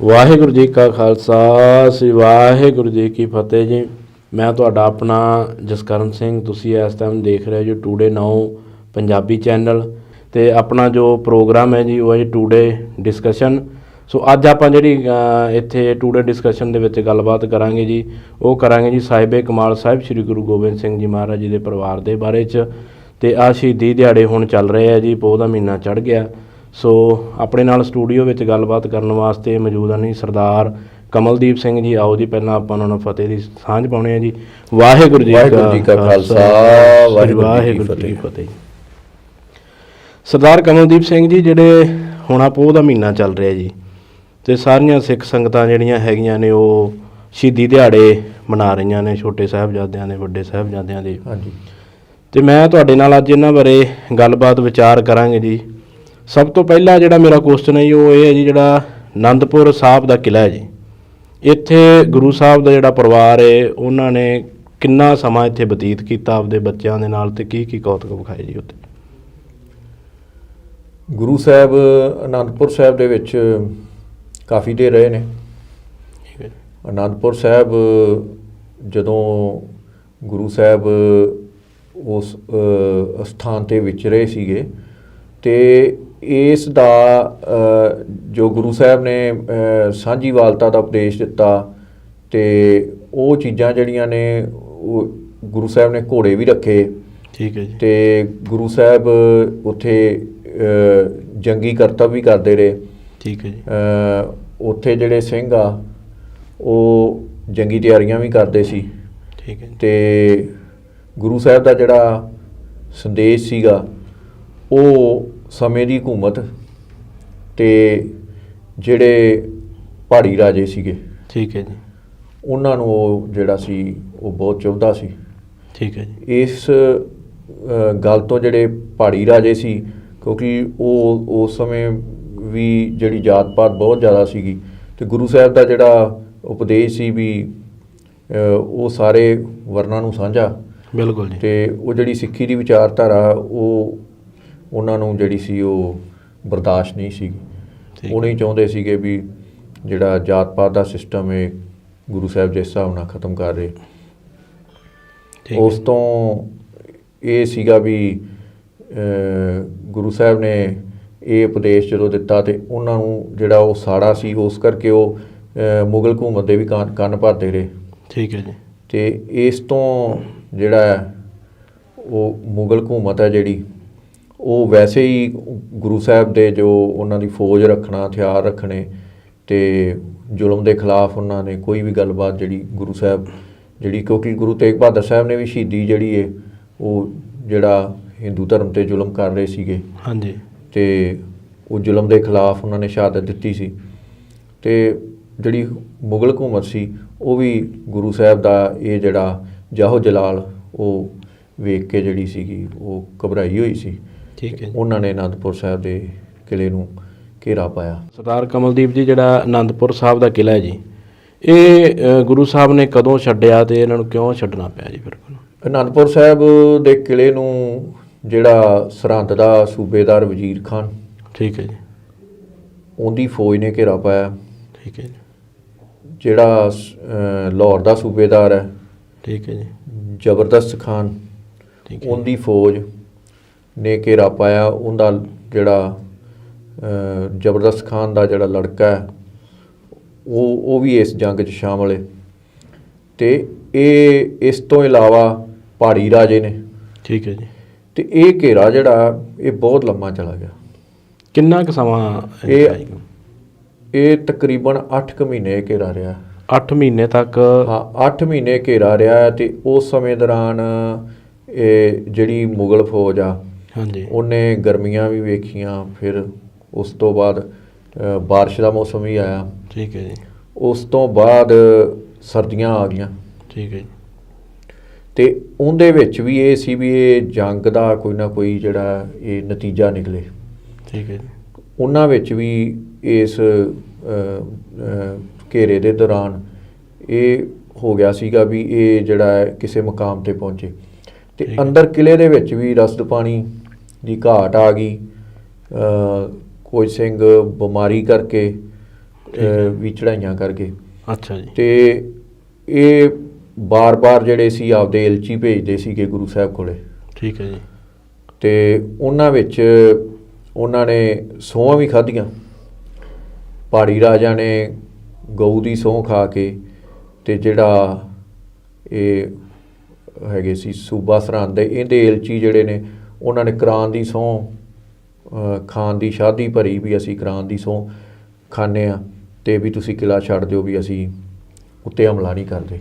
ਵਾਹਿਗੁਰੂ ਜੀ ਕਾ ਖਾਲਸਾ ਸ੍ਰੀ ਵਾਹਿਗੁਰੂ ਜੀ ਕੀ ਫਤਿਹ ਜੀ। ਮੈਂ ਤੁਹਾਡਾ ਆਪਣਾ ਜਸਕਰਨ ਸਿੰਘ। ਤੁਸੀਂ ਇਸ ਟਾਈਮ ਦੇਖ ਰਹੇ ਹੋ ਟੂਡੇ ਨਾਓ ਪੰਜਾਬੀ ਚੈਨਲ ਅਤੇ ਆਪਣਾ ਜੋ ਪ੍ਰੋਗਰਾਮ ਹੈ ਜੀ ਉਹ ਹੈ ਜੀ ਟੂਡੇ ਡਿਸਕਸ਼ਨ। ਸੋ ਅੱਜ ਆਪਾਂ ਜਿਹੜੀ ਇੱਥੇ ਟੂਡੇ ਡਿਸਕਸ਼ਨ ਦੇ ਵਿੱਚ ਗੱਲਬਾਤ ਕਰਾਂਗੇ ਜੀ, ਉਹ ਕਰਾਂਗੇ ਜੀ ਸਾਹਿਬੇ ਕਮਾਲ ਸਾਹਿਬ ਸ਼੍ਰੀ ਗੁਰੂ ਗੋਬਿੰਦ ਸਿੰਘ ਜੀ ਮਹਾਰਾਜ ਜੀ ਦੇ ਪਰਿਵਾਰ ਦੇ ਬਾਰੇ 'ਚ। ਅਤੇ ਆਹ ਸ਼ਹੀਦੀ ਦਿਹਾੜੇ ਹੁਣ ਚੱਲ ਰਹੇ ਆ ਜੀ, ਪੋਹ ਦਾ ਮਹੀਨਾ ਚੜ੍ਹ ਗਿਆ। ਸੋ ਆਪਣੇ ਨਾਲ ਸਟੂਡੀਓ ਵਿੱਚ ਗੱਲਬਾਤ ਕਰਨ ਵਾਸਤੇ ਮੌਜੂਦ ਹਨ ਜੀ ਸਰਦਾਰ ਕਮਲਦੀਪ ਸਿੰਘ ਜੀ। ਆਓ ਜੀ ਪਹਿਲਾਂ ਆਪਾਂ ਉਹਨਾਂ ਨੂੰ ਫਤਿਹ ਦੀ ਸਾਂਝ ਪਾਉਂਦੇ ਹਾਂ ਜੀ। ਵਾਹਿਗੁਰੂ ਜੀ ਕਾ ਖਾਲਸਾ ਵਾਹਿਗੁਰੂ ਜੀ ਕੀ ਫਤਿਹ। ਸਰਦਾਰ ਕਮਲਦੀਪ ਸਿੰਘ ਜੀ, ਜਿਹੜੇ ਹੁਣ ਆ ਪੋਹ ਦਾ ਮਹੀਨਾ ਚੱਲ ਰਿਹਾ ਜੀ, ਅਤੇ ਸਾਰੀਆਂ ਸਿੱਖ ਸੰਗਤਾਂ ਜਿਹੜੀਆਂ ਹੈਗੀਆਂ ਨੇ ਉਹ ਸ਼ਹੀਦੀ ਦਿਹਾੜੇ ਮਨਾ ਰਹੀਆਂ ਨੇ, ਛੋਟੇ ਸਾਹਿਬਜ਼ਾਦਿਆਂ ਦੇ, ਵੱਡੇ ਸਾਹਿਬਜ਼ਾਦਿਆਂ ਦੇ। ਹਾਂਜੀ। ਅਤੇ ਮੈਂ ਤੁਹਾਡੇ ਨਾਲ ਅੱਜ ਇਹਨਾਂ ਬਾਰੇ ਗੱਲਬਾਤ ਵਿਚਾਰ ਕਰਾਂਗੇ ਜੀ। ਸਭ ਤੋਂ ਪਹਿਲਾਂ ਜਿਹੜਾ ਮੇਰਾ ਕੁਐਸਚਨ ਹੈ ਜੀ ਉਹ ਇਹ ਹੈ ਜੀ, ਜਿਹੜਾ ਅਨੰਦਪੁਰ ਸਾਹਿਬ ਦਾ ਕਿਲ੍ਹਾ ਹੈ ਜੀ, ਇੱਥੇ ਗੁਰੂ ਸਾਹਿਬ ਦਾ ਜਿਹੜਾ ਪਰਿਵਾਰ ਹੈ ਉਹਨਾਂ ਨੇ ਕਿੰਨਾ ਸਮਾਂ ਇੱਥੇ ਬਤੀਤ ਕੀਤਾ ਆਪਦੇ ਬੱਚਿਆਂ ਦੇ ਨਾਲ, ਅਤੇ ਕੀ ਕੀ ਕੌਤਕ ਵਿਖਾਏ ਜੀ ਉੱਥੇ? ਗੁਰੂ ਸਾਹਿਬ ਅਨੰਦਪੁਰ ਸਾਹਿਬ ਦੇ ਵਿੱਚ ਕਾਫੀ ਦੇਰ ਰਹੇ ਨੇ। ਅਨੰਦਪੁਰ ਸਾਹਿਬ ਜਦੋਂ ਗੁਰੂ ਸਾਹਿਬ ਉਸ ਸਥਾਨ 'ਤੇ ਵਿਚਰੇ ਸੀਗੇ, ਅਤੇ ਇਸ ਦਾ ਜੋ ਗੁਰੂ ਸਾਹਿਬ ਨੇ ਸਾਂਝੀਵਾਲਤਾ ਦਾ ਉਪਦੇਸ਼ ਦਿੱਤਾ, ਅਤੇ ਉਹ ਚੀਜ਼ਾਂ ਜਿਹੜੀਆਂ ਨੇ ਉਹ ਗੁਰੂ ਸਾਹਿਬ ਨੇ ਘੋੜੇ ਵੀ ਰੱਖੇ। ਠੀਕ ਹੈ ਜੀ। ਅਤੇ ਗੁਰੂ ਸਾਹਿਬ ਉੱਥੇ ਜੰਗੀ ਕਰਤੱਵ ਵੀ ਕਰਦੇ ਰਹੇ। ਠੀਕ ਹੈ ਜੀ। ਉੱਥੇ ਜਿਹੜੇ ਸਿੰਘ ਆ ਉਹ ਜੰਗੀ ਤਿਆਰੀਆਂ ਵੀ ਕਰਦੇ ਸੀ। ਠੀਕ ਹੈ। ਅਤੇ ਗੁਰੂ ਸਾਹਿਬ ਦਾ ਜਿਹੜਾ ਸੰਦੇਸ਼ ਸੀਗਾ ਉਹ ਸਮੇਂ ਦੀ ਹਕੂਮਤ ਅਤੇ ਜਿਹੜੇ ਪਹਾੜੀ ਰਾਜੇ ਸੀਗੇ, ਠੀਕ ਹੈ ਜੀ, ਉਹਨਾਂ ਨੂੰ ਉਹ ਜਿਹੜਾ ਸੀ ਉਹ ਬਹੁਤ ਚੁਭਦਾ ਸੀ। ਠੀਕ ਹੈ ਜੀ। ਇਸ ਗੱਲ ਤੋਂ ਜਿਹੜੇ ਪਹਾੜੀ ਰਾਜੇ ਸੀ, ਕਿਉਂਕਿ ਉਹ ਉਸ ਸਮੇਂ ਵੀ ਜਿਹੜੀ ਜਾਤ ਪਾਤ ਬਹੁਤ ਜ਼ਿਆਦਾ ਸੀਗੀ, ਅਤੇ ਗੁਰੂ ਸਾਹਿਬ ਦਾ ਜਿਹੜਾ ਉਪਦੇਸ਼ ਸੀ ਵੀ ਉਹ ਸਾਰੇ ਵਰਨਾਂ ਨੂੰ ਸਾਂਝਾ। ਬਿਲਕੁਲ ਜੀ। ਅਤੇ ਉਹ ਜਿਹੜੀ ਸਿੱਖੀ ਦੀ ਵਿਚਾਰਧਾਰਾ ਉਹ ਉਹਨਾਂ ਨੂੰ ਜਿਹੜੀ ਸੀ ਉਹ ਬਰਦਾਸ਼ਤ ਨਹੀਂ ਸੀਗੀ। ਉਹ ਨਹੀਂ ਚਾਹੁੰਦੇ ਸੀਗੇ ਵੀ ਜਿਹੜਾ ਜਾਤ ਪਾਤ ਦਾ ਸਿਸਟਮ ਹੈ ਗੁਰੂ ਸਾਹਿਬ ਜਿਸ ਹਿਸਾਬ ਨਾਲ ਖ਼ਤਮ ਕਰ ਰਹੇ। ਉਸ ਤੋਂ ਇਹ ਸੀਗਾ ਵੀ ਗੁਰੂ ਸਾਹਿਬ ਨੇ ਇਹ ਉਪਦੇਸ਼ ਜਦੋਂ ਦਿੱਤਾ, ਅਤੇ ਉਹਨਾਂ ਨੂੰ ਜਿਹੜਾ ਉਹ ਸਾੜਾ ਸੀ, ਉਸ ਕਰਕੇ ਉਹ ਮੁਗਲ ਹਕੂਮਤ ਦੇ ਵੀ ਕੰਨ ਭਰਦੇ ਰਹੇ। ਠੀਕ ਹੈ ਜੀ। ਅਤੇ ਇਸ ਤੋਂ ਜਿਹੜਾ ਉਹ ਮੁਗਲ ਹਕੂਮਤ ਹੈ ਜਿਹੜੀ ਉਹ ਵੈਸੇ ਹੀ ਗੁਰੂ ਸਾਹਿਬ ਦੇ ਜੋ ਉਹਨਾਂ ਦੀ ਫੌਜ ਰੱਖਣਾ, ਹਥਿਆਰ ਰੱਖਣੇ, ਅਤੇ ਜ਼ੁਲਮ ਦੇ ਖਿਲਾਫ ਉਹਨਾਂ ਨੇ ਕੋਈ ਵੀ ਗੱਲਬਾਤ ਜਿਹੜੀ ਗੁਰੂ ਸਾਹਿਬ ਜਿਹੜੀ, ਕਿਉਂਕਿ ਗੁਰੂ ਤੇਗ ਬਹਾਦਰ ਸਾਹਿਬ ਨੇ ਵੀ ਸ਼ਹੀਦੀ ਜਿਹੜੀ ਹੈ ਉਹ ਜਿਹੜਾ ਹਿੰਦੂ ਧਰਮ 'ਤੇ ਜ਼ੁਲਮ ਕਰ ਰਹੇ ਸੀਗੇ। ਹਾਂਜੀ। ਅਤੇ ਉਹ ਜ਼ੁਲਮ ਦੇ ਖਿਲਾਫ ਉਹਨਾਂ ਨੇ ਸ਼ਹਾਦਤ ਦਿੱਤੀ ਸੀ। ਅਤੇ ਜਿਹੜੀ ਮੁਗਲ ਹਕੂਮਤ ਸੀ ਉਹ ਵੀ ਗੁਰੂ ਸਾਹਿਬ ਦਾ ਇਹ ਜਿਹੜਾ ਜਾਹੋ ਜਲਾਲ ਉਹ ਵੇਖ ਕੇ ਜਿਹੜੀ ਸੀਗੀ ਉਹ ਘਬਰਾਈ ਹੋਈ ਸੀ। ਠੀਕ ਹੈ। ਉਹਨਾਂ ਨੇ ਅਨੰਦਪੁਰ ਸਾਹਿਬ ਦੇ ਕਿਲ੍ਹੇ ਨੂੰ ਘੇਰਾ ਪਾਇਆ। ਸਰਦਾਰ ਕਮਲਦੀਪ ਜੀ, ਜਿਹੜਾ ਅਨੰਦਪੁਰ ਸਾਹਿਬ ਦਾ ਕਿਲ੍ਹਾ ਹੈ ਜੀ, ਇਹ ਗੁਰੂ ਸਾਹਿਬ ਨੇ ਕਦੋਂ ਛੱਡਿਆ ਅਤੇ ਇਹਨਾਂ ਨੂੰ ਕਿਉਂ ਛੱਡਣਾ ਪਿਆ ਜੀ? ਫਿਰ ਅਨੰਦਪੁਰ ਸਾਹਿਬ ਦੇ ਕਿਲ੍ਹੇ ਨੂੰ ਜਿਹੜਾ ਸਰਹੰਦ ਦਾ ਸੂਬੇਦਾਰ ਵਜ਼ੀਰ ਖਾਨ, ਠੀਕ ਹੈ ਜੀ, ਉਹਦੀ ਫੌਜ ਨੇ ਘੇਰਾ ਪਾਇਆ। ਠੀਕ ਹੈ ਜੀ। ਜਿਹੜਾ ਲਾਹੌਰ ਦਾ ਸੂਬੇਦਾਰ ਹੈ, ਠੀਕ ਹੈ ਜੀ, ਜ਼ਬਰਦਸਤ ਖਾਨ, ਠੀਕ ਹੈ, ਉਹਦੀ ਫੌਜ ਨੇ ਘੇਰਾ ਪਾਇਆ। ਉਹਦਾ ਜਿਹੜਾ ਜ਼ਬਰਦਸਤ ਖਾਨ ਦਾ ਜਿਹੜਾ ਲੜਕਾ ਹੈ ਉਹ ਵੀ ਇਸ ਜੰਗ 'ਚ ਸ਼ਾਮਲ ਹੈ। ਅਤੇ ਇਹ ਇਸ ਤੋਂ ਇਲਾਵਾ ਪਹਾੜੀ ਰਾਜੇ ਨੇ। ਠੀਕ ਹੈ ਜੀ। ਅਤੇ ਇਹ ਘੇਰਾ ਜਿਹੜਾ ਇਹ ਬਹੁਤ ਲੰਮਾ ਚਲਾ ਗਿਆ। ਕਿੰਨਾ ਕੁ ਸਮਾਂ? ਇਹ ਤਕਰੀਬਨ 8 ਕੁ ਮਹੀਨੇ ਘੇਰਾ ਰਿਹਾ। 8 ਮਹੀਨੇ ਤੱਕ? ਹਾਂ, 8 ਮਹੀਨੇ ਘੇਰਾ ਰਿਹਾ। ਅਤੇ ਉਸ ਸਮੇਂ ਦੌਰਾਨ ਇਹ ਜਿਹੜੀ ਮੁਗਲ ਫੌਜ ਆ, ਹਾਂਜੀ, ਉਹਨੇ ਗਰਮੀਆਂ ਵੀ ਵੇਖੀਆਂ। ਫਿਰ ਉਸ ਤੋਂ ਬਾਅਦ ਬਾਰਿਸ਼ ਦਾ ਮੌਸਮ ਵੀ ਆਇਆ। ਠੀਕ ਹੈ ਜੀ। ਉਸ ਤੋਂ ਬਾਅਦ ਸਰਦੀਆਂ ਆ ਗਈਆਂ। ਠੀਕ ਹੈ ਜੀ। ਅਤੇ ਉਹਦੇ ਵਿੱਚ ਵੀ ਇਹ ਸੀ ਵੀ ਇਹ ਜੰਗ ਦਾ ਕੋਈ ਨਾ ਕੋਈ ਜਿਹੜਾ ਇਹ ਨਤੀਜਾ ਨਿਕਲੇ। ਠੀਕ ਹੈ ਜੀ। ਉਹਨਾਂ ਵਿੱਚ ਵੀ ਇਸ ਘੇਰੇ ਦੇ ਦੌਰਾਨ ਇਹ ਹੋ ਗਿਆ ਸੀਗਾ ਵੀ ਇਹ ਜਿਹੜਾ ਕਿਸੇ ਮੁਕਾਮ 'ਤੇ ਪਹੁੰਚੇ। ਅਤੇ ਅੰਦਰ ਕਿਲ੍ਹੇ ਦੇ ਵਿੱਚ ਵੀ ਰਸਦ ਪਾਣੀ ਦੀ ਘਾਟ ਆ ਗਈ। ਕੋਈ ਸਿੰਘ ਬਿਮਾਰੀ ਕਰਕੇ ਵੀ ਚੜ੍ਹਾਈਆਂ ਕਰ ਗਏ। ਅੱਛਾ ਜੀ। ਤੇ ਇਹ ਬਾਰ-ਬਾਰ ਜਿਹੜੇ ਸੀ ਆਪਦੇ ਐਲਚੀ ਭੇਜਦੇ ਸੀਗੇ ਗੁਰੂ ਸਾਹਿਬ ਕੋਲੇ। ਠੀਕ ਹੈ ਜੀ। ਤੇ ਉਹਨਾਂ ਵਿੱਚ ਉਹਨਾਂ ਨੇ ਸਹੁੰਆਂ ਵੀ ਖਾਧੀਆਂ। ਪਹਾੜੀ ਰਾਜਾ ਨੇ ਗਊ ਦੀ ਸਹੁੰ ਖਾ ਕੇ, ਤੇ ਜਿਹੜਾ ਇਹ ਹੈਗੇ ਸੀ ਸੂਬਾ ਸਰਹੰਦ ਦੇ, ਇਹਦੇ ਐਲਚੀ ਜਿਹੜੇ ਨੇ ਉਹਨਾਂ ਨੇ ਕੁਰਾਨ ਦੀ ਸਹੁੰ ਖਾਣ ਦੀ ਸ਼ਾਦੀ ਭਰੀ ਵੀ ਅਸੀਂ ਕੁਰਾਨ ਦੀ ਸਹੁੰ ਖਾਂਦੇ ਹਾਂ, ਤੇ ਵੀ ਤੁਸੀਂ ਕਿਲ੍ਹਾ ਛੱਡ ਦਿਓ, ਵੀ ਅਸੀਂ ਉੱਤੇ ਹਮਲਾ ਨਹੀਂ ਕਰਦੇ।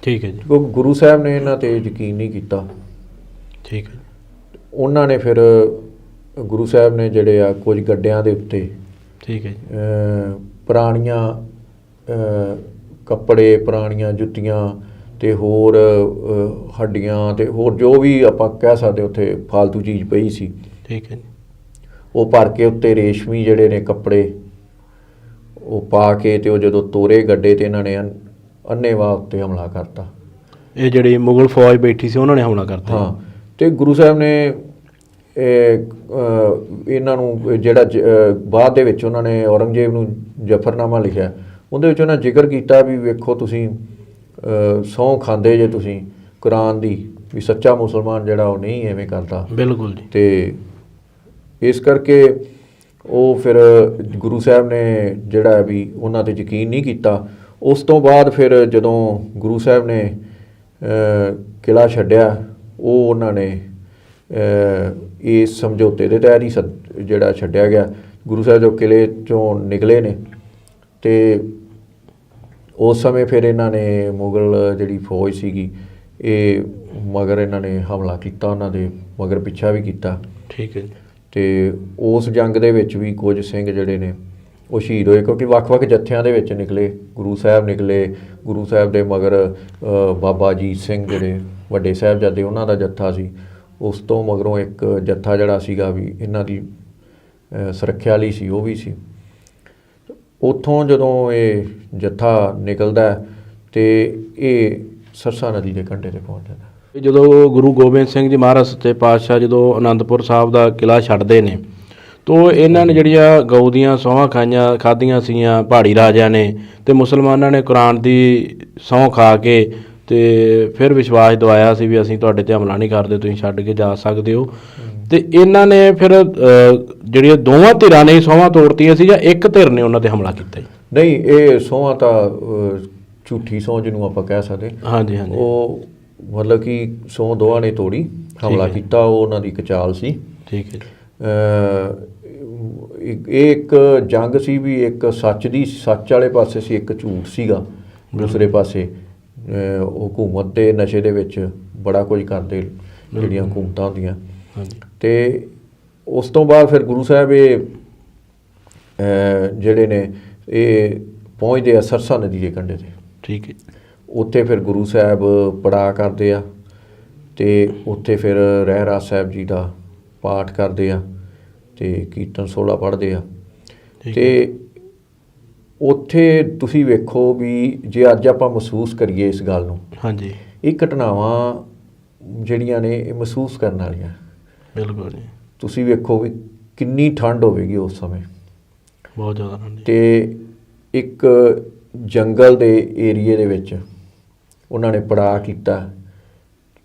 ਠੀਕ ਹੈ ਜੀ। ਕਿਉਂਕਿ ਗੁਰੂ ਸਾਹਿਬ ਨੇ ਇਹਨਾਂ 'ਤੇ ਯਕੀਨ ਨਹੀਂ ਕੀਤਾ। ਠੀਕ ਹੈ। ਉਹਨਾਂ ਨੇ ਫਿਰ ਗੁਰੂ ਸਾਹਿਬ ਨੇ ਜਿਹੜੇ ਆ ਕੁਝ ਗੱਡਿਆਂ ਦੇ ਉੱਤੇ, ਠੀਕ ਹੈ ਜੀ, ਪੁਰਾਣੀਆਂ ਕੱਪੜੇ, ਪੁਰਾਣੀਆਂ ਜੁੱਤੀਆਂ ਤੇ ਹੋਰ ਹੱਡੀਆਂ ਤੇ ਹੋਰ ਜੋ ਵੀ ਆਪਾਂ ਕਹਿ ਸਕਦੇ ਉੱਥੇ ਫਾਲਤੂ ਚੀਜ਼ ਪਈ ਸੀ, ਠੀਕ ਹੈ ਜੀ, ਉਹ ਭਰ ਕੇ ਉੱਤੇ ਰੇਸ਼ਮੀ ਜਿਹੜੇ ਨੇ ਕੱਪੜੇ ਉਹ ਪਾ ਕੇ, ਤੇ ਉਹ ਜਦੋਂ ਤੋਰੇ ਗੱਡੇ ਤੇ ਇਹਨਾਂ ਨੇ ਅੰਨ੍ਹੇਵਾਹ ਉੱਤੇ ਹਮਲਾ ਕਰਤਾ। ਇਹ ਜਿਹੜੀ ਮੁਗਲ ਫੌਜ ਬੈਠੀ ਸੀ ਉਹਨਾਂ ਨੇ ਹਮਲਾ ਕਰਤਾ। ਹਾਂ, ਤੇ ਗੁਰੂ ਸਾਹਿਬ ਨੇ ਇਹਨਾਂ ਨੂੰ ਜਿਹੜਾ ਬਾਅਦ ਦੇ ਵਿੱਚ ਉਹਨਾਂ ਨੇ ਔਰੰਗਜ਼ੇਬ ਨੂੰ ਜ਼ਫਰਨਾਮਾ ਲਿਖਿਆ, ਉਹਦੇ ਵਿੱਚ ਉਹਨਾਂ ਜ਼ਿਕਰ ਕੀਤਾ ਵੀ ਵੇਖੋ ਤੁਸੀਂ ਸਹੁੰ ਖਾਂਦੇ ਜੇ ਤੁਸੀਂ ਕੁਰਾਨ ਦੀ, ਵੀ ਸੱਚਾ ਮੁਸਲਮਾਨ ਜਿਹੜਾ ਉਹ ਨਹੀਂ ਐਵੇਂ ਕਰਦਾ। ਬਿਲਕੁਲ ਜੀ। ਤੇ ਇਸ ਕਰਕੇ ਉਹ ਫਿਰ ਗੁਰੂ ਸਾਹਿਬ ਨੇ ਜਿਹੜਾ ਵੀ ਉਹਨਾਂ 'ਤੇ ਯਕੀਨ ਨਹੀਂ ਕੀਤਾ। ਉਸ ਤੋਂ ਬਾਅਦ ਫਿਰ ਜਦੋਂ ਗੁਰੂ ਸਾਹਿਬ ਨੇ ਕਿਲ੍ਹਾ ਛੱਡਿਆ, ਉਹ ਉਹਨਾਂ ਨੇ ਇਸ ਸਮਝੌਤੇ ਦੇ ਤਹਿਤ ਹੀ ਜਿਹੜਾ ਛੱਡਿਆ ਗਿਆ। ਗੁਰੂ ਸਾਹਿਬ ਜੋ ਕਿਲ੍ਹੇ 'ਚੋਂ ਨਿਕਲੇ ਨੇ, ਤੇ ਉਸ ਸਮੇਂ ਫਿਰ ਇਹਨਾਂ ਨੇ ਮੁਗਲ ਜਿਹੜੀ ਫੌਜ ਸੀਗੀ ਇਹ ਮਗਰ ਇਹਨਾਂ ਨੇ ਹਮਲਾ ਕੀਤਾ, ਉਹਨਾਂ ਦੇ ਮਗਰ ਪਿੱਛਾ ਵੀ ਕੀਤਾ। ਠੀਕ ਹੈ ਜੀ। ਤੇ ਉਸ ਜੰਗ ਦੇ ਵਿੱਚ ਵੀ ਕੁਝ ਸਿੰਘ ਜਿਹੜੇ ਨੇ ਉਹ ਸ਼ਹੀਦ ਹੋਏ, ਕਿਉਂਕਿ ਵੱਖ-ਵੱਖ ਜੱਥਿਆਂ ਦੇ ਵਿੱਚ ਨਿਕਲੇ। ਗੁਰੂ ਸਾਹਿਬ ਨਿਕਲੇ, ਗੁਰੂ ਸਾਹਿਬ ਦੇ ਮਗਰ ਬਾਬਾ ਅਜੀਤ ਸਿੰਘ ਜਿਹੜੇ ਵੱਡੇ ਸਾਹਿਬਜ਼ਾਦੇ ਉਹਨਾਂ ਦਾ ਜੱਥਾ ਸੀ। ਉਸ ਤੋਂ ਮਗਰੋਂ ਇੱਕ ਜੱਥਾ ਜਿਹੜਾ ਸੀਗਾ ਵੀ ਇਹਨਾਂ ਦੀ ਸੁਰੱਖਿਆ ਲਈ ਸੀ, ਉਹ ਵੀ ਸੀ। ਉੱਥੋਂ ਜਦੋਂ ਇਹ ਜੱਥਾ ਨਿਕਲਦਾ ਤੇ ਇਹ ਸਰਸਾ ਨਦੀ ਦੇ ਕੰਢੇ 'ਤੇ ਪਹੁੰਚ ਜਾਂਦਾ। ਜਦੋਂ ਗੁਰੂ ਗੋਬਿੰਦ ਸਿੰਘ ਜੀ ਮਹਾਰਾਜ ਸੱਚੇ ਪਾਤਸ਼ਾਹ ਜਦੋਂ ਅਨੰਦਪੁਰ ਸਾਹਿਬ ਦਾ ਕਿਲ੍ਹਾ ਛੱਡਦੇ ਨੇ, ਤੋ ਇਹਨਾਂ ਨੇ ਜਿਹੜੀਆਂ ਗਊ ਦੀਆਂ ਸਹੁੰਆਂ ਖਾਧੀਆਂ ਸੀਗੀਆਂ ਪਹਾੜੀ ਰਾਜਿਆਂ ਨੇ, ਤੇ ਮੁਸਲਮਾਨਾਂ ਨੇ ਕੁਰਾਨ ਦੀ ਸਹੁੰ ਖਾ ਕੇ ਤੇ ਫਿਰ ਵਿਸ਼ਵਾਸ ਦਿਵਾਇਆ ਸੀ ਵੀ ਅਸੀਂ ਤੁਹਾਡੇ 'ਤੇ ਹਮਲਾ ਨਹੀਂ ਕਰਦੇ, ਤੁਸੀਂ ਛੱਡ ਕੇ ਜਾ ਸਕਦੇ ਹੋ। ਤੇ ਇਹਨਾਂ ਨੇ ਫਿਰ ਜਿਹੜੀਆਂ ਦੋਵਾਂ ਧਿਰਾਂ ਨੇ ਸਹੁੰਆਂ ਤੋੜਤੀਆਂ ਸੀ, ਜਾਂ ਇੱਕ ਧਿਰ ਨੇ ਉਹਨਾਂ 'ਤੇ ਹਮਲਾ ਕੀਤਾ ਜੀ? ਨਹੀਂ, ਇਹ ਸਹੁੰਆਂ ਤਾਂ ਝੂਠੀ ਸਹੁੰ ਜਿਹਨੂੰ ਆਪਾਂ ਕਹਿ ਸਕਦੇ। ਹਾਂਜੀ ਹਾਂਜੀ। ਉਹ ਮਤਲਬ ਕਿ ਸਹੁੰ ਦੋਵਾਂ ਨੇ ਤੋੜੀ, ਹਮਲਾ ਕੀਤਾ, ਉਹ ਉਹਨਾਂ ਦੀ ਇੱਕ ਚਾਲ ਸੀ। ਠੀਕ ਹੈ। ਇਹ ਇੱਕ ਜੰਗ ਸੀ ਵੀ ਇੱਕ ਸੱਚ ਵਾਲੇ ਪਾਸੇ ਸੀ, ਇੱਕ ਝੂਠ ਸੀਗਾ ਦੂਸਰੇ ਪਾਸੇ। ਉਹ ਹਕੂਮਤ ਦੇ ਨਸ਼ੇ ਦੇ ਵਿੱਚ ਬੜਾ ਕੁਝ ਕਰਦੇ ਜਿਹੜੀਆਂ ਹਕੂਮਤਾਂ ਹੁੰਦੀਆਂ। ਤੇ ਉਸ ਤੋਂ ਬਾਅਦ ਫਿਰ ਗੁਰੂ ਸਾਹਿਬ ਇਹ ਜਿਹੜੇ ਨੇ ਇਹ ਪਹੁੰਚਦੇ ਆ ਸਰਸਾ ਨਦੀ ਦੇ ਕੰਢੇ 'ਤੇ। ਠੀਕ ਹੈ। ਉੱਥੇ ਫਿਰ ਗੁਰੂ ਸਾਹਿਬ ਪੜਾਅ ਕਰਦੇ ਆ, ਤੇ ਉੱਥੇ ਫਿਰ ਰਹਿਰਾਸ ਸਾਹਿਬ ਜੀ ਦਾ ਪਾਠ ਕਰਦੇ ਆ, ਤੇ ਕੀਰਤਨ 16 ਪੜ੍ਹਦੇ ਆ। ਤੇ ਉੱਥੇ ਤੁਸੀਂ ਵੇਖੋ ਵੀ ਜੇ ਅੱਜ ਆਪਾਂ ਮਹਿਸੂਸ ਕਰੀਏ ਇਸ ਗੱਲ ਨੂੰ, ਹਾਂਜੀ, ਇਹ ਘਟਨਾਵਾਂ ਜਿਹੜੀਆਂ ਨੇ ਇਹ ਮਹਿਸੂਸ ਕਰਨ ਵਾਲੀਆਂ। ਬਿਲਕੁਲ ਜੀ। ਤੁਸੀਂ ਵੇਖੋ ਵੀ ਕਿੰਨੀ ਠੰਡ ਹੋਵੇਗੀ ਉਸ ਸਮੇਂ, ਬਹੁਤ ਜ਼ਿਆਦਾ ਠੰਡ। ਤੇ ਇੱਕ ਜੰਗਲ ਦੇ ਏਰੀਏ ਦੇ ਵਿੱਚ ਉਹਨਾਂ ਨੇ ਪੜਾਅ ਕੀਤਾ।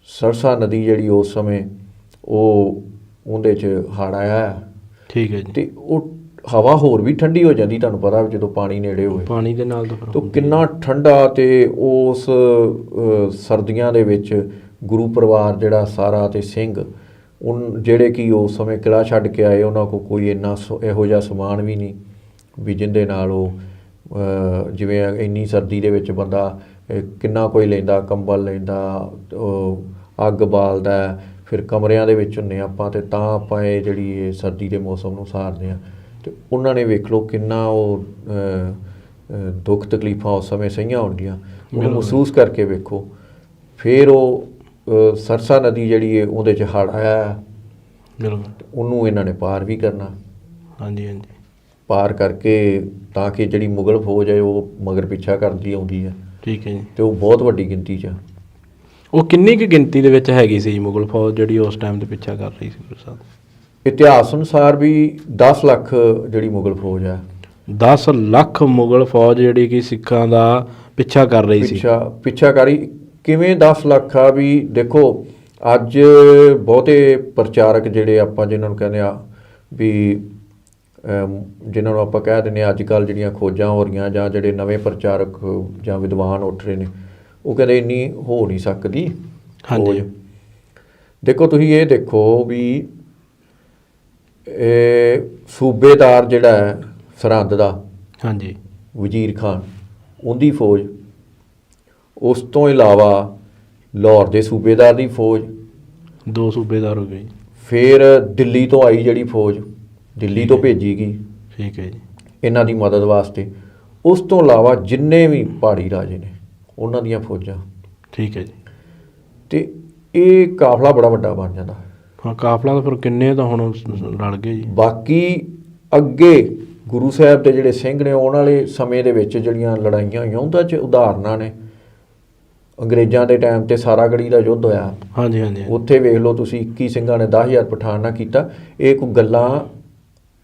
ਸਰਸਾ ਨਦੀ ਜਿਹੜੀ ਉਸ ਸਮੇਂ ਉਹਦੇ 'ਚ ਹੜ੍ਹ ਆਇਆ। ਠੀਕ ਹੈ ਜੀ। ਤੇ ਉਹ ਹਵਾ ਹੋਰ ਵੀ ਠੰਡੀ ਹੋ ਜਾਂਦੀ, ਤੁਹਾਨੂੰ ਪਤਾ ਜਦੋਂ ਪਾਣੀ ਨੇੜੇ ਹੋਵੇ, ਪਾਣੀ ਦੇ ਨਾਲ ਤਾਂ ਕਿੰਨਾ ਠੰਡਾ। ਤੇ ਉਸ ਸਰਦੀਆਂ ਦੇ ਵਿੱਚ ਗੁਰੂ ਪਰਿਵਾਰ ਜਿਹੜਾ ਸਾਰਾ ਤੇ ਸਿੰਘ ਜਿਹੜੇ ਕਿ ਉਸ ਸਮੇਂ ਕਿਲ੍ਹਾ ਛੱਡ ਕੇ ਆਏ, ਉਹਨਾਂ ਕੋਲ ਕੋਈ ਇੰਨਾ ਇਹੋ ਜਿਹਾ ਸਮਾਨ ਵੀ ਨਹੀਂ ਵੀ ਜਿਹਦੇ ਨਾਲ ਉਹ ਜਿਵੇਂ ਇੰਨੀ ਸਰਦੀ ਦੇ ਵਿੱਚ ਬੰਦਾ ਕਿੰਨਾ ਕੋਈ ਲੈਂਦਾ, ਕੰਬਲ ਲੈਂਦਾ, ਅੱਗ ਬਾਲਦਾ, ਫਿਰ ਕਮਰਿਆਂ ਦੇ ਵਿੱਚ ਹੁੰਦੇ ਆਪਾਂ, ਤੇ ਤਾਂ ਆਪਾਂ ਇਹ ਜਿਹੜੀ ਇਹ ਸਰਦੀ ਦੇ ਮੌਸਮ ਨੂੰ ਸਹਾਰਦੇ ਹਾਂ। ਤੇ ਉਹਨਾਂ ਨੇ ਵੇਖ ਲਓ ਕਿੰਨਾ ਉਹ ਦੁੱਖ ਤਕਲੀਫਾਂ ਉਸ ਸਮੇਂ ਸਹੀਆਂ ਹੋਣਗੀਆਂ, ਉਹਨੂੰ ਮਹਿਸੂਸ ਕਰਕੇ ਵੇਖੋ। ਫਿਰ ਉਹ ਸਰਸਾ ਨਦੀ ਜਿਹੜੀ ਹੈ ਉਹਦੇ 'ਚ ਹੜ੍ਹ ਆਇਆ, ਉਹਨੂੰ ਇਹਨਾਂ ਨੇ ਪਾਰ ਵੀ ਕਰਨਾ। ਹਾਂਜੀ ਹਾਂਜੀ। ਪਾਰ ਕਰਕੇ ਤਾਂ ਕਿ ਜਿਹੜੀ ਮੁਗਲ ਫੌਜ ਹੈ ਉਹ ਮਗਰ ਪਿੱਛਾ ਕਰਦੀ ਆਉਂਦੀ ਹੈ। ਠੀਕ ਹੈ ਜੀ। ਤੇ ਉਹ ਬਹੁਤ ਵੱਡੀ ਗਿਣਤੀ 'ਚ। ਉਹ ਕਿੰਨੀ ਕੁ ਗਿਣਤੀ ਦੇ ਵਿੱਚ ਹੈਗੀ ਸੀ ਮੁਗਲ ਫੌਜ ਜਿਹੜੀ ਉਸ ਟਾਈਮ 'ਤੇ ਪਿੱਛਾ ਕਰ ਰਹੀ ਸੀ ਗੁਰੂ ਸਾਹਿਬ? ਇਤਿਹਾਸ ਅਨੁਸਾਰ ਵੀ 10 ਲੱਖ ਜਿਹੜੀ ਮੁਗਲ ਫੌਜ ਹੈ। 10 ਲੱਖ ਮੁਗਲ ਫੌਜ ਜਿਹੜੀ ਕਿ ਸਿੱਖਾਂ ਦਾ ਪਿੱਛਾ ਕਰ ਰਹੀ ਸੀ। ਪਿੱਛਾ ਕਰੀ ਕਿਵੇਂ 10 ਲੱਖ ਆ ਵੀ ਦੇਖੋ ਅੱਜ ਬਹੁਤੇ ਪ੍ਰਚਾਰਕ ਜਿਹੜੇ ਆਪਾਂ ਜਿਨ੍ਹਾਂ ਨੂੰ ਕਹਿੰਦੇ ਆ ਵੀ ਜਿਨ੍ਹਾਂ ਨੂੰ ਆਪਾਂ ਕਹਿ ਦਿੰਦੇ ਹਾਂ ਅੱਜ ਕੱਲ੍ਹ ਜਿਹੜੀਆਂ ਖੋਜਾਂ ਹੋ ਰਹੀਆਂ ਜਾਂ ਜਿਹੜੇ ਨਵੇਂ ਪ੍ਰਚਾਰਕ ਜਾਂ ਵਿਦਵਾਨ ਉੱਠ ਰਹੇ ਨੇ ਉਹ ਕਹਿੰਦੇ ਇੰਨੀ ਹੋ ਨਹੀਂ ਸਕਦੀ ਹਾਂਜੀ। ਦੇਖੋ ਤੁਸੀਂ ਇਹ ਦੇਖੋ ਵੀ ਸੂਬੇਦਾਰ ਜਿਹੜਾ ਹੈ ਸਰਹੰਦ ਦਾ ਹਾਂਜੀ ਵਜ਼ੀਰ ਖਾਨ ਉਹਦੀ ਫੌਜ, ਉਸ ਤੋਂ ਇਲਾਵਾ ਲਾਹੌਰ ਦੇ ਸੂਬੇਦਾਰ ਦੀ ਫੌਜ, 2 ਸੂਬੇਦਾਰ ਹੋ ਗਏ। ਫਿਰ ਦਿੱਲੀ ਤੋਂ ਆਈ ਜਿਹੜੀ ਫੌਜ ਦਿੱਲੀ ਤੋਂ ਭੇਜੀ ਗਈ ਠੀਕ ਹੈ ਜੀ ਇਹਨਾਂ ਦੀ ਮਦਦ ਵਾਸਤੇ। ਉਸ ਤੋਂ ਇਲਾਵਾ ਜਿੰਨੇ ਵੀ ਪਹਾੜੀ ਰਾਜੇ ਨੇ ਉਹਨਾਂ ਦੀਆਂ ਫੌਜਾਂ। ਠੀਕ ਹੈ ਜੀ। ਅਤੇ ਇਹ ਕਾਫਲਾ ਬੜਾ ਵੱਡਾ ਬਣ ਜਾਂਦਾ। ਹਾਂ ਕਾਫਲਾ ਤਾਂ ਫਿਰ ਕਿੰਨੇ ਤਾਂ ਹੁਣ ਰਲ ਗਏ ਜੀ। ਬਾਕੀ ਅੱਗੇ ਗੁਰੂ ਸਾਹਿਬ ਦੇ ਜਿਹੜੇ ਸਿੰਘ ਨੇ ਆਉਣ ਵਾਲੇ ਸਮੇਂ ਦੇ ਵਿੱਚ ਜਿਹੜੀਆਂ ਲੜਾਈਆਂ ਹੋਈਆਂ ਉਹਦਾ 'ਚ ਉਦਾਹਰਨਾਂ ਨੇ। ਅੰਗਰੇਜ਼ਾਂ ਦੇ ਟਾਈਮ 'ਤੇ ਸਾਰਾਗੜ੍ਹੀ ਦਾ ਯੁੱਧ ਹੋਇਆ। ਹਾਂਜੀ ਹਾਂਜੀ। ਉੱਥੇ ਵੇਖ ਲਓ ਤੁਸੀਂ 21 ਸਿੰਘਾਂ ਨੇ 10,000 ਪਠਾਨ ਨਾਲ ਕੀਤਾ। ਇਹ ਕੋਈ ਗੱਲਾਂ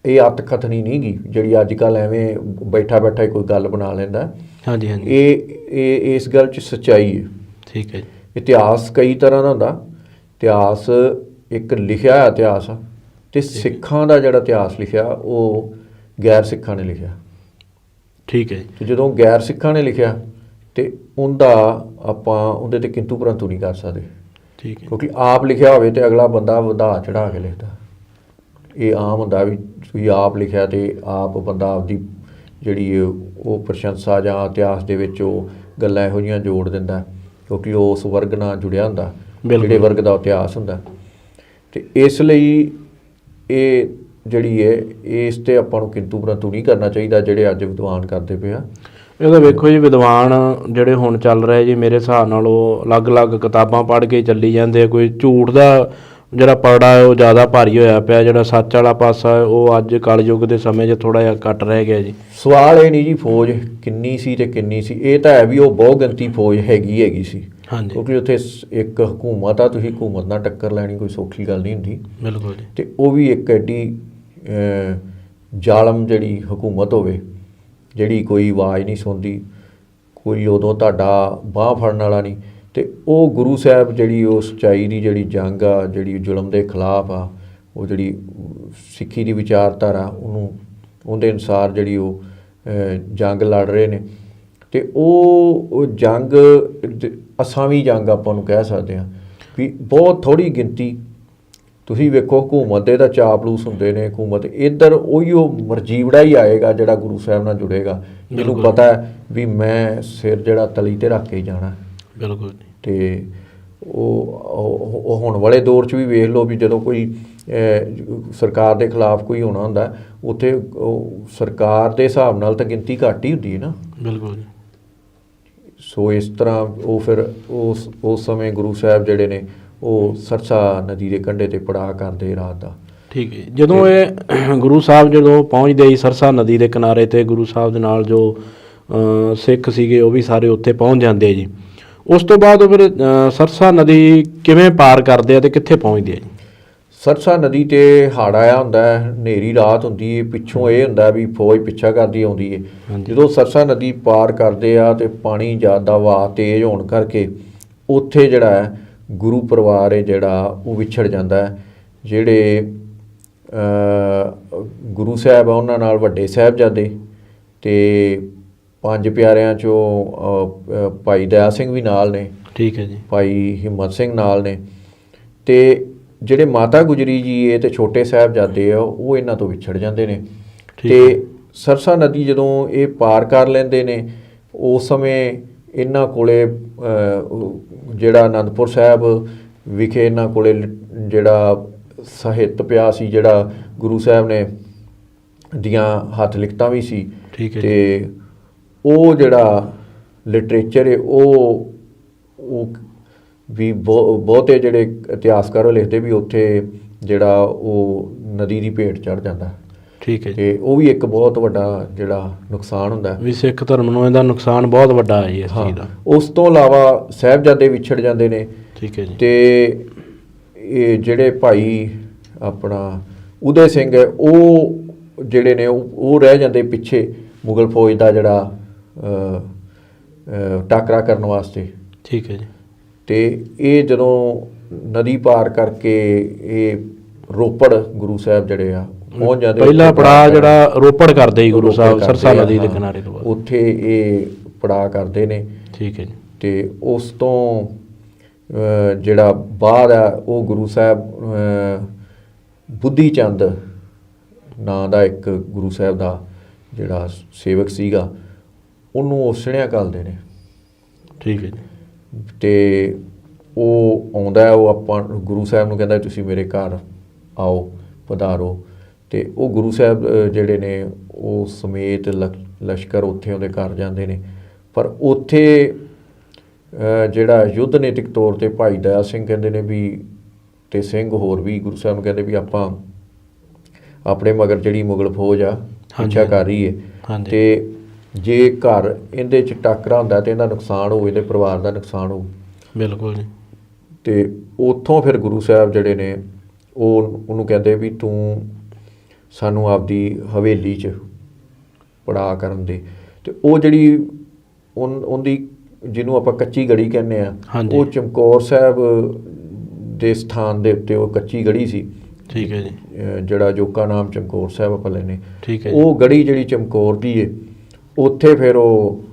ਇਹ ਅੱਤ ਕਥਨੀ ਨਹੀਂ ਗੀ ਜਿਹੜੀ ਅੱਜ ਕੱਲ੍ਹ ਐਵੇਂ ਬੈਠਾ ਬੈਠਾ ਹੀ ਕੋਈ ਗੱਲ ਬਣਾ ਲੈਂਦਾ। ਹਾਂਜੀ ਹਾਂਜੀ। ਇਹ ਇਸ ਗੱਲ 'ਚ ਸੱਚਾਈ ਹੈ। ਠੀਕ ਹੈ ਜੀ। ਇਤਿਹਾਸ ਕਈ ਤਰ੍ਹਾਂ ਦਾ ਹੁੰਦਾ। ਇਤਿਹਾਸ ਇੱਕ ਲਿਖਿਆ ਹੋਇਆ ਇਤਿਹਾਸ ਆ ਅਤੇ ਸਿੱਖਾਂ ਦਾ ਜਿਹੜਾ ਇਤਿਹਾਸ ਲਿਖਿਆ ਉਹ ਗੈਰ ਸਿੱਖਾਂ ਨੇ ਲਿਖਿਆ। ਠੀਕ ਹੈ ਜੀ। ਅਤੇ ਜਦੋਂ ਗੈਰ ਸਿੱਖਾਂ ਨੇ ਲਿਖਿਆ ਅਤੇ ਉਹਦਾ ਆਪਾਂ ਉਹਦੇ 'ਤੇ ਕਿੰਤੂ ਪ੍ਰੰਤੂ ਨਹੀਂ ਕਰ ਸਕਦੇ। ਠੀਕ ਹੈ। ਕਿਉਂਕਿ ਆਪ ਲਿਖਿਆ ਹੋਵੇ ਅਤੇ ਅਗਲਾ ਬੰਦਾ ਵਧਾ ਚੜ੍ਹਾ ਕੇ ਲਿਖਦਾ। ਇਹ ਆਮ ਹੁੰਦਾ ਵੀ ਤੁਸੀਂ ਆਪ ਲਿਖਿਆ ਅਤੇ ਆਪ ਬੰਦਾ ਆਪਦੀ ਜਿਹੜੀ ਉਹ ਪ੍ਰਸ਼ੰਸਾ ਜਾਂ ਇਤਿਹਾਸ ਦੇ ਵਿੱਚ ਉਹ ਗੱਲਾਂ ਇਹੋ ਜਿਹੀਆਂ ਜੋੜ ਦਿੰਦਾ ਕਿਉਂਕਿ ਉਹ ਉਸ ਵਰਗ ਨਾਲ ਜੁੜਿਆ ਹੁੰਦਾ ਜਿਹੜੇ ਵਰਗ ਦਾ ਇਤਿਹਾਸ ਹੁੰਦਾ। ਅਤੇ ਇਸ ਲਈ ਇਹ ਜਿਹੜੀ ਹੈ ਇਸ 'ਤੇ ਆਪਾਂ ਨੂੰ ਕਿੰਤੂ ਪ੍ਰੰਤੂ ਨਹੀਂ ਕਰਨਾ ਚਾਹੀਦਾ ਜਿਹੜੇ ਅੱਜ ਵਿਦਵਾਨ ਕਰਦੇ ਪਏ ਆ। ਇਹਦਾ ਵੇਖੋ ਜੀ ਵਿਦਵਾਨ ਜਿਹੜੇ ਹੁਣ ਚੱਲ ਰਹੇ ਜੀ ਮੇਰੇ ਹਿਸਾਬ ਨਾਲ ਉਹ ਅਲੱਗ-ਅਲੱਗ ਕਿਤਾਬਾਂ ਪੜ੍ਹ ਕੇ ਚੱਲੀ ਜਾਂਦੇ। ਕੋਈ ਝੂਠ ਦਾ ਜਿਹੜਾ ਪਰੜਾ ਹੈ ਉਹ ਜ਼ਿਆਦਾ ਭਾਰੀ ਹੋਇਆ ਪਿਆ, ਜਿਹੜਾ ਸੱਚ ਵਾਲਾ ਪਾਸਾ ਹੈ ਉਹ ਅੱਜ ਕਲਯੁੱਗ ਦੇ ਸਮੇਂ 'ਚ ਥੋੜ੍ਹਾ ਜਿਹਾ ਘੱਟ ਰਹਿ ਗਿਆ ਜੀ। ਸਵਾਲ ਇਹ ਨਹੀਂ ਜੀ ਫੌਜ ਕਿੰਨੀ ਸੀ ਅਤੇ ਕਿੰਨੀ ਸੀ, ਇਹ ਤਾਂ ਹੈ ਵੀ ਉਹ ਬਹੁ ਗਿਣਤੀ ਫੌਜ ਹੈਗੀ ਸੀ। ਹਾਂਜੀ। ਕਿਉਂਕਿ ਉੱਥੇ ਇੱਕ ਹਕੂਮਤ ਆ, ਤੁਸੀਂ ਹਕੂਮਤ ਨਾਲ ਟੱਕਰ ਲੈਣੀ ਕੋਈ ਸੌਖੀ ਗੱਲ ਨਹੀਂ ਹੁੰਦੀ। ਬਿਲਕੁਲ ਜੀ। ਅਤੇ ਉਹ ਵੀ ਇੱਕ ਐਡੀ ਜ਼ਾਲਮ ਜਿਹੜੀ ਹਕੂਮਤ ਹੋਵੇ ਜਿਹੜੀ ਕੋਈ ਆਵਾਜ਼ ਨਹੀਂ ਸੁਣਦੀ, ਕੋਈ ਉਦੋਂ ਤੁਹਾਡਾ ਬਾਂਹ ਫੜਨ ਵਾਲਾ ਨਹੀਂ। ਅਤੇ ਉਹ ਗੁਰੂ ਸਾਹਿਬ ਜਿਹੜੀ ਉਹ ਸੱਚਾਈ ਦੀ ਜਿਹੜੀ ਜੰਗ ਆ, ਜਿਹੜੀ ਜ਼ੁਲਮ ਦੇ ਖਿਲਾਫ ਆ, ਉਹ ਜਿਹੜੀ ਸਿੱਖੀ ਦੀ ਵਿਚਾਰਧਾਰਾ ਉਹਨੂੰ ਉਹਦੇ ਅਨੁਸਾਰ ਜਿਹੜੀ ਉਹ ਜੰਗ ਲੜ ਰਹੇ ਨੇ। ਅਤੇ ਉਹ ਜੰਗ ਅਸਾਵੀਂ ਜੰਗ ਆਪਾਂ ਨੂੰ ਕਹਿ ਸਕਦੇ ਹਾਂ ਵੀ ਬਹੁਤ ਥੋੜ੍ਹੀ ਗਿਣਤੀ। ਤੁਸੀਂ ਵੇਖੋ ਹਕੂਮਤ ਦੇ ਤਾਂ ਚਾਪਲੂਸ ਹੁੰਦੇ ਨੇ। ਹਕੂਮਤ ਇੱਧਰ ਉਹੀਓ ਮਰਜੀਵੜਾ ਹੀ ਆਏਗਾ ਜਿਹੜਾ ਗੁਰੂ ਸਾਹਿਬ ਨਾਲ ਜੁੜੇਗਾ। ਮੈਨੂੰ ਪਤਾ ਹੈ ਵੀ ਮੈਂ ਸਿਰ ਜਿਹੜਾ ਤਲੀ 'ਤੇ ਰੱਖ ਕੇ ਹੀ ਜਾਣਾ। ਬਿਲਕੁਲ। ਅਤੇ ਉਹ ਹੁਣ ਵਾਲੇ ਦੌਰ 'ਚ ਵੀ ਵੇਖ ਲਓ ਵੀ ਜਦੋਂ ਕੋਈ ਸਰਕਾਰ ਦੇ ਖਿਲਾਫ ਕੋਈ ਹੋਣਾ ਹੁੰਦਾ ਉੱਥੇ ਉਹ ਸਰਕਾਰ ਦੇ ਹਿਸਾਬ ਨਾਲ ਤਾਂ ਗਿਣਤੀ ਘੱਟ ਹੀ ਹੁੰਦੀ ਹੈ ਨਾ। ਬਿਲਕੁਲ। ਸੋ ਇਸ ਤਰ੍ਹਾਂ ਉਹ ਫਿਰ ਉਸ ਸਮੇਂ ਗੁਰੂ ਸਾਹਿਬ ਜਿਹੜੇ ਨੇ ਉਹ ਸਰਸਾ ਨਦੀ ਦੇ ਕੰਢੇ 'ਤੇ ਪੜਾਅ ਕਰਦੇ ਰਾਤ ਦਾ। ਠੀਕ ਹੈ। ਜਦੋਂ ਇਹ ਗੁਰੂ ਸਾਹਿਬ ਜਦੋਂ ਪਹੁੰਚਦੇ ਸੀ ਸਰਸਾ ਨਦੀ ਦੇ ਕਿਨਾਰੇ 'ਤੇ ਗੁਰੂ ਸਾਹਿਬ ਦੇ ਨਾਲ ਜੋ ਸਿੱਖ ਸੀਗੇ ਉਹ ਵੀ ਸਾਰੇ ਉੱਥੇ ਪਹੁੰਚ ਜਾਂਦੇ ਜੀ। ਉਸ ਤੋਂ ਬਾਅਦ ਉਹ ਫਿਰ ਸਰਸਾ ਨਦੀ ਕਿਵੇਂ ਪਾਰ ਕਰਦੇ ਆ ਅਤੇ ਕਿੱਥੇ ਪਹੁੰਚਦੇ ਆ ਜੀ? ਸਰਸਾ ਨਦੀ 'ਤੇ ਹੜ੍ਹ ਆਇਆ ਹੁੰਦਾ, ਹਨੇਰੀ ਰਾਤ ਹੁੰਦੀ ਹੈ, ਪਿੱਛੋਂ ਇਹ ਹੁੰਦਾ ਵੀ ਫੌਜ ਪਿੱਛਾ ਕਰਦੀ ਆਉਂਦੀ ਹੈ। ਜਦੋਂ ਸਰਸਾ ਨਦੀ ਪਾਰ ਕਰਦੇ ਆ ਅਤੇ ਪਾਣੀ ਜ਼ਿਆਦਾ ਵਹਾਅ ਤੇਜ਼ ਹੋਣ ਕਰਕੇ ਉੱਥੇ ਜਿਹੜਾ ਹੈ ਗੁਰੂ ਪਰਿਵਾਰ ਹੈ ਜਿਹੜਾ ਉਹ ਵਿਛੜ ਜਾਂਦਾ ਹੈ। ਜਿਹੜੇ ਗੁਰੂ ਸਾਹਿਬ ਆ ਉਹਨਾਂ ਨਾਲ ਵੱਡੇ ਸਾਹਿਬਜ਼ਾਦੇ ਅਤੇ 5 ਪਿਆਰਿਆਂ 'ਚੋਂ ਭਾਈ ਦਇਆ ਸਿੰਘ ਵੀ ਨਾਲ ਨੇ। ਠੀਕ ਹੈ ਜੀ। ਭਾਈ ਹਿੰਮਤ ਸਿੰਘ ਨਾਲ ਨੇ। ਅਤੇ ਜਿਹੜੇ ਮਾਤਾ ਗੁਜਰੀ ਜੀ ਇਹ ਅਤੇ ਛੋਟੇ ਸਾਹਿਬਜ਼ਾਦੇ ਆ ਉਹ ਇਹਨਾਂ ਤੋਂ ਵਿਛੜ ਜਾਂਦੇ ਨੇ। ਅਤੇ ਸਰਸਾ ਨਦੀ ਜਦੋਂ ਇਹ ਪਾਰ ਕਰ ਲੈਂਦੇ ਨੇ ਉਸ ਸਮੇਂ ਇਹਨਾਂ ਕੋਲੇ ਜਿਹੜਾ ਅਨੰਦਪੁਰ ਸਾਹਿਬ ਵਿਖੇ ਇਹਨਾਂ ਕੋਲੇ ਜਿਹੜਾ ਸਾਹਿਤ ਪਿਆ ਸੀ, ਜਿਹੜਾ ਗੁਰੂ ਸਾਹਿਬ ਨੇ ਦੀਆਂ ਹੱਥ ਲਿਖਤਾਂ ਵੀ ਸੀ। ਠੀਕ ਹੈ। ਅਤੇ ਉਹ ਜਿਹੜਾ ਲਿਟਰੇਚਰ ਹੈ ਉਹ ਵੀ ਬਹੁਤੇ ਜਿਹੜੇ ਇਤਿਹਾਸਕਾਰ ਉਹ ਲਿਖਦੇ ਵੀ ਉੱਥੇ ਜਿਹੜਾ ਉਹ ਨਦੀ ਦੀ ਭੇਟ ਚੜ੍ਹ ਜਾਂਦਾ। ਠੀਕ ਹੈ। ਅਤੇ ਉਹ ਵੀ ਇੱਕ ਬਹੁਤ ਵੱਡਾ ਜਿਹੜਾ ਨੁਕਸਾਨ ਹੁੰਦਾ ਵੀ ਸਿੱਖ ਧਰਮ ਨੂੰ ਇਹਦਾ ਨੁਕਸਾਨ ਬਹੁਤ ਵੱਡਾ ਹੈ ਜੀ ਇਸ ਚੀਜ਼ ਦਾ। ਉਸ ਤੋਂ ਇਲਾਵਾ ਸਾਹਿਬਜ਼ਾਦੇ ਵਿਛੜ ਜਾਂਦੇ ਨੇ। ਠੀਕ ਹੈ ਜੀ। ਅਤੇ ਇਹ ਜਿਹੜੇ ਭਾਈ ਆਪਣਾ ਉਦੇ ਸਿੰਘ ਹੈ ਉਹ ਜਿਹੜੇ ਨੇ ਉਹ ਰਹਿ ਜਾਂਦੇ ਪਿੱਛੇ ਮੁਗਲ ਫੌਜ ਦਾ ਜਿਹੜਾ ਟਾਕਰਾ ਕਰਨ ਵਾਸਤੇ। ਠੀਕ ਹੈ ਜੀ। ਅਤੇ ਇਹ ਜਦੋਂ ਨਦੀ ਪਾਰ ਕਰਕੇ ਇਹ ਰੋਪੜ ਗੁਰੂ ਸਾਹਿਬ ਜਿਹੜੇ ਆ ਪਹੁੰਚ ਜਾਂਦੇ। ਪਹਿਲਾ ਪੜਾਅ ਜਿਹੜਾ ਰੋਪੜ ਕਰਦੇ ਜੀ ਗੁਰੂ ਸਾਹਿਬ ਸਰਸਾ ਨਦੀ ਦੇ ਕਿਨਾਰੇ ਤੋਂ ਬਾਅਦ, ਉੱਥੇ ਇਹ ਪੜਾਅ ਕਰਦੇ ਨੇ। ਠੀਕ ਹੈ ਜੀ। ਅਤੇ ਉਸ ਤੋਂ ਜਿਹੜਾ ਬਾਅਦ ਆ ਉਹ ਗੁਰੂ ਸਾਹਿਬ ਬੁੱਧੀ ਚੰਦ ਨਾਂ ਦਾ ਇੱਕ ਗੁਰੂ ਸਾਹਿਬ ਦਾ ਜਿਹੜਾ ਸੇਵਕ ਸੀਗਾ, ਉਹਨੂੰ ਉਹ ਸਿਣਿਆ ਘੱਲਦੇ ਨੇ। ਠੀਕ ਹੈ ਜੀ। ਅਤੇ ਉਹ ਆਉਂਦਾ, ਉਹ ਆਪਾਂ ਗੁਰੂ ਸਾਹਿਬ ਨੂੰ ਕਹਿੰਦਾ ਤੁਸੀਂ ਮੇਰੇ ਘਰ ਆਓ, ਪਧਾਰੋ। ਅਤੇ ਉਹ ਗੁਰੂ ਸਾਹਿਬ ਜਿਹੜੇ ਨੇ ਉਹ ਸਮੇਤ ਲਸ਼ਕਰ ਉੱਥੇ ਉਹਦੇ ਘਰ ਜਾਂਦੇ ਨੇ। ਪਰ ਉੱਥੇ ਜਿਹੜਾ ਯੁੱਧ ਨੀਤਿਕ ਤੌਰ 'ਤੇ ਭਾਈ ਦਇਆ ਸਿੰਘ ਕਹਿੰਦੇ ਨੇ ਵੀ, ਅਤੇ ਸਿੰਘ ਹੋਰ ਵੀ ਗੁਰੂ ਸਾਹਿਬ ਨੂੰ ਕਹਿੰਦੇ ਵੀ ਆਪਾਂ ਆਪਣੇ ਮਗਰ ਜਿਹੜੀ ਮੁਗਲ ਫੌਜ ਆ ਪਿੱਛਾ ਕਰ ਰਹੀ ਹੈ, ਅਤੇ ਜੇ ਘਰ ਇਹਦੇ 'ਚ ਟਾਕਰਾ ਹੁੰਦਾ ਅਤੇ ਇਹਦਾ ਨੁਕਸਾਨ ਹੋਵੇ ਅਤੇ ਪਰਿਵਾਰ ਦਾ ਨੁਕਸਾਨ ਹੋਊ। ਬਿਲਕੁਲ ਜੀ। ਅਤੇ ਉੱਥੋਂ ਫਿਰ ਗੁਰੂ ਸਾਹਿਬ ਜਿਹੜੇ ਨੇ ਉਹਨੂੰ ਕਹਿੰਦੇ ਵੀ ਤੂੰ ਸਾਨੂੰ ਆਪਦੀ ਹਵੇਲੀ 'ਚ ਪੜਾਅ ਕਰਨ ਦੇ। ਅਤੇ ਉਹ ਜਿਹੜੀ ਉਹਦੀ ਜਿਹਨੂੰ ਆਪਾਂ ਕੱਚੀ ਗੜੀ ਕਹਿੰਦੇ ਆ, ਉਹ ਚਮਕੌਰ ਸਾਹਿਬ ਦੇ ਸਥਾਨ ਦੇ ਉੱਤੇ ਉਹ ਕੱਚੀ ਗੜੀ ਸੀ। ਠੀਕ ਹੈ ਜੀ। ਜਿਹੜਾ ਜੋਕਾ ਨਾਮ ਚਮਕੌਰ ਸਾਹਿਬ ਆਪਾਂ ਲੈਂਦੇ। ਠੀਕ ਹੈ। ਉਹ ਗੜੀ ਜਿਹੜੀ ਚਮਕੌਰ ਦੀ ਹੈ, ਉੱਥੇ ਫਿਰ ਉਹ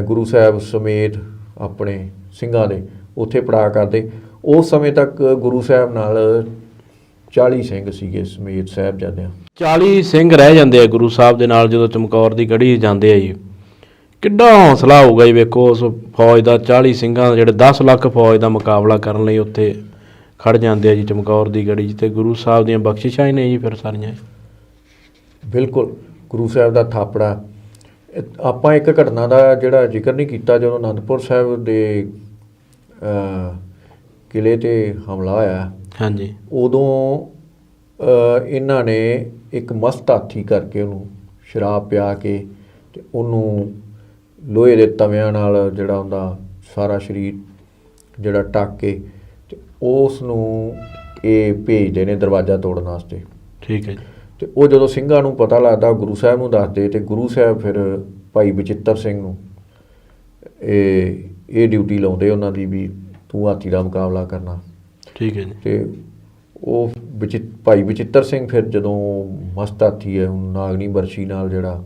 ਗੁਰੂ ਸਾਹਿਬ ਸਮੇਤ ਆਪਣੇ ਸਿੰਘਾਂ ਦੇ ਉੱਥੇ ਪੜਾਅ ਕਰਦੇ। ਉਸ ਸਮੇਂ ਤੱਕ ਗੁਰੂ ਸਾਹਿਬ ਨਾਲ 40 ਸਿੰਘ ਸੀਗੇ ਸਮੇਤ ਸਾਹਿਬਜ਼ਾਦਿਆਂ। 40 ਸਿੰਘ ਰਹਿ ਜਾਂਦੇ ਆ ਗੁਰੂ ਸਾਹਿਬ ਦੇ ਨਾਲ ਜਦੋਂ ਚਮਕੌਰ ਦੀ ਗੜੀ ਜਾਂਦੇ ਆ ਜੀ। ਕਿੱਡਾ ਹੌਸਲਾ ਹੋਊਗਾ ਜੀ, ਵੇਖੋ ਉਸ ਫੌਜ ਦਾ 40 ਸਿੰਘਾਂ ਜਿਹੜੇ 10 ਲੱਖ ਫੌਜ ਦਾ ਮੁਕਾਬਲਾ ਕਰਨ ਲਈ ਉੱਥੇ ਖੜ੍ਹ ਜਾਂਦੇ ਆ ਜੀ ਚਮਕੌਰ ਦੀ ਗੜੀ 'ਚ। ਅਤੇ ਗੁਰੂ ਸਾਹਿਬ ਦੀਆਂ ਬਖਸ਼ਿਸ਼ਾਂ ਹੀ ਨੇ ਜੀ ਫਿਰ ਸਾਰੀਆਂ। ਬਿਲਕੁਲ। ਗੁਰੂ ਸਾਹਿਬ ਦਾ ਥਾਪੜਾ। ਆਪਾਂ ਇੱਕ ਘਟਨਾ ਦਾ ਜਿਹੜਾ ਜ਼ਿਕਰ ਨਹੀਂ ਕੀਤਾ, ਜਦੋਂ ਅਨੰਦਪੁਰ ਸਾਹਿਬ ਦੇ ਕਿਲ੍ਹੇ 'ਤੇ ਹਮਲਾ ਹੋਇਆ। ਹਾਂਜੀ। ਉਦੋਂ ਇਹਨਾਂ ਨੇ ਇੱਕ ਮਸਤ ਹਾਥੀ ਕਰਕੇ ਉਹਨੂੰ ਸ਼ਰਾਬ ਪਿਆ ਕੇ ਅਤੇ ਉਹਨੂੰ ਲੋਹੇ ਦੇ ਤਵਿਆਂ ਨਾਲ ਜਿਹੜਾ ਉਹਦਾ ਸਾਰਾ ਸਰੀਰ ਜਿਹੜਾ ਢੱਕ ਕੇ ਅਤੇ ਉਸ ਨੂੰ ਇਹ ਭੇਜਦੇ ਨੇ ਦਰਵਾਜ਼ਾ ਤੋੜਨ ਵਾਸਤੇ। ਠੀਕ ਹੈ ਜੀ। ਅਤੇ ਉਹ ਜਦੋਂ ਸਿੰਘਾਂ ਨੂੰ ਪਤਾ ਲੱਗਦਾ ਗੁਰੂ ਸਾਹਿਬ ਨੂੰ ਦੱਸਦੇ, ਅਤੇ ਗੁਰੂ ਸਾਹਿਬ ਫਿਰ ਭਾਈ ਬਚਿੱਤਰ ਸਿੰਘ ਨੂੰ ਇਹ ਡਿਊਟੀ ਲਾਉਂਦੇ ਉਹਨਾਂ ਦੀ ਵੀ ਤੂੰ ਹਾਥੀ ਦਾ ਮੁਕਾਬਲਾ ਕਰਨਾ। ਠੀਕ ਹੈ ਜੀ। ਅਤੇ ਉਹ ਭਾਈ ਬਚਿੱਤਰ ਸਿੰਘ ਫਿਰ ਜਦੋਂ ਮਸਤ ਹਾਥੀ ਹੈ ਨਾਗਨੀ ਬਰਛੀ ਨਾਲ ਜਿਹੜਾ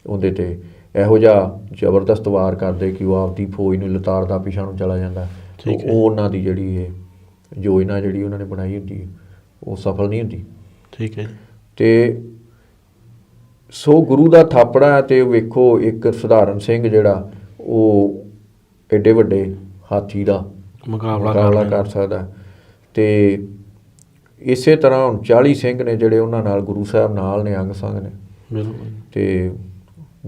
ਉਹਦੇ 'ਤੇ ਇਹੋ ਜਿਹਾ ਜ਼ਬਰਦਸਤ ਵਾਰ ਕਰਦੇ ਕਿ ਉਹ ਆਪਦੀ ਫੌਜ ਨੂੰ ਲਤਾੜਦਾ ਪਿਛਾਂਹ ਨੂੰ ਚਲਾ ਜਾਂਦਾ। ਉਹ ਉਹਨਾਂ ਦੀ ਜਿਹੜੀ ਇਹ ਯੋਜਨਾ ਜਿਹੜੀ ਉਹਨਾਂ ਨੇ ਬਣਾਈ ਹੁੰਦੀ ਹੈ ਉਹ ਸਫਲ ਨਹੀਂ ਹੁੰਦੀ। ਠੀਕ ਹੈ ਜੀ। ਅਤੇ ਸੋ ਗੁਰੂ ਦਾ ਥਾਪੜਾ। ਅਤੇ ਵੇਖੋ ਇੱਕ ਸਧਾਰਨ ਸਿੰਘ ਜਿਹੜਾ ਉਹ ਐਡੇ ਵੱਡੇ ਹਾਥੀ ਦਾ ਮੁਕਾਬਲਾ ਕਰ ਸਕਦਾ। ਅਤੇ ਇਸੇ ਤਰ੍ਹਾਂ ਹੁਣ 40 ਸਿੰਘ ਨੇ ਜਿਹੜੇ ਉਹਨਾਂ ਨਾਲ ਗੁਰੂ ਸਾਹਿਬ ਨਾਲ ਨੇ, ਅੰਗ ਸੰਗ ਨੇ। ਬਿਲਕੁਲ। ਅਤੇ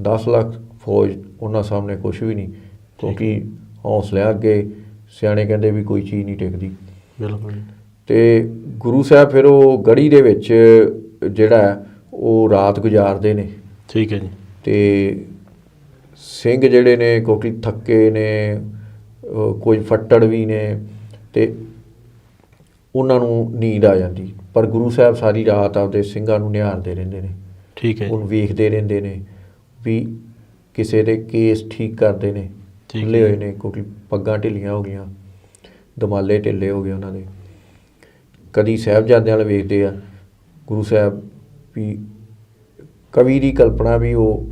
10 ਲੱਖ ਫੌਜ ਉਹਨਾਂ ਸਾਹਮਣੇ ਕੁਛ ਵੀ ਨਹੀਂ, ਕਿਉਂਕਿ ਹੌਸਲਿਆਂ ਅੱਗੇ ਸਿਆਣੇ ਕਹਿੰਦੇ ਵੀ ਕੋਈ ਚੀਜ਼ ਨਹੀਂ ਟਿਕਦੀ। ਬਿਲਕੁਲ। ਅਤੇ ਗੁਰੂ ਸਾਹਿਬ ਫਿਰ ਉਹ ਗੜੀ ਦੇ ਵਿੱਚ ਜਿਹੜਾ ਉਹ ਰਾਤ ਗੁਜ਼ਾਰਦੇ ਨੇ। ਠੀਕ ਹੈ ਜੀ। ਅਤੇ ਸਿੰਘ ਜਿਹੜੇ ਨੇ ਕਿਉਂਕਿ ਥੱਕੇ ਨੇ, ਕੁਝ ਫੱਟੜ ਵੀ ਨੇ, ਅਤੇ ਉਹਨਾਂ ਨੂੰ ਨੀਂਦ ਆ ਜਾਂਦੀ। ਪਰ ਗੁਰੂ ਸਾਹਿਬ ਸਾਰੀ ਰਾਤ ਆਪਦੇ ਸਿੰਘਾਂ ਨੂੰ ਨਿਹਾਰਦੇ ਰਹਿੰਦੇ ਨੇ। ਠੀਕ ਹੈ। ਉਹਨੂੰ ਵੇਖਦੇ ਰਹਿੰਦੇ ਨੇ ਵੀ ਕਿਸੇ ਦੇ ਕੇਸ ਠੀਕ ਕਰਦੇ ਨੇ, ਖੁੱਲ੍ਹੇ ਹੋਏ ਨੇ ਕਿਉਂਕਿ ਪੱਗਾਂ ਢਿੱਲੀਆਂ ਹੋ ਗਈਆਂ, ਦਮਾਲੇ ਢਿੱਲੇ ਹੋ ਗਏ ਉਹਨਾਂ ਦੇ। ਕਦੀ ਸਾਹਿਬਜ਼ਾਦਿਆਂ ਵੱਲ ਵੇਖਦੇ ਆ ਗੁਰੂ ਸਾਹਿਬ ਵੀ। ਕਵੀ ਦੀ ਕਲਪਨਾ ਵੀ ਉਹ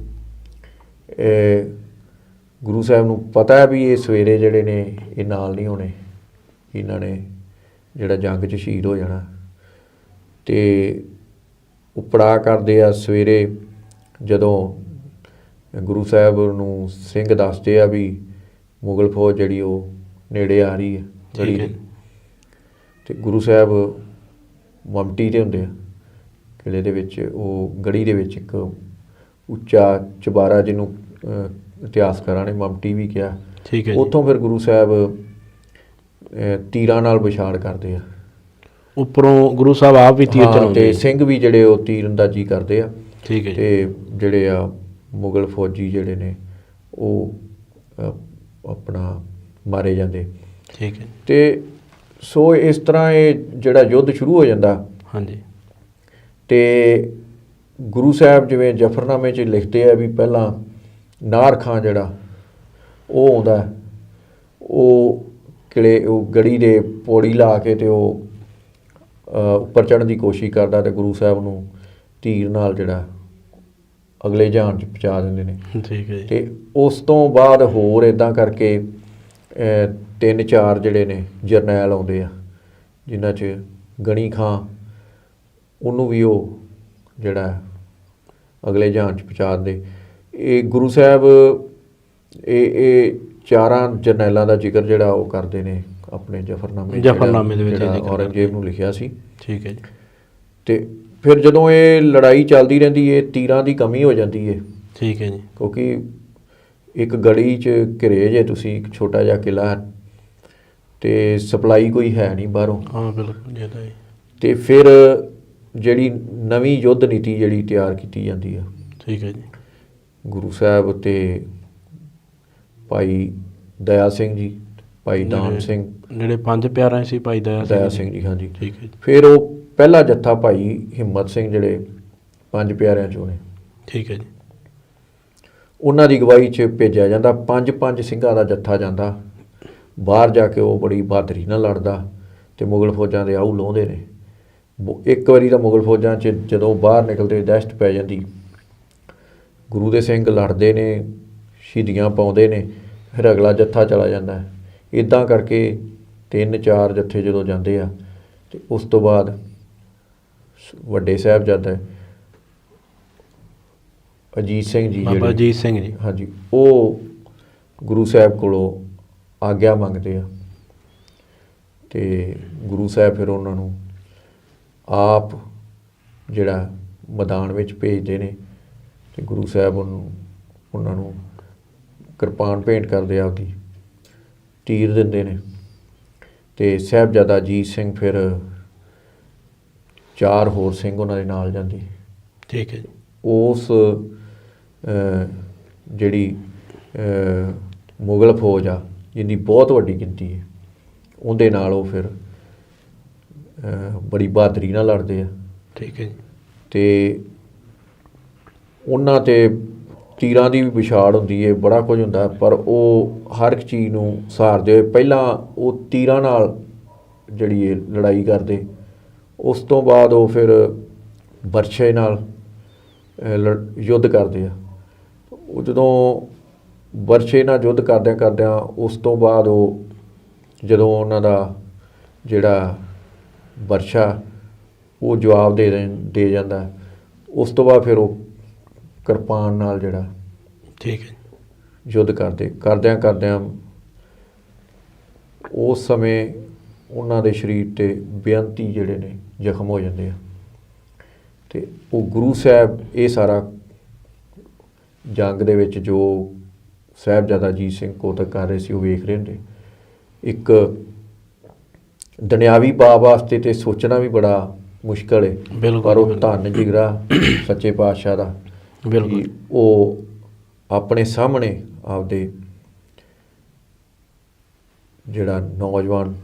ਗੁਰੂ ਸਾਹਿਬ ਨੂੰ ਪਤਾ ਹੈ ਵੀ ਇਹ ਸਵੇਰੇ ਜਿਹੜੇ ਨੇ ਇਹ ਨਾਲ ਨਹੀਂ ਹੋਣੇ, ਇਹਨਾਂ ਨੇ ਜਿਹੜਾ ਜੰਗ 'ਚ ਸ਼ਹੀਦ ਹੋ ਜਾਣਾ। ਅਤੇ ਉਹ ਪੜਾਅ ਕਰਦੇ ਆ। ਸਵੇਰੇ ਜਦੋਂ ਗੁਰੂ ਸਾਹਿਬ ਨੂੰ ਸਿੰਘ ਦੱਸਦੇ ਆ ਵੀ ਮੁਗਲ ਫੌਜ ਜਿਹੜੀ ਉਹ ਨੇੜੇ ਆ ਰਹੀ ਹੈ ਗੜੀ ਦੀ, ਅਤੇ ਗੁਰੂ ਸਾਹਿਬ ਮਮਟੀ 'ਤੇ ਹੁੰਦੇ ਆ ਕਿਲ੍ਹੇ ਦੇ ਵਿੱਚ। ਉਹ ਗੜੀ ਦੇ ਵਿੱਚ ਇੱਕ ਉੱਚਾ ਚੁਬਾਰਾ ਜਿਹਨੂੰ ਇਤਿਹਾਸਕਾਰਾਂ ਨੇ ਮਮਟੀ ਵੀ ਕਿਹਾ। ਠੀਕ ਹੈ। ਉੱਥੋਂ ਫਿਰ ਗੁਰੂ ਸਾਹਿਬ ਤੀਰਾਂ ਨਾਲ ਵਿਛਾੜ ਕਰਦੇ ਆ। ਉੱਪਰੋਂ ਗੁਰੂ ਸਾਹਿਬ ਆਪ ਵੀ ਤੀਰ ਚਲਾਉਂਦੇ ਅਤੇ ਸਿੰਘ ਵੀ ਜਿਹੜੇ ਉਹ ਤੀਰ ਅੰਦਾਜ਼ੀ ਕਰਦੇ ਆ। ਠੀਕ ਹੈ। ਅਤੇ ਜਿਹੜੇ ਆ ਮੁਗਲ ਫੌਜੀ ਜਿਹੜੇ ਨੇ ਉਹ ਆਪਣਾ ਮਾਰੇ ਜਾਂਦੇ। ਠੀਕ ਹੈ। ਅਤੇ ਸੋ ਇਸ ਤਰ੍ਹਾਂ ਇਹ ਜਿਹੜਾ ਯੁੱਧ ਸ਼ੁਰੂ ਹੋ ਜਾਂਦਾ। ਹਾਂਜੀ। ਅਤੇ ਗੁਰੂ ਸਾਹਿਬ ਜਿਵੇਂ ਜਫਰਨਾਮੇ 'ਚ ਲਿਖਦੇ ਆ ਵੀ ਪਹਿਲਾਂ ਨਾਰ ਖਾਂ ਜਿਹੜਾ ਉਹ ਆਉਂਦਾ, ਉਹ ਕਿਲੇ ਉਹ ਗੜੀ ਦੇ ਪੌੜੀ ਲਾ ਕੇ ਅਤੇ ਉਹ ਉੱਪਰ ਚੜ੍ਹਨ ਦੀ ਕੋਸ਼ਿਸ਼ ਕਰਦਾ ਅਤੇ ਗੁਰੂ ਸਾਹਿਬ ਨੂੰ ਤੀਰ ਨਾਲ ਜਿਹੜਾ ਅਗਲੇ ਜਹਾਨ 'ਚ ਪਹੁੰਚਾ ਦਿੰਦੇ ਨੇ। ਠੀਕ ਹੈ ਜੀ। ਅਤੇ ਉਸ ਤੋਂ ਬਾਅਦ ਹੋਰ ਇੱਦਾਂ ਕਰਕੇ 3-4 ਜਿਹੜੇ ਨੇ ਜਰਨੈਲ ਆਉਂਦੇ ਆ, ਜਿਨ੍ਹਾਂ 'ਚ ਗਣੀ ਖਾਂ, ਉਹਨੂੰ ਵੀ ਉਹ ਜਿਹੜਾ ਅਗਲੇ ਜਹਾਨ 'ਚ ਪਹੁੰਚਾ ਦਿੰਦੇ। ਇਹ ਗੁਰੂ ਸਾਹਿਬ ਇਹ 4 ਜਰਨੈਲਾਂ ਦਾ ਜ਼ਿਕਰ ਜਿਹੜਾ ਉਹ ਕਰਦੇ ਨੇ ਆਪਣੇ ਜਫਰਨਾਮੇ ਦੇ ਵਿੱਚ, ਜਿਹੜਾ ਔਰੰਗਜ਼ੇਬ ਨੂੰ ਲਿਖਿਆ ਸੀ। ਠੀਕ ਹੈ ਜੀ। ਅਤੇ ਫਿਰ ਜਦੋਂ ਇਹ ਲੜਾਈ ਚੱਲਦੀ ਰਹਿੰਦੀ ਹੈ, ਤੀਰਾਂ ਦੀ ਕਮੀ ਹੋ ਜਾਂਦੀ ਹੈ। ਠੀਕ ਹੈ ਜੀ। ਕਿਉਂਕਿ ਇੱਕ ਗੜੀ 'ਚ ਘਿਰੇ ਜੇ ਤੁਸੀਂ, ਇੱਕ ਛੋਟਾ ਜਿਹਾ ਕਿਲ੍ਹਾ ਅਤੇ ਸਪਲਾਈ ਕੋਈ ਹੈ ਨਹੀਂ ਬਾਹਰੋਂ। ਹਾਂ ਬਿਲਕੁਲ ਜੀ। ਅਤੇ ਫਿਰ ਜਿਹੜੀ ਨਵੀਂ ਯੁੱਧ ਨੀਤੀ ਜਿਹੜੀ ਤਿਆਰ ਕੀਤੀ ਜਾਂਦੀ ਆ। ਠੀਕ ਹੈ ਜੀ। ਗੁਰੂ ਸਾਹਿਬ ਅਤੇ ਭਾਈ ਦਇਆ ਸਿੰਘ ਜੀ, ਭਾਈ ਦਾਨ ਸਿੰਘ, ਜਿਹੜੇ 5 ਪਿਆਰੇ ਸੀ, ਭਾਈ ਦਇਆ ਸਿੰਘ ਜੀ। ਹਾਂਜੀ। ਠੀਕ ਹੈ ਜੀ। ਫਿਰ ਉਹ ਪਹਿਲਾ ਜੱਥਾ ਭਾਈ ਹਿੰਮਤ ਸਿੰਘ ਜਿਹੜੇ 5 ਪਿਆਰਿਆਂ 'ਚੋਂ ਨੇ। ਠੀਕ ਹੈ ਜੀ। ਉਹਨਾਂ ਦੀ ਅਗਵਾਈ 'ਚ ਭੇਜਿਆ ਜਾਂਦਾ। 5 ਸਿੰਘਾਂ ਦਾ ਜੱਥਾ ਜਾਂਦਾ ਬਾਹਰ ਜਾ ਕੇ, ਉਹ ਬੜੀ ਬਹਾਦਰੀ ਨਾਲ ਲੜਦਾ ਅਤੇ ਮੁਗਲ ਫੌਜਾਂ ਦੇ ਆਹੂ ਲਾਹੁੰਦੇ ਨੇ। ਇੱਕ ਵਾਰੀ ਤਾਂ ਮੁਗਲ ਫੌਜਾਂ 'ਚ ਜਦੋਂ ਬਾਹਰ ਨਿਕਲਦੇ ਦਹਿਸ਼ਤ ਪੈ ਜਾਂਦੀ, ਗੁਰੂ ਦੇ ਸਿੰਘ ਲੜਦੇ ਨੇ, ਸ਼ਹੀਦੀਆਂ ਪਾਉਂਦੇ ਨੇ, ਫਿਰ ਅਗਲਾ ਜੱਥਾ ਚਲਾ ਜਾਂਦਾ। ਇੱਦਾਂ ਕਰਕੇ 3-4 ਜੱਥੇ ਜਦੋਂ ਜਾਂਦੇ ਆ, ਅਤੇ ਉਸ ਤੋਂ ਬਾਅਦ ਵੱਡੇ ਸਾਹਿਬਜ਼ਾਦਾ ਅਜੀਤ ਸਿੰਘ ਜੀ, ਬਾਬਾ ਅਜੀਤ ਸਿੰਘ ਜੀ, ਹਾਂਜੀ, ਉਹ ਗੁਰੂ ਸਾਹਿਬ ਕੋਲੋਂ ਆਗਿਆ ਮੰਗਦੇ ਆ ਅਤੇ ਗੁਰੂ ਸਾਹਿਬ ਫਿਰ ਉਹਨਾਂ ਨੂੰ ਆਪ ਜਿਹੜਾ ਮੈਦਾਨ ਵਿੱਚ ਭੇਜਦੇ ਨੇ ਅਤੇ ਗੁਰੂ ਸਾਹਿਬ ਉਹਨਾਂ ਨੂੰ ਕਿਰਪਾਨ ਭੇਂਟ ਕਰਦੇ ਆ, ਆਪਦੀ ਤੀਰ ਦਿੰਦੇ ਨੇ ਅਤੇ ਸਾਹਿਬਜ਼ਾਦਾ ਅਜੀਤ ਸਿੰਘ ਫਿਰ 4 ਹੋਰ ਸਿੰਘ ਉਹਨਾਂ ਦੇ ਨਾਲ ਜਾਂਦੇ। ਠੀਕ ਹੈ ਜੀ। ਉਸ ਜਿਹੜੀ ਮੁਗਲ ਫੌਜ ਆ, ਜਿਹਦੀ ਬਹੁਤ ਵੱਡੀ ਗਿਣਤੀ ਹੈ, ਉਹਦੇ ਨਾਲ ਉਹ ਫਿਰ ਬੜੀ ਬਹਾਦਰੀ ਨਾਲ ਲੜਦੇ ਆ। ਠੀਕ ਹੈ ਜੀ। ਅਤੇ ਉਹਨਾਂ 'ਤੇ ਤੀਰਾਂ ਦੀ ਵੀ ਵਿਛਾੜ ਹੁੰਦੀ ਹੈ, ਬੜਾ ਕੁਝ ਹੁੰਦਾ, ਪਰ ਉਹ ਹਰ ਇੱਕ ਚੀਜ਼ ਨੂੰ ਸਹਾਰਦੇ ਹੋਏ ਪਹਿਲਾਂ ਉਹ ਤੀਰਾਂ ਨਾਲ ਜਿਹੜੀ ਇਹ ਲੜਾਈ ਕਰਦੇ, ਉਸ ਤੋਂ ਬਾਅਦ ਉਹ ਫਿਰ ਬਰਛੇ ਨਾਲ ਯੁੱਧ ਕਰਦੇ ਆ। ਉਹ ਜਦੋਂ ਬਰਛੇ ਨਾਲ ਯੁੱਧ ਕਰਦਿਆਂ ਉਸ ਤੋਂ ਬਾਅਦ ਉਹ ਜਦੋਂ ਉਹਨਾਂ ਦਾ ਜਿਹੜਾ ਬਰਛਾ ਉਹ ਜਵਾਬ ਦੇ ਜਾਂਦਾ, ਉਸ ਤੋਂ ਬਾਅਦ ਫਿਰ ਉਹ ਕਿਰਪਾਨ ਨਾਲ ਜਿਹੜਾ ਠੀਕ ਹੈ ਯੁੱਧ ਕਰਦਿਆਂ ਉਸ ਸਮੇਂ ਉਹਨਾਂ ਦੇ ਸਰੀਰ 'ਤੇ ਬੇਅੰਤੀ ਜਿਹੜੇ ਨੇ ਜ਼ਖਮ ਹੋ ਜਾਂਦੇ ਆ। ਅਤੇ ਉਹ ਗੁਰੂ ਸਾਹਿਬ ਇਹ ਸਾਰਾ ਜੰਗ ਦੇ ਵਿੱਚ ਜੋ ਸਾਹਿਬਜ਼ਾਦਾ ਅਜੀਤ ਸਿੰਘ ਕੋਤਕ ਕਰ ਰਹੇ ਸੀ, ਉਹ ਵੇਖ ਰਹੇ ਹੁੰਦੇ। ਇੱਕ ਦੁਨਿਆਵੀ ਬਾਬ ਵਾਸਤੇ ਤਾਂ ਸੋਚਣਾ ਵੀ ਬੜਾ ਮੁਸ਼ਕਲ ਹੈ, ਪਰ ਉਹ ਧੰਨ ਜਿਗਰਾ ਸੱਚੇ ਪਾਤਸ਼ਾਹ ਦਾ, ਬਿਲਕੁਲ, ਉਹ ਆਪਣੇ ਸਾਹਮਣੇ ਆਪਦੇ ਜਿਹੜਾ ਨੌਜਵਾਨ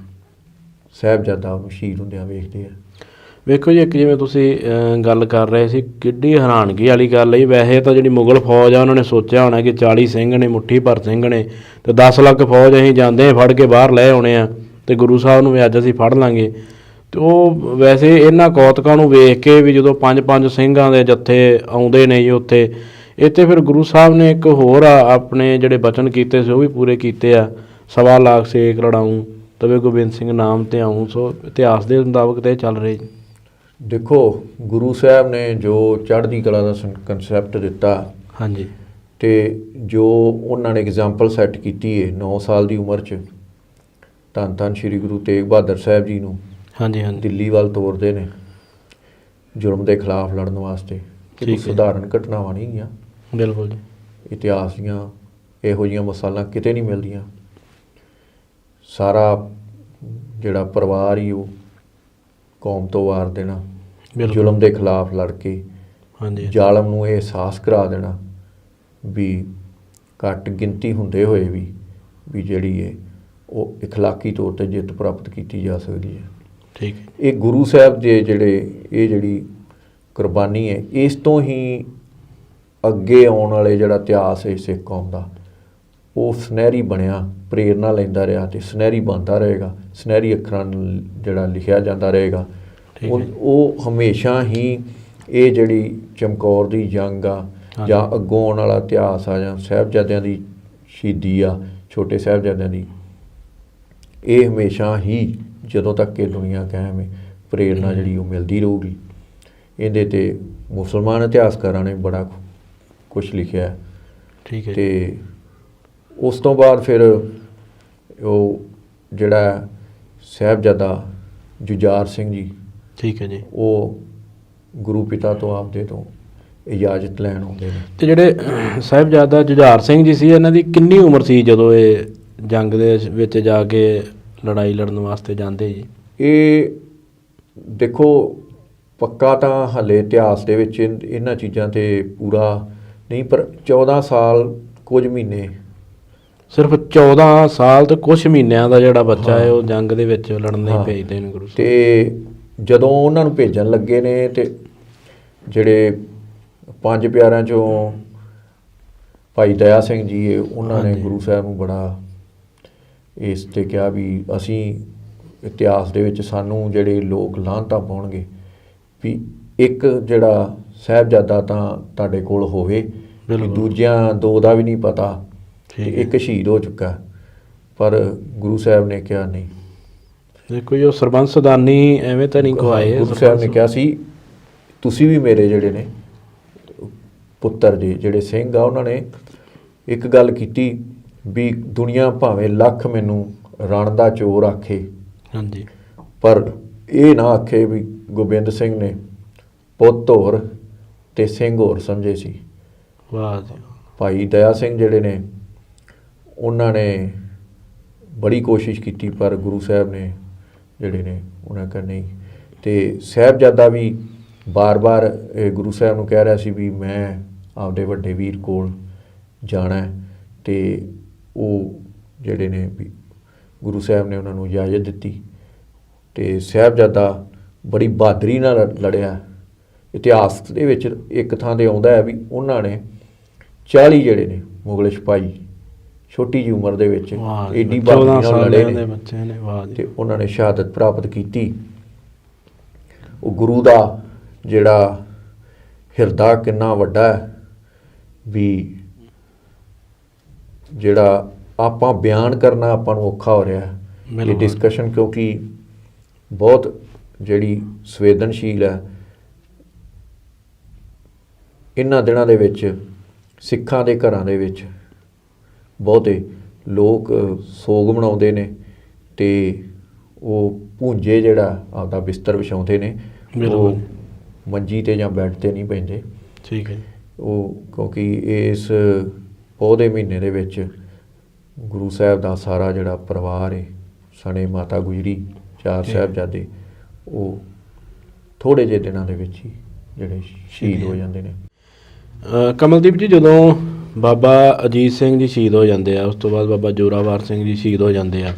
ਸਾਹਿਬਜ਼ਾਦਾ ਉਹਨੂੰ ਸ਼ਹੀਦ ਹੁੰਦਿਆਂ ਵੇਖਦੇ ਆ। ਵੇਖੋ ਜੀ, ਇੱਕ ਜਿਵੇਂ ਤੁਸੀਂ ਗੱਲ ਕਰ ਰਹੇ ਸੀ, ਕਿੱਡੀ ਹੈਰਾਨਗੀ ਵਾਲੀ ਗੱਲ ਹੈ। ਵੈਸੇ ਤਾਂ ਜਿਹੜੀ ਮੁਗਲ ਫੌਜ ਆ, ਉਹਨਾਂ ਨੇ ਸੋਚਿਆ ਹੋਣਾ ਕਿ 40 ਸਿੰਘ ਨੇ, ਮੁੱਠੀ ਭਰ ਸਿੰਘ ਨੇ, ਅਤੇ 10 ਲੱਖ ਫੌਜ ਅਸੀਂ ਜਾਂਦੇ ਫੜ ਕੇ ਬਾਹਰ ਲੈ ਆਉਣੇ ਆ, ਅਤੇ ਗੁਰੂ ਸਾਹਿਬ ਨੂੰ ਵੀ ਅੱਜ ਅਸੀਂ ਫੜ ਲਾਂਗੇ। ਅਤੇ ਉਹ ਵੈਸੇ ਇਹਨਾਂ ਕੌਤਕਾਂ ਨੂੰ ਵੇਖ ਕੇ ਵੀ ਜਦੋਂ 5 ਸਿੰਘਾਂ ਦੇ ਜੱਥੇ ਆਉਂਦੇ ਨੇ ਜੀ ਉੱਥੇ, ਇੱਥੇ ਫਿਰ ਗੁਰੂ ਸਾਹਿਬ ਨੇ ਇੱਕ ਹੋਰ ਆਪਣੇ ਜਿਹੜੇ ਬਚਨ ਕੀਤੇ ਸੀ ਉਹ ਵੀ ਪੂਰੇ ਕੀਤੇ ਆ। 1.25 ਲੱਖ ਸੇਖ ਲੜਾਊਂ ਤਵੇ ਗੋਬਿੰਦ ਸਿੰਘ ਨਾਮ ਤੇ ਆਊਂ। ਸੋ ਇਤਿਹਾਸ ਦੇ ਮੁਤਾਬਕ ਤੇ ਚੱਲ ਰਹੇ ਜੀ। ਦੇਖੋ, ਗੁਰੂ ਸਾਹਿਬ ਨੇ ਜੋ ਚੜ੍ਹਦੀ ਕਲਾ ਦਾ ਕੰਸੈਪਟ ਦਿੱਤਾ, ਹਾਂਜੀ, ਅਤੇ ਜੋ ਉਹਨਾਂ ਨੇ ਐਗਜ਼ਾਮਪਲ ਸੈੱਟ ਕੀਤੀ ਹੈ 9 ਸਾਲ ਦੀ ਉਮਰ 'ਚ, ਧੰਨ ਸ਼੍ਰੀ ਗੁਰੂ ਤੇਗ ਬਹਾਦਰ ਸਾਹਿਬ ਜੀ ਨੂੰ ਹਾਂਜੀ, ਦਿੱਲੀ ਵੱਲ ਤੋਰਦੇ ਨੇ ਜ਼ੁਲਮ ਦੇ ਖਿਲਾਫ ਲੜਨ ਵਾਸਤੇ। ਇਹ ਸਧਾਰਨ ਘਟਨਾਵਾਂ ਨਹੀਂ ਗੀਆਂ, ਬਿਲਕੁਲ ਜੀ। ਇਤਿਹਾਸ ਦੀਆਂ ਇਹੋ ਜਿਹੀਆਂ ਮਿਸਾਲਾਂ ਕਿਤੇ ਨਹੀਂ ਮਿਲਦੀਆਂ। ਸਾਰਾ ਜਿਹੜਾ ਪਰਿਵਾਰ ਹੀ ਉਹ ਕੌਮ ਤੋਂ ਵਾਰ ਦੇਣਾ, ਜ਼ੁਲਮ ਦੇ ਖਿਲਾਫ ਲੜ ਕੇ ਜ਼ਾਲਮ ਨੂੰ ਇਹ ਅਹਿਸਾਸ ਕਰਾ ਦੇਣਾ ਵੀ ਘੱਟ ਗਿਣਤੀ ਹੁੰਦੇ ਹੋਏ ਵੀ ਜਿਹੜੀ ਹੈ ਉਹ ਇਖਲਾਕੀ ਤੌਰ 'ਤੇ ਜਿੱਤ ਪ੍ਰਾਪਤ ਕੀਤੀ ਜਾ ਸਕਦੀ ਹੈ। ਠੀਕ। ਇਹ ਗੁਰੂ ਸਾਹਿਬ ਦੇ ਜਿਹੜੀ ਕੁਰਬਾਨੀ ਹੈ, ਇਸ ਤੋਂ ਹੀ ਅੱਗੇ ਆਉਣ ਵਾਲੇ ਜਿਹੜਾ ਇਤਿਹਾਸ ਹੈ ਸਿੱਖ ਕੌਮ ਦਾ, ਉਹ ਸੁਨਹਿਰੀ ਬਣਿਆ, ਪ੍ਰੇਰਨਾ ਲੈਂਦਾ ਰਿਹਾ ਅਤੇ ਸੁਨਹਿਰੀ ਬਣਦਾ ਰਹੇਗਾ, ਸੁਨਹਿਰੀ ਅੱਖਰਾਂ ਨਾਲ ਜਿਹੜਾ ਲਿਖਿਆ ਜਾਂਦਾ ਰਹੇਗਾ। ਉਹ ਹਮੇਸ਼ਾ ਹੀ ਇਹ ਜਿਹੜੀ ਚਮਕੌਰ ਦੀ ਜੰਗ ਆ ਜਾਂ ਅੱਗੋਂ ਆਉਣ ਵਾਲਾ ਇਤਿਹਾਸ ਆ ਜਾਂ ਸਾਹਿਬਜ਼ਾਦਿਆਂ ਦੀ ਸ਼ਹੀਦੀ ਆ, ਛੋਟੇ ਸਾਹਿਬਜ਼ਾਦਿਆਂ ਦੀ, ਇਹ ਹਮੇਸ਼ਾ ਹੀ ਜਦੋਂ ਤੱਕ ਇਹ ਦੁਨੀਆ ਕਾਇਮ ਹੈ ਪ੍ਰੇਰਨਾ ਜਿਹੜੀ ਉਹ ਮਿਲਦੀ ਰਹੂਗੀ। ਇਹਦੇ 'ਤੇ ਮੁਸਲਮਾਨ ਇਤਿਹਾਸਕਾਰਾਂ ਨੇ ਬੜਾ ਕੁਛ ਲਿਖਿਆ। ਠੀਕ ਹੈ। ਅਤੇ ਉਸ ਤੋਂ ਬਾਅਦ ਫਿਰ ਉਹ ਜਿਹੜਾ ਸਾਹਿਬਜ਼ਾਦਾ ਜੁਝਾਰ ਸਿੰਘ ਜੀ, ਠੀਕ ਹੈ ਜੀ, ਉਹ ਗੁਰੂ ਪਿਤਾ ਤੋਂ ਆਪਦੇ ਤੋਂ ਇਜਾਜ਼ਤ ਲੈਣ ਆਉਂਦੇ ਨੇ। ਅਤੇ ਜਿਹੜੇ ਸਾਹਿਬਜ਼ਾਦਾ ਜੁਝਾਰ ਸਿੰਘ ਜੀ ਸੀ, ਇਹਨਾਂ ਦੀ ਕਿੰਨੀ ਉਮਰ ਸੀ ਜਦੋਂ ਇਹ ਜੰਗ ਦੇ ਵਿੱਚ ਜਾ ਕੇ ਲੜਾਈ ਲੜਨ ਵਾਸਤੇ ਜਾਂਦੇ ਜੀ? ਇਹ ਦੇਖੋ ਪੱਕਾ ਤਾਂ ਹਾਲੇ ਇਤਿਹਾਸ ਦੇ ਵਿੱਚ ਇਹਨਾਂ ਚੀਜ਼ਾਂ 'ਤੇ ਪੂਰਾ ਨਹੀਂ, ਪਰ 14 ਸਾਲ ਕੁਝ ਮਹੀਨੇ, ਸਿਰਫ 14 ਸਾਲ ਤੇ ਕੁਛ ਮਹੀਨਿਆਂ ਦਾ ਜਿਹੜਾ ਬੱਚਾ ਹੈ ਉਹ ਜੰਗ ਦੇ ਵਿੱਚ ਲੜਨ ਲਈ ਭੇਜਦੇ ਨੇ ਗੁਰੂ ਸਾਹਿਬ। ਅਤੇ ਜਦੋਂ ਉਹਨਾਂ ਨੂੰ ਭੇਜਣ ਲੱਗੇ ਨੇ ਅਤੇ ਜਿਹੜੇ 5 ਪਿਆਰਿਆਂ 'ਚੋਂ ਭਾਈ ਦਇਆ ਸਿੰਘ ਜੀ ਉਹਨਾਂ ਨੇ ਗੁਰੂ ਸਾਹਿਬ ਨੂੰ ਬੜਾ ਇਸ 'ਤੇ ਕਿਹਾ ਵੀ ਅਸੀਂ ਇਤਿਹਾਸ ਦੇ ਵਿੱਚ ਸਾਨੂੰ ਜਿਹੜੇ ਲੋਕ ਲਾਹਨਤਾਂ ਪਾਉਣਗੇ ਵੀ ਇੱਕ ਜਿਹੜਾ ਸਾਹਿਬਜ਼ਾਦਾ ਤਾਂ ਤੁਹਾਡੇ ਕੋਲ ਹੋਵੇ, ਵੀ ਦੂਜਿਆਂ ਦੋ ਦਾ ਵੀ ਨਹੀਂ ਪਤਾ, ਇੱਕ ਸ਼ਹੀਦ ਹੋ ਚੁੱਕਾ। ਪਰ ਗੁਰੂ ਸਾਹਿਬ ਨੇ ਕਿਹਾ ਨਹੀਂ, ਦੇਖੋ ਜੀ ਉਹ ਸਰਬੰਸਦਾਨੀ ਐਵੇਂ ਤਾਂ ਨਹੀਂ ਖਵਾਏ। ਗੁਰੂ ਸਾਹਿਬ ਨੇ ਕਿਹਾ ਸੀ ਤੁਸੀਂ ਵੀ ਮੇਰੇ ਜਿਹੜੇ ਨੇ ਪੁੱਤਰ ਜੀ ਜਿਹੜੇ ਸਿੰਘ ਆ, ਉਹਨਾਂ ਨੇ ਇੱਕ ਗੱਲ ਕੀਤੀ ਵੀ ਦੁਨੀਆ ਭਾਵੇਂ ਲੱਖ ਮੈਨੂੰ ਰਣ ਦਾ ਚੋਰ ਆਖੇ, ਹਾਂਜੀ, ਪਰ ਇਹ ਨਾ ਆਖੇ ਵੀ ਗੋਬਿੰਦ ਸਿੰਘ ਨੇ ਪੁੱਤ ਹੋਰ ਅਤੇ ਸਿੰਘ ਹੋਰ ਸਮਝੇ ਸੀ। ਵਾਹ ਜੀ। ਭਾਈ ਦਇਆ ਸਿੰਘ ਜਿਹੜੇ ਨੇ ਉਹਨਾਂ ਨੇ ਬੜੀ ਕੋਸ਼ਿਸ਼ ਕੀਤੀ, ਪਰ ਗੁਰੂ ਸਾਹਿਬ ਨੇ ਜਿਹੜੇ ਨੇ ਉਹਨਾਂ ਕਿਹਾ ਨਹੀਂ। ਅਤੇ ਸਾਹਿਬਜ਼ਾਦਾ ਵੀ ਬਾਰ-ਬਾਰ ਗੁਰੂ ਸਾਹਿਬ ਨੂੰ ਕਹਿ ਰਿਹਾ ਸੀ ਵੀ ਮੈਂ ਆਪਦੇ ਵੱਡੇ ਵੀਰ ਕੋਲ ਜਾਣਾ, ਅਤੇ ਉਹ ਜਿਹੜੇ ਨੇ ਵੀ ਗੁਰੂ ਸਾਹਿਬ ਨੇ ਉਹਨਾਂ ਨੂੰ ਇਜਾਜ਼ਤ ਦਿੱਤੀ। ਅਤੇ ਸਾਹਿਬਜ਼ਾਦਾ ਬੜੀ ਬਹਾਦਰੀ ਨਾਲ ਲੜਿਆ। ਇਤਿਹਾਸ ਦੇ ਵਿੱਚ ਇੱਕ ਥਾਂ 'ਤੇ ਆਉਂਦਾ ਹੈ ਵੀ ਉਹਨਾਂ ਨੇ 40 ਜਿਹੜੇ ਨੇ ਮੁਗਲ ਸਿਪਾਹੀ ਛੋਟੀ ਜਿਹੀ ਉਮਰ ਦੇ ਵਿੱਚ ਏਡੀ ਬਹਾਦਰੀ ਨਾਲ ਲੜੇ ਨੇ ਅਤੇ ਉਹਨਾਂ ਨੇ ਸ਼ਹਾਦਤ ਪ੍ਰਾਪਤ ਕੀਤੀ। ਉਹ ਗੁਰੂ ਦਾ ਜਿਹੜਾ ਹਿਰਦਾ ਕਿੰਨਾ ਵੱਡਾ ਹੈ ਵੀ ਜਿਹੜਾ ਆਪਾਂ ਬਿਆਨ ਕਰਨਾ ਆਪਾਂ ਨੂੰ ਔਖਾ ਹੋ ਰਿਹਾ ਇਹ ਡਿਸਕਸ਼ਨ, ਕਿਉਂਕਿ ਬਹੁਤ ਜਿਹੜੀ ਸੰਵੇਦਨਸ਼ੀਲ ਹੈ। ਇਹਨਾਂ ਦਿਨਾਂ ਦੇ ਵਿੱਚ ਸਿੱਖਾਂ ਦੇ ਘਰਾਂ ਦੇ ਵਿੱਚ ਬਹੁਤੇ ਲੋਕ ਸੋਗ ਮਨਾਉਂਦੇ ਨੇ ਅਤੇ ਉਹ ਭੂੰਜੇ ਜਿਹੜਾ ਆਪਦਾ ਬਿਸਤਰ ਵਿਛਾਉਂਦੇ ਨੇ, ਉਹ ਮੰਜੀ 'ਤੇ ਜਾਂ ਬੈੱਡ 'ਤੇ ਨਹੀਂ ਪੈਂਦੇ। ਠੀਕ ਹੈ। ਉਹ ਕਿਉਂਕਿ ਇਸ ਪੋਹ ਦੇ ਮਹੀਨੇ ਦੇ ਵਿੱਚ ਗੁਰੂ ਸਾਹਿਬ ਦਾ ਸਾਰਾ ਜਿਹੜਾ ਪਰਿਵਾਰ ਹੈ, ਸਣੇ ਮਾਤਾ ਗੁਜਰੀ, 4 ਸਾਹਿਬਜ਼ਾਦੇ, ਉਹ ਥੋੜ੍ਹੇ ਜਿਹੇ ਦਿਨਾਂ ਦੇ ਵਿੱਚ ਹੀ ਜਿਹੜੇ ਸ਼ਹੀਦ ਹੋ ਜਾਂਦੇ ਨੇ। ਕਮਲਦੀਪ ਜੀ, ਜਦੋਂ ਬਾਬਾ ਅਜੀਤ ਸਿੰਘ ਜੀ ਸ਼ਹੀਦ ਹੋ ਜਾਂਦੇ ਆ, ਉਸ ਤੋਂ ਬਾਅਦ ਬਾਬਾ ਜ਼ੋਰਾਵਰ ਸਿੰਘ ਜੀ ਸ਼ਹੀਦ ਹੋ ਜਾਂਦੇ ਆ,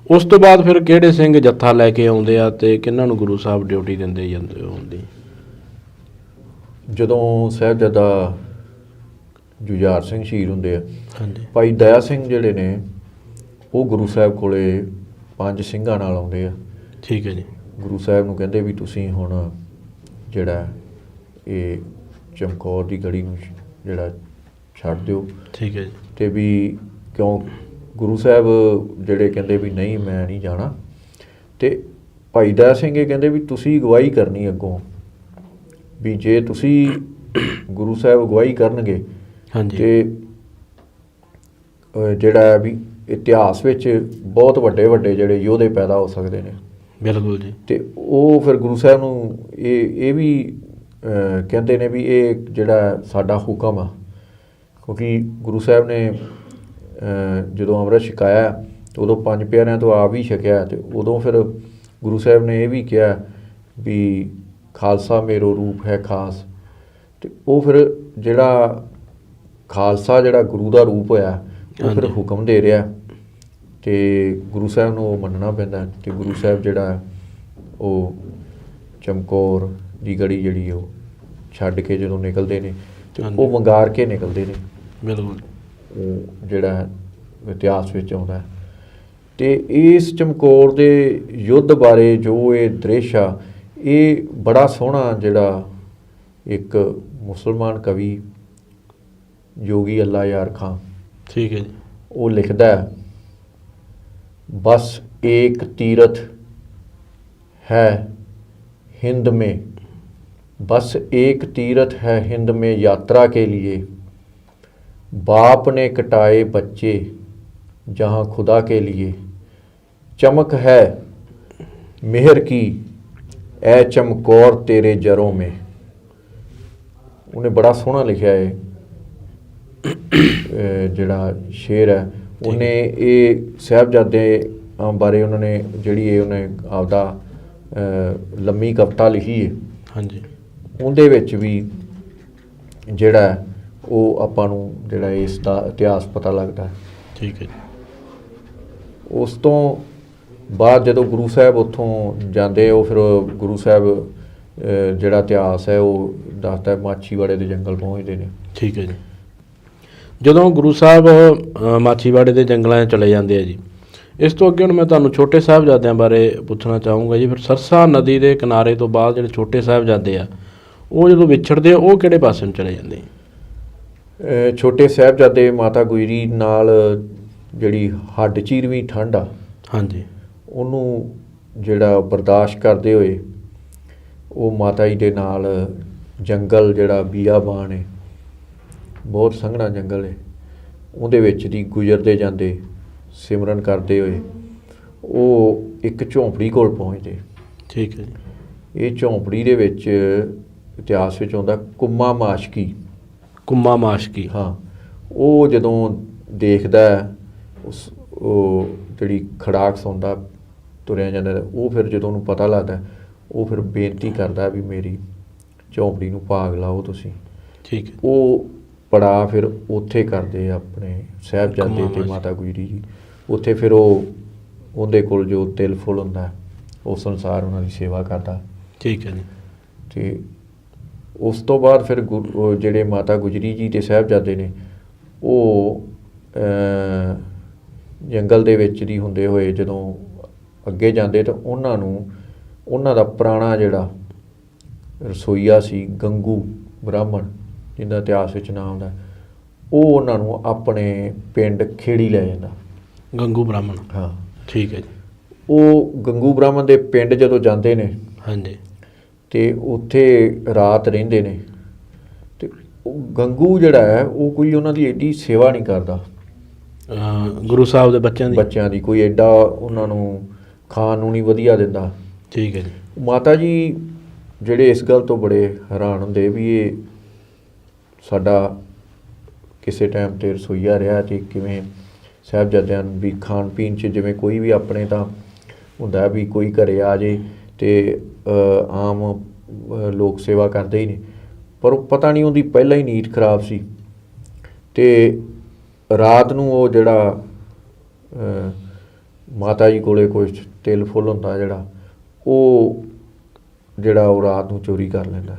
ਉਸ ਤੋਂ ਬਾਅਦ ਫਿਰ ਕਿਹੜੇ ਸਿੰਘ ਜੱਥਾ ਲੈ ਕੇ ਆਉਂਦੇ ਆ ਅਤੇ ਕਿਹਨਾਂ ਨੂੰ ਗੁਰੂ ਸਾਹਿਬ ਡਿਊਟੀ ਦਿੰਦੇ ਜਾਂਦੇ ਹੁੰਦੀ? ਜਦੋਂ ਸਾਹਿਬਜ਼ਾਦਾ ਜੁਝਾਰ ਸਿੰਘ ਸ਼ਹੀਦ ਹੁੰਦੇ ਆ, ਹਾਂਜੀ, ਭਾਈ ਦਇਆ ਸਿੰਘ ਜਿਹੜੇ ਨੇ ਉਹ ਗੁਰੂ ਸਾਹਿਬ ਕੋਲੇ 5 ਸਿੰਘਾਂ ਨਾਲ ਆਉਂਦੇ ਆ। ਠੀਕ ਹੈ ਜੀ। ਗੁਰੂ ਸਾਹਿਬ ਨੂੰ ਕਹਿੰਦੇ ਵੀ ਤੁਸੀਂ ਹੁਣ ਜਿਹੜਾ ਇਹ ਚਮਕੌਰ ਦੀ ਗੜੀ ਨੂੰ ਜਿਹੜਾ ਛੱਡ ਦਿਓ। ਠੀਕ ਹੈ ਜੀ। ਅਤੇ ਵੀ ਕਿਉਂ ਗੁਰੂ ਸਾਹਿਬ ਜਿਹੜੇ ਕਹਿੰਦੇ ਵੀ ਨਹੀਂ ਮੈਂ ਨਹੀਂ ਜਾਣਾ, ਅਤੇ ਭਾਈ ਦਇਆ ਸਿੰਘ ਇਹ ਕਹਿੰਦੇ ਵੀ ਤੁਸੀਂ ਅਗਵਾਈ ਕਰਨੀ ਅੱਗੋਂ, ਵੀ ਜੇ ਤੁਸੀਂ ਗੁਰੂ ਸਾਹਿਬ ਅਗਵਾਈ ਕਰਨਗੇ ਹਾਂਜੀ, ਅਤੇ ਜਿਹੜਾ ਵੀ ਇਤਿਹਾਸ ਵਿੱਚ ਬਹੁਤ ਵੱਡੇ ਵੱਡੇ ਜਿਹੜੇ ਯੋਧੇ ਪੈਦਾ ਹੋ ਸਕਦੇ ਨੇ। ਬਿਲਕੁਲ ਜੀ। ਅਤੇ ਉਹ ਫਿਰ ਗੁਰੂ ਸਾਹਿਬ ਨੂੰ ਇਹ ਵੀ ਕਹਿੰਦੇ ਨੇ ਵੀ ਇਹ ਜਿਹੜਾ ਸਾਡਾ ਹੁਕਮ ਆ, ਕਿਉਂਕਿ ਗੁਰੂ ਸਾਹਿਬ ਨੇ ਜਦੋਂ ਅੰਮ੍ਰਿਤ ਛਕਾਇਆ ਤਾਂ ਉਦੋਂ 5 ਪਿਆਰਿਆਂ ਤੋਂ ਆਪ ਹੀ ਛਕਿਆ, ਅਤੇ ਉਦੋਂ ਫਿਰ ਗੁਰੂ ਸਾਹਿਬ ਨੇ ਇਹ ਵੀ ਕਿਹਾ ਵੀ ਖਾਲਸਾ ਮੇਰੋ ਰੂਪ ਹੈ ਖਾਸ। ਅਤੇ ਉਹ ਫਿਰ ਜਿਹੜਾ ਖਾਲਸਾ ਜਿਹੜਾ ਗੁਰੂ ਦਾ ਰੂਪ ਹੋਇਆ, ਉਹ ਫਿਰ ਹੁਕਮ ਦੇ ਰਿਹਾ, ਅਤੇ ਗੁਰੂ ਸਾਹਿਬ ਨੂੰ ਉਹ ਮੰਨਣਾ ਪੈਂਦਾ। ਅਤੇ ਗੁਰੂ ਸਾਹਿਬ ਜਿਹੜਾ ਉਹ ਚਮਕੌਰ ਦੀ ਗੜੀ ਜਿਹੜੀ ਉਹ ਛੱਡ ਕੇ ਜਦੋਂ ਨਿਕਲਦੇ ਨੇ ਤੇ ਹਾਂਜੀ। ਉਹ ਵੰਗਾਰ ਕੇ ਨਿਕਲਦੇ ਨੇ, ਬਿਲਕੁਲ ਉਹ ਜਿਹੜਾ ਇਤਿਹਾਸ ਵਿੱਚ ਆਉਂਦਾ ਹੈ। ਤੇ ਇਸ ਚਮਕੌਰ ਦੇ ਯੁੱਧ ਬਾਰੇ ਜੋ ਇਹ ਦ੍ਰਿਸ਼ ਆ, ਇਹ ਬੜਾ ਸੋਹਣਾ ਜਿਹੜਾ ਇੱਕ ਮੁਸਲਮਾਨ ਕਵੀ ਜੋਗੀ ਅੱਲਾ ਯਾਰ ਖਾਂ ਠੀਕ ਹੈ ਜੀ। ਉਹ ਲਿਖਦਾ ਹੈ, ਬਸ ਏਕ तीरथ है हिंद में, बस एक तीरथ है हिंद में यात्रा के लिए, बाप ने कटाए बच्चे जहाँ खुदा के लिए, चमक है मेहर की ऐ चमकौर तेरे जरों में। उन्हें बड़ा सोहना लिखा है ਜਿਹੜਾ ਸ਼ੇਰ ਹੈ, ਉਹਨੇ ਇਹ ਸਾਹਿਬਜ਼ਾਦੇ ਬਾਰੇ ਉਹਨਾਂ ਨੇ ਜਿਹੜੀ ਇਹ ਉਹਨੇ ਆਪਦਾ ਲੰਮੀ ਕਵਿਤਾ ਲਿਖੀ ਹੈ। ਹਾਂਜੀ। ਉਹਦੇ ਵਿੱਚ ਵੀ ਜਿਹੜਾ ਉਹ ਆਪਾਂ ਨੂੰ ਜਿਹੜਾ ਇਸ ਦਾ ਇਤਿਹਾਸ ਪਤਾ ਲੱਗਦਾ ਹੈ। ਠੀਕ ਹੈ ਜੀ। ਉਸ ਤੋਂ ਬਾਅਦ ਜਦੋਂ ਗੁਰੂ ਸਾਹਿਬ ਉੱਥੋਂ ਜਾਂਦੇ, ਉਹ ਫਿਰ ਗੁਰੂ ਸਾਹਿਬ ਜਿਹੜਾ ਇਤਿਹਾਸ ਹੈ ਉਹ ਦੱਸਦਾ, ਮਾਛੀਵਾੜੇ ਦੇ ਜੰਗਲ ਪਹੁੰਚਦੇ ਨੇ। ਠੀਕ ਹੈ ਜੀ। ਜਦੋਂ ਗੁਰੂ ਸਾਹਿਬ ਮਾਛੀਵਾੜੇ ਦੇ ਜੰਗਲਾਂ 'ਚ ਚਲੇ ਜਾਂਦੇ ਆ ਜੀ, ਇਸ ਤੋਂ ਅੱਗੇ ਹੁਣ ਮੈਂ ਤੁਹਾਨੂੰ ਛੋਟੇ ਸਾਹਿਬਜ਼ਾਦਿਆਂ ਬਾਰੇ ਪੁੱਛਣਾ ਚਾਹੂੰਗਾ ਜੀ। ਫਿਰ ਸਰਸਾ ਨਦੀ ਦੇ ਕਿਨਾਰੇ ਤੋਂ ਬਾਅਦ ਜਿਹੜੇ ਛੋਟੇ ਸਾਹਿਬਜ਼ਾਦੇ ਆ, ਉਹ ਜਦੋਂ ਵਿਛੜਦੇ ਆ, ਉਹ ਕਿਹੜੇ ਪਾਸੇ ਨੂੰ ਚਲੇ ਜਾਂਦੇ? ਛੋਟੇ ਸਾਹਿਬਜ਼ਾਦੇ ਮਾਤਾ ਗੁਜਰੀ ਨਾਲ ਜਿਹੜੀ ਹੱਡ ਚੀਰਵੀਂ ਠੰਡ ਆ, ਹਾਂਜੀ, ਉਹਨੂੰ ਜਿਹੜਾ ਬਰਦਾਸ਼ਤ ਕਰਦੇ ਹੋਏ ਉਹ ਮਾਤਾ ਜੀ ਦੇ ਨਾਲ ਜੰਗਲ ਜਿਹੜਾ ਬੀਆਬਾਨ ਹੈ, ਬਹੁਤ ਸੰਘਣਾ ਜੰਗਲ ਹੈ, ਉਹਦੇ ਵਿੱਚ ਦੀ ਗੁਜ਼ਰਦੇ ਜਾਂਦੇ ਸਿਮਰਨ ਕਰਦੇ ਹੋਏ ਉਹ ਇੱਕ ਝੌਂਪੜੀ ਕੋਲ ਪਹੁੰਚਦੇ। ਠੀਕ ਹੈ ਜੀ। ਇਹ ਝੌਂਪੜੀ ਦੇ ਵਿੱਚ ਇਤਿਹਾਸ ਵਿੱਚ ਆਉਂਦਾ ਕੁੰਮਾ ਮਾਸ਼ਕੀ। ਕੁੰਮਾ ਮਾਸ਼ਕੀ, ਹਾਂ। ਉਹ ਜਦੋਂ ਦੇਖਦਾ ਉਸ ਉਹ ਜਿਹੜੀ ਖੜਾਕ ਸੁਣਦਾ ਤੁਰਿਆ ਜਾਂਦਾ, ਉਹ ਫਿਰ ਜਦੋਂ ਉਹਨੂੰ ਪਤਾ ਲੱਗਦਾ, ਉਹ ਫਿਰ ਬੇਨਤੀ ਕਰਦਾ ਵੀ ਮੇਰੀ ਝੌਂਪੜੀ ਨੂੰ ਭਾਗ ਲਾਓ ਤੁਸੀਂ। ਠੀਕ ਹੈ। ਉਹ ਪੜਾ ਫਿਰ ਉੱਥੇ ਕਰਦੇ ਆਪਣੇ ਸਾਹਿਬਜ਼ਾਦੇ ਤੇ ਮਾਤਾ ਗੁਜਰੀ ਜੀ। ਉੱਥੇ ਫਿਰ ਉਹ ਉਹਦੇ ਕੋਲ ਜੋ ਤਿਲ ਫੁੱਲ ਹੁੰਦਾ ਉਸ ਅਨੁਸਾਰ ਉਹਨਾਂ ਦੀ ਸੇਵਾ ਕਰਦਾ। ਠੀਕ ਹੈ ਜੀ। ਤੇ ਉਸ ਤੋਂ ਬਾਅਦ ਫਿਰ ਜਿਹੜੇ ਮਾਤਾ ਗੁਜਰੀ ਜੀ ਦੇ ਸਾਹਿਬਜ਼ਾਦੇ ਨੇ, ਉਹ ਜੰਗਲ ਦੇ ਵਿੱਚ ਦੀ ਹੁੰਦੇ ਹੋਏ ਜਦੋਂ ਅੱਗੇ ਜਾਂਦੇ ਤਾਂ ਉਹਨਾਂ ਨੂੰ ਉਹਨਾਂ ਦਾ ਪੁਰਾਣਾ ਜਿਹੜਾ ਰਸੋਈਆ ਸੀ ਗੰਗੂ ਬ੍ਰਾਹਮਣ, ਜਿਹਦਾ ਇਤਿਹਾਸ ਵਿੱਚ ਨਾਮ ਆਉਂਦਾ, ਉਹ ਉਹਨਾਂ ਨੂੰ ਆਪਣੇ ਪਿੰਡ ਖੇੜੀ ਲੈ ਜਾਂਦਾ। ਗੰਗੂ ਬ੍ਰਾਹਮਣ, ਹਾਂ। ਠੀਕ ਹੈ ਜੀ। ਉਹ ਗੰਗੂ ਬ੍ਰਾਹਮਣ ਦੇ ਪਿੰਡ ਜਦੋਂ ਜਾਂਦੇ ਨੇ, ਹਾਂਜੀ, ਤੇ ਉੱਥੇ ਰਾਤ ਰਹਿੰਦੇ ਨੇ, ਤੇ ਉਹ ਗੰਗੂ ਜਿਹੜਾ ਹੈ ਉਹ ਕੋਈ ਉਹਨਾਂ ਦੀ ਐਡੀ ਸੇਵਾ ਨਹੀਂ ਕਰਦਾ। ਗੁਰੂ ਸਾਹਿਬ ਦੇ ਬੱਚਿਆਂ ਦੀ ਕੋਈ ਐਡਾ ਉਹਨਾਂ ਨੂੰ ਖਾਣ ਨੂੰ ਨਹੀਂ ਵਧੀਆ ਦਿੰਦਾ। ਠੀਕ ਹੈ ਜੀ। ਮਾਤਾ ਜੀ ਜਿਹੜੇ ਇਸ ਗੱਲ ਤੋਂ ਬੜੇ ਹੈਰਾਨ ਹੁੰਦੇ ਵੀ ਇਹ ਸਾਡਾ ਕਿਸੇ ਟਾਈਮ 'ਤੇ ਰਸੋਈਆ ਰਿਹਾ ਤੇ ਕਿਵੇਂ ਸਾਹਿਬਜ਼ਾਦਿਆਂ ਨੂੰ ਵੀ ਖਾਣ ਪੀਣ 'ਚ ਜਿਵੇਂ ਕੋਈ ਵੀ ਆਪਣੇ ਤਾਂ ਹੁੰਦਾ ਵੀ ਕੋਈ ਘਰੇ ਆ ਜੇ ਤੇ ਆਮ ਲੋਕ ਸੇਵਾ ਕਰਦੇ ਹੀ ਨੇ, ਪਰ ਉਹ ਪਤਾ ਨਹੀਂ ਉਹਦੀ ਪਹਿਲਾਂ ਹੀ ਨੀਤ ਖਰਾਬ ਸੀ। ਤੇ ਰਾਤ ਨੂੰ ਉਹ ਜਿਹੜਾ ਮਾਤਾ ਜੀ ਕੋਲੇ ਕੁਛ ਤਿਲ ਫੁੱਲ ਹੁੰਦਾ ਜਿਹੜਾ ਉਹ ਰਾਤ ਨੂੰ ਚੋਰੀ ਕਰ ਲੈਂਦਾ।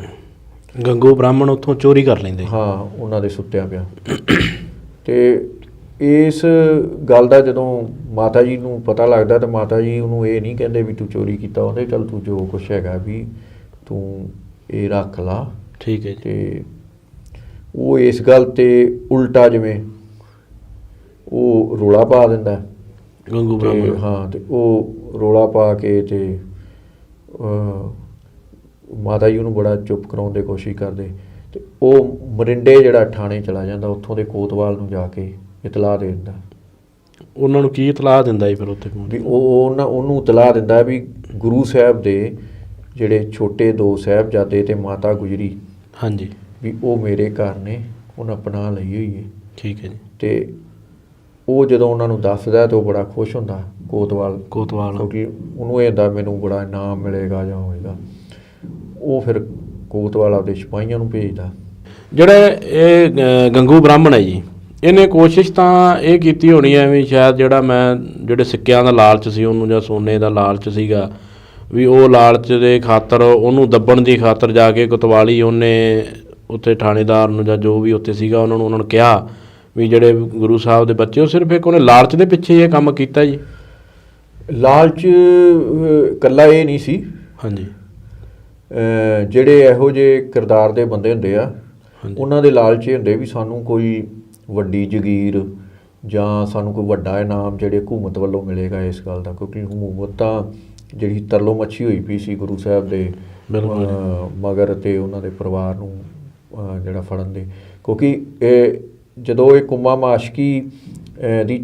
ਗੰਗੂ ਬ੍ਰਾਹਮਣ ਉੱਥੋਂ ਚੋਰੀ ਕਰ ਲੈਂਦੇ? ਹਾਂ, ਉਹਨਾਂ ਦੇ ਸੁੱਤਿਆਂ ਪਿਆ। ਤੇ ਇਸ ਗੱਲ ਦਾ ਜਦੋਂ ਮਾਤਾ ਜੀ ਨੂੰ ਪਤਾ ਲੱਗਦਾ ਤਾਂ ਮਾਤਾ ਜੀ ਉਹਨੂੰ ਇਹ ਨਹੀਂ ਕਹਿੰਦੇ ਵੀ ਤੂੰ ਚੋਰੀ ਕੀਤਾ, ਉਹਦੇ ਚੱਲ ਤੂੰ ਜੋ ਕੁਛ ਹੈਗਾ ਵੀ ਤੂੰ ਇਹ ਰੱਖ ਲਾ। ਠੀਕ ਹੈ ਜੀ। ਤੇ ਉਹ ਇਸ ਗੱਲ 'ਤੇ ਉਲਟਾ ਜਿਵੇਂ ਉਹ ਰੌਲਾ ਪਾ ਦਿੰਦਾ ਗੰਗੂ ਬ੍ਰਾਹਮਣ। ਹਾਂ, ਤੇ ਉਹ ਰੌਲਾ ਪਾ ਕੇ ਤੇ ਮਾਤਾ ਜੀ ਉਹਨੂੰ ਬੜਾ ਚੁੱਪ ਕਰਾਉਣ ਦੀ ਕੋਸ਼ਿਸ਼ ਕਰਦੇ ਤੇ ਉਹ ਮਰਿੰਡੇ ਜਿਹੜਾ ਥਾਣੇ ਚਲਾ ਜਾਂਦਾ, ਉੱਥੋਂ ਦੇ ਕੋਤਵਾਲ ਨੂੰ ਜਾ ਕੇ ਇਤਲਾਹ ਦੇ ਦਿੰਦਾ। ਉਹਨਾਂ ਨੂੰ ਕੀ ਇਤਲਾਹ ਦਿੰਦਾ ਜੀ ਫਿਰ ਉੱਥੇ ਵੀ ਉਹਨੂੰ ਇਤਲਾਹ ਦਿੰਦਾ ਵੀ ਗੁਰੂ ਸਾਹਿਬ ਦੇ ਜਿਹੜੇ ਛੋਟੇ ਦੋ ਸਾਹਿਬਜ਼ਾਦੇ ਤੇ ਮਾਤਾ ਗੁਜਰੀ, ਹਾਂਜੀ, ਵੀ ਉਹ ਮੇਰੇ ਘਰ ਨੇ, ਉਹਨਾਂ ਪਨਾਹ ਲਈ ਹੋਈ ਹੈ। ਠੀਕ ਹੈ ਜੀ। ਤੇ ਉਹ ਜਦੋਂ ਉਹਨਾਂ ਨੂੰ ਦੱਸਦਾ ਤਾਂ ਉਹ ਬੜਾ ਖੁਸ਼ ਹੁੰਦਾ ਕੋਤਵਾਲ, ਕਿਉਂਕਿ ਉਹਨੂੰ ਇਹ ਹੁੰਦਾ ਮੈਨੂੰ ਬੜਾ ਇਨਾਮ ਮਿਲੇਗਾ ਜਾਂ ਹੋਏਗਾ। ਉਹ ਫਿਰ ਕੋਤਵਾਲ ਆਪਦੇ ਸਿਪਾਹੀਆਂ ਨੂੰ ਭੇਜਦਾ। ਜਿਹੜਾ ਇਹ ਗੰਗੂ ਬ੍ਰਾਹਮਣ ਹੈ ਜੀ, ਇਹਨੇ ਕੋਸ਼ਿਸ਼ ਤਾਂ ਇਹ ਕੀਤੀ ਹੋਣੀ ਹੈ ਵੀ ਸ਼ਾਇਦ ਜਿਹੜੇ ਸਿੱਕਿਆਂ ਦਾ ਲਾਲਚ ਸੀ ਉਹਨੂੰ ਜਾਂ ਸੋਨੇ ਦਾ ਲਾਲਚ ਸੀਗਾ ਵੀ ਉਹ ਲਾਲਚ ਦੇ ਖਾਤਰ ਉਹਨੂੰ ਦੱਬਣ ਦੀ ਖਾਤਰ ਜਾ ਕੇ ਕੋਤਵਾਲੀ ਉਹਨੇ ਉੱਥੇ ਥਾਣੇਦਾਰ ਨੂੰ ਜਾਂ ਜੋ ਵੀ ਉੱਥੇ ਸੀਗਾ ਉਹਨਾਂ ਨੂੰ ਕਿਹਾ ਵੀ ਜਿਹੜੇ ਗੁਰੂ ਸਾਹਿਬ ਦੇ ਬੱਚੇ ਉਹ ਸਿਰਫ ਇੱਕ ਉਹਨੇ ਲਾਲਚ ਦੇ ਪਿੱਛੇ ਇਹ ਕੰਮ ਕੀਤਾ ਜੀ। ਲਾਲਚ ਇਕੱਲਾ ਇਹ ਨਹੀਂ ਸੀ। ਹਾਂਜੀ। ਜਿਹੜੇ ਇਹੋ ਜਿਹੇ ਕਿਰਦਾਰ ਦੇ ਬੰਦੇ ਹੁੰਦੇ ਆ ਉਹਨਾਂ ਦੇ ਲਾਲਚ ਇਹ ਹੁੰਦੇ ਵੀ ਸਾਨੂੰ ਕੋਈ ਵੱਡੀ ਜਗੀਰ ਜਾਂ ਸਾਨੂੰ ਕੋਈ ਵੱਡਾ ਇਨਾਮ ਜਿਹੜੇ ਹਕੂਮਤ ਵੱਲੋਂ ਮਿਲੇਗਾ ਇਸ ਗੱਲ ਦਾ, ਕਿਉਂਕਿ ਹਕੂਮਤ ਤਾਂ ਜਿਹੜੀ ਤਰਲੋ ਮੱਛੀ ਹੋਈ ਪਈ ਸੀ ਗੁਰੂ ਸਾਹਿਬ ਦੇ ਮਗਰ ਅਤੇ ਉਹਨਾਂ ਦੇ ਪਰਿਵਾਰ ਨੂੰ ਜਿਹੜਾ ਫੜਨ ਦੇ, ਕਿਉਂਕਿ ਇਹ ਜਦੋਂ ਇਹ ਕੁੰਮਾ ਮਾਸ਼ਕੀ ਦੀ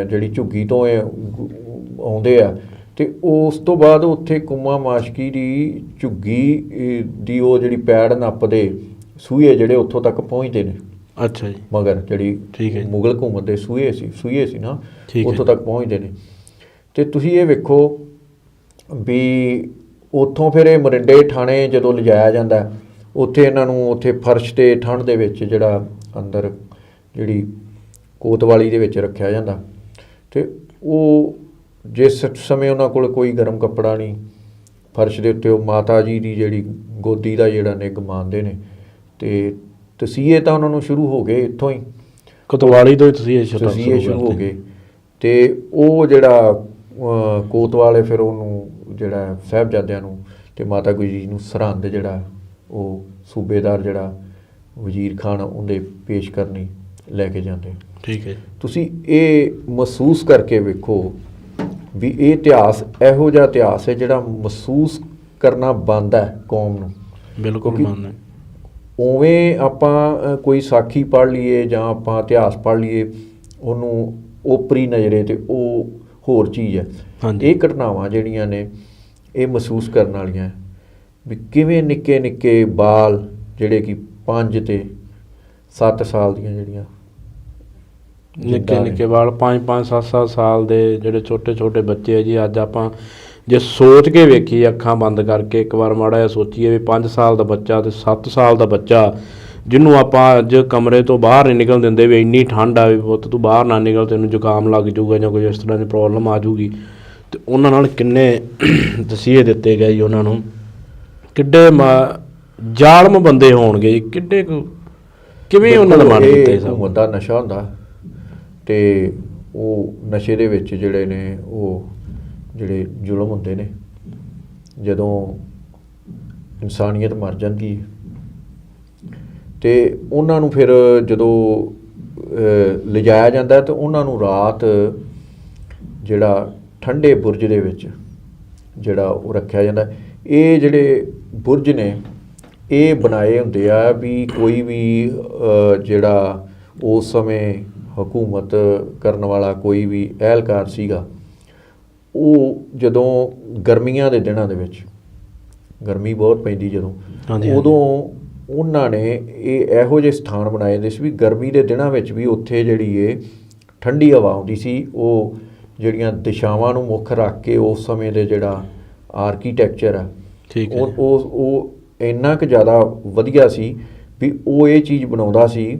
ਜਿਹੜੀ ਝੁੱਗੀ ਤੋਂ ਇਹ ਆਉਂਦੇ ਆ ਅਤੇ ਉਸ ਤੋਂ ਬਾਅਦ ਉੱਥੇ ਕੁੰਮਾ ਮਾਸ਼ਕੀ ਦੀ ਝੁੱਗੀ ਦੀ ਉਹ ਜਿਹੜੀ ਪੈੜ ਨੱਪਦੇ ਸੂਹੇ ਜਿਹੜੇ ਉੱਥੋਂ ਤੱਕ ਪਹੁੰਚਦੇ ਨੇ। ਅੱਛਾ ਜੀ। ਮਗਰ ਜਿਹੜੀ ਮੁਗਲ ਹਕੂਮਤ ਦੇ ਸੂਹੇ ਸੀ ਨਾ, ਉੱਥੋਂ ਤੱਕ ਪਹੁੰਚਦੇ ਨੇ। ਅਤੇ ਤੁਸੀਂ ਇਹ ਵੇਖੋ ਵੀ ਉੱਥੋਂ ਫਿਰ ਇਹ ਮਰਿੰਡੇ ਥਾਣੇ ਜਦੋਂ ਲਿਜਾਇਆ ਜਾਂਦਾ, ਉੱਥੇ ਇਹਨਾਂ ਨੂੰ ਉੱਥੇ ਫਰਸ਼ 'ਤੇ ਠੰਡ ਦੇ ਵਿੱਚ ਜਿਹੜਾ ਅੰਦਰ ਜਿਹੜੀ ਕੋਤਵਾਲੀ ਦੇ ਵਿੱਚ ਰੱਖਿਆ ਜਾਂਦਾ, ਅਤੇ ਉਹ ਜਿਸ ਸਮੇਂ ਉਹਨਾਂ ਕੋਲ ਕੋਈ ਗਰਮ ਕੱਪੜਾ ਨਹੀਂ, ਫਰਸ਼ ਦੇ ਉੱਤੇ ਉਹ ਮਾਤਾ ਜੀ ਦੀ ਜਿਹੜੀ ਗੋਦੀ ਦਾ ਜਿਹੜਾ ਨਿੱਘ ਮਾਣਦੇ ਨੇ। ਅਤੇ ਤਸੀਹੇ ਤਾਂ ਉਹਨਾਂ ਨੂੰ ਸ਼ੁਰੂ ਹੋ ਗਏ ਇੱਥੋਂ ਹੀ, ਕੋਤਵਾਲੀ ਤੋਂ ਹੀ ਤਸੀਹੇ ਸ਼ੁਰੂ ਹੋ ਗਏ। ਅਤੇ ਉਹ ਜਿਹੜਾ ਕੋਤਵਾਲੇ ਫਿਰ ਉਹਨੂੰ ਜਿਹੜਾ ਸਾਹਿਬਜ਼ਾਦਿਆਂ ਨੂੰ ਅਤੇ ਮਾਤਾ ਗੁਜਰੀ ਨੂੰ ਸਰਹੰਦ ਜਿਹੜਾ ਉਹ ਸੂਬੇਦਾਰ ਜਿਹੜਾ ਵਜ਼ੀਰ ਖਾਨ ਉਹਦੇ ਪੇਸ਼ ਕਰਨੀ ਲੈ ਕੇ ਜਾਂਦੇ। ਠੀਕ ਹੈ। ਤੁਸੀਂ ਇਹ ਮਹਿਸੂਸ ਕਰਕੇ ਵੇਖੋ ਵੀ ਇਹ ਇਤਿਹਾਸ ਇਹੋ ਜਿਹਾ ਇਤਿਹਾਸ ਹੈ ਜਿਹੜਾ ਮਹਿਸੂਸ ਕਰਨਾ ਬਣਦਾ ਹੈ ਕੌਮ ਨੂੰ। ਬਿਲਕੁਲ ਬਣਦਾ। ਉਵੇਂ ਆਪਾਂ ਕੋਈ ਸਾਖੀ ਪੜ੍ਹ ਲਈਏ ਜਾਂ ਆਪਾਂ ਇਤਿਹਾਸ ਪੜ੍ਹ ਲਈਏ ਉਹਨੂੰ ਓਪਰੀ ਨਜ਼ਰੇ ਅਤੇ ਉਹ ਹੋਰ ਚੀਜ਼ ਹੈ। ਇਹ ਘਟਨਾਵਾਂ ਜਿਹੜੀਆਂ ਨੇ ਇਹ ਮਹਿਸੂਸ ਕਰਨ ਵਾਲੀਆਂ ਵੀ ਕਿਵੇਂ ਨਿੱਕੇ ਨਿੱਕੇ ਬਾਲ ਜਿਹੜੇ ਕਿ 5 ਤੇ 7 ਸਾਲ ਦੀਆਂ ਜਿਹੜੀਆਂ ਨਿੱਕੇ ਬਾਲ 5-5 7-7 ਸਾਲ ਦੇ ਜਿਹੜੇ ਛੋਟੇ ਛੋਟੇ ਬੱਚੇ ਆ ਜੀ। ਅੱਜ ਆਪਾਂ ਜੇ ਸੋਚ ਕੇ ਵੇਖੀਏ ਅੱਖਾਂ ਬੰਦ ਕਰਕੇ ਇੱਕ ਵਾਰ ਮਾੜਾ ਜਿਹਾ ਸੋਚੀਏ ਵੀ 5 ਸਾਲ ਦਾ ਬੱਚਾ ਅਤੇ 7 ਸਾਲ ਦਾ ਬੱਚਾ ਜਿਹਨੂੰ ਆਪਾਂ ਅੱਜ ਕਮਰੇ ਤੋਂ ਬਾਹਰ ਨਹੀਂ ਨਿਕਲਣ ਦਿੰਦੇ ਵੀ ਇੰਨੀ ਠੰਡ ਆ ਵੀ ਪੁੱਤ ਤੂੰ ਬਾਹਰ ਨਾ ਨਿਕਲ, ਤੈਨੂੰ ਜ਼ੁਕਾਮ ਲੱਗ ਜਾਊਗਾ ਜਾਂ ਕੋਈ ਇਸ ਤਰ੍ਹਾਂ ਦੀ ਪ੍ਰੋਬਲਮ ਆ ਜਾਊਗੀ, ਅਤੇ ਉਹਨਾਂ ਨਾਲ ਕਿੰਨੇ ਤਸੀਹੇ ਦਿੱਤੇ ਗਏ ਜੀ ਉਹਨਾਂ ਨੂੰ। ਕਿੱਡੇ ਜ਼ਾਲਮ ਬੰਦੇ ਹੋਣਗੇ ਜੀ, ਕਿੱਡੇ ਕਿਵੇਂ ਉਹਨਾਂ ਦਾ ਮਨ ਕੀਤਾ ਸਭ। ਹਕੂਮਤ ਦਾ ਨਸ਼ਾ ਹੁੰਦਾ ਅਤੇ ਉਹ ਨਸ਼ੇ ਦੇ ਵਿੱਚ ਜਿਹੜੇ ਨੇ ਉਹ ਜਿਹੜੇ ਜ਼ੁਲਮ ਹੁੰਦੇ ਨੇ, ਜਦੋਂ ਇਨਸਾਨੀਅਤ ਮਰ ਜਾਂਦੀ ਹੈ ਅਤੇ ਉਹਨਾਂ ਨੂੰ ਫਿਰ ਜਦੋਂ ਲਿਜਾਇਆ ਜਾਂਦਾ ਤਾਂ ਉਹਨਾਂ ਨੂੰ ਰਾਤ ਜਿਹੜਾ ਠੰਡੇ ਬੁਰਜ ਦੇ ਵਿੱਚ ਜਿਹੜਾ ਉਹ ਰੱਖਿਆ ਜਾਂਦਾ। ਇਹ ਜਿਹੜੇ ਬੁਰਜ ਨੇ ਇਹ ਬਣਾਏ ਹੁੰਦੇ ਆ ਵੀ ਕੋਈ ਵੀ ਜਿਹੜਾ ਉਸ ਸਮੇਂ ਹਕੂਮਤ ਕਰਨ ਵਾਲਾ ਕੋਈ ਵੀ ਅਹਿਲਕਾਰ ਸੀਗਾ, ਉਹ ਜਦੋਂ ਗਰਮੀਆਂ ਦੇ ਦਿਨਾਂ ਦੇ ਵਿੱਚ ਗਰਮੀ ਬਹੁਤ ਪੈਂਦੀ ਜਦੋਂ, ਉਦੋਂ ਉਹਨਾਂ ਨੇ ਇਹ ਇਹੋ ਜਿਹੇ ਸਥਾਨ ਬਣਾਏ ਦੇ ਸੀ ਵੀ ਗਰਮੀ ਦੇ ਦਿਨਾਂ ਵਿੱਚ ਵੀ ਉੱਥੇ ਜਿਹੜੀ ਇਹ ਠੰਡੀ ਹਵਾ ਆਉਂਦੀ ਸੀ। ਉਹ ਜਿਹੜੀਆਂ ਦਿਸ਼ਾਵਾਂ ਨੂੰ ਮੁੱਖ ਰੱਖ ਕੇ ਉਸ ਸਮੇਂ ਦੇ ਜਿਹੜਾ ਆਰਕੀਟੈਕਚਰ ਆ ਉਹ ਇੰਨਾ ਕੁ ਜ਼ਿਆਦਾ ਵਧੀਆ ਸੀ ਵੀ ਉਹ ਇਹ ਚੀਜ਼ ਬਣਾਉਂਦਾ ਸੀ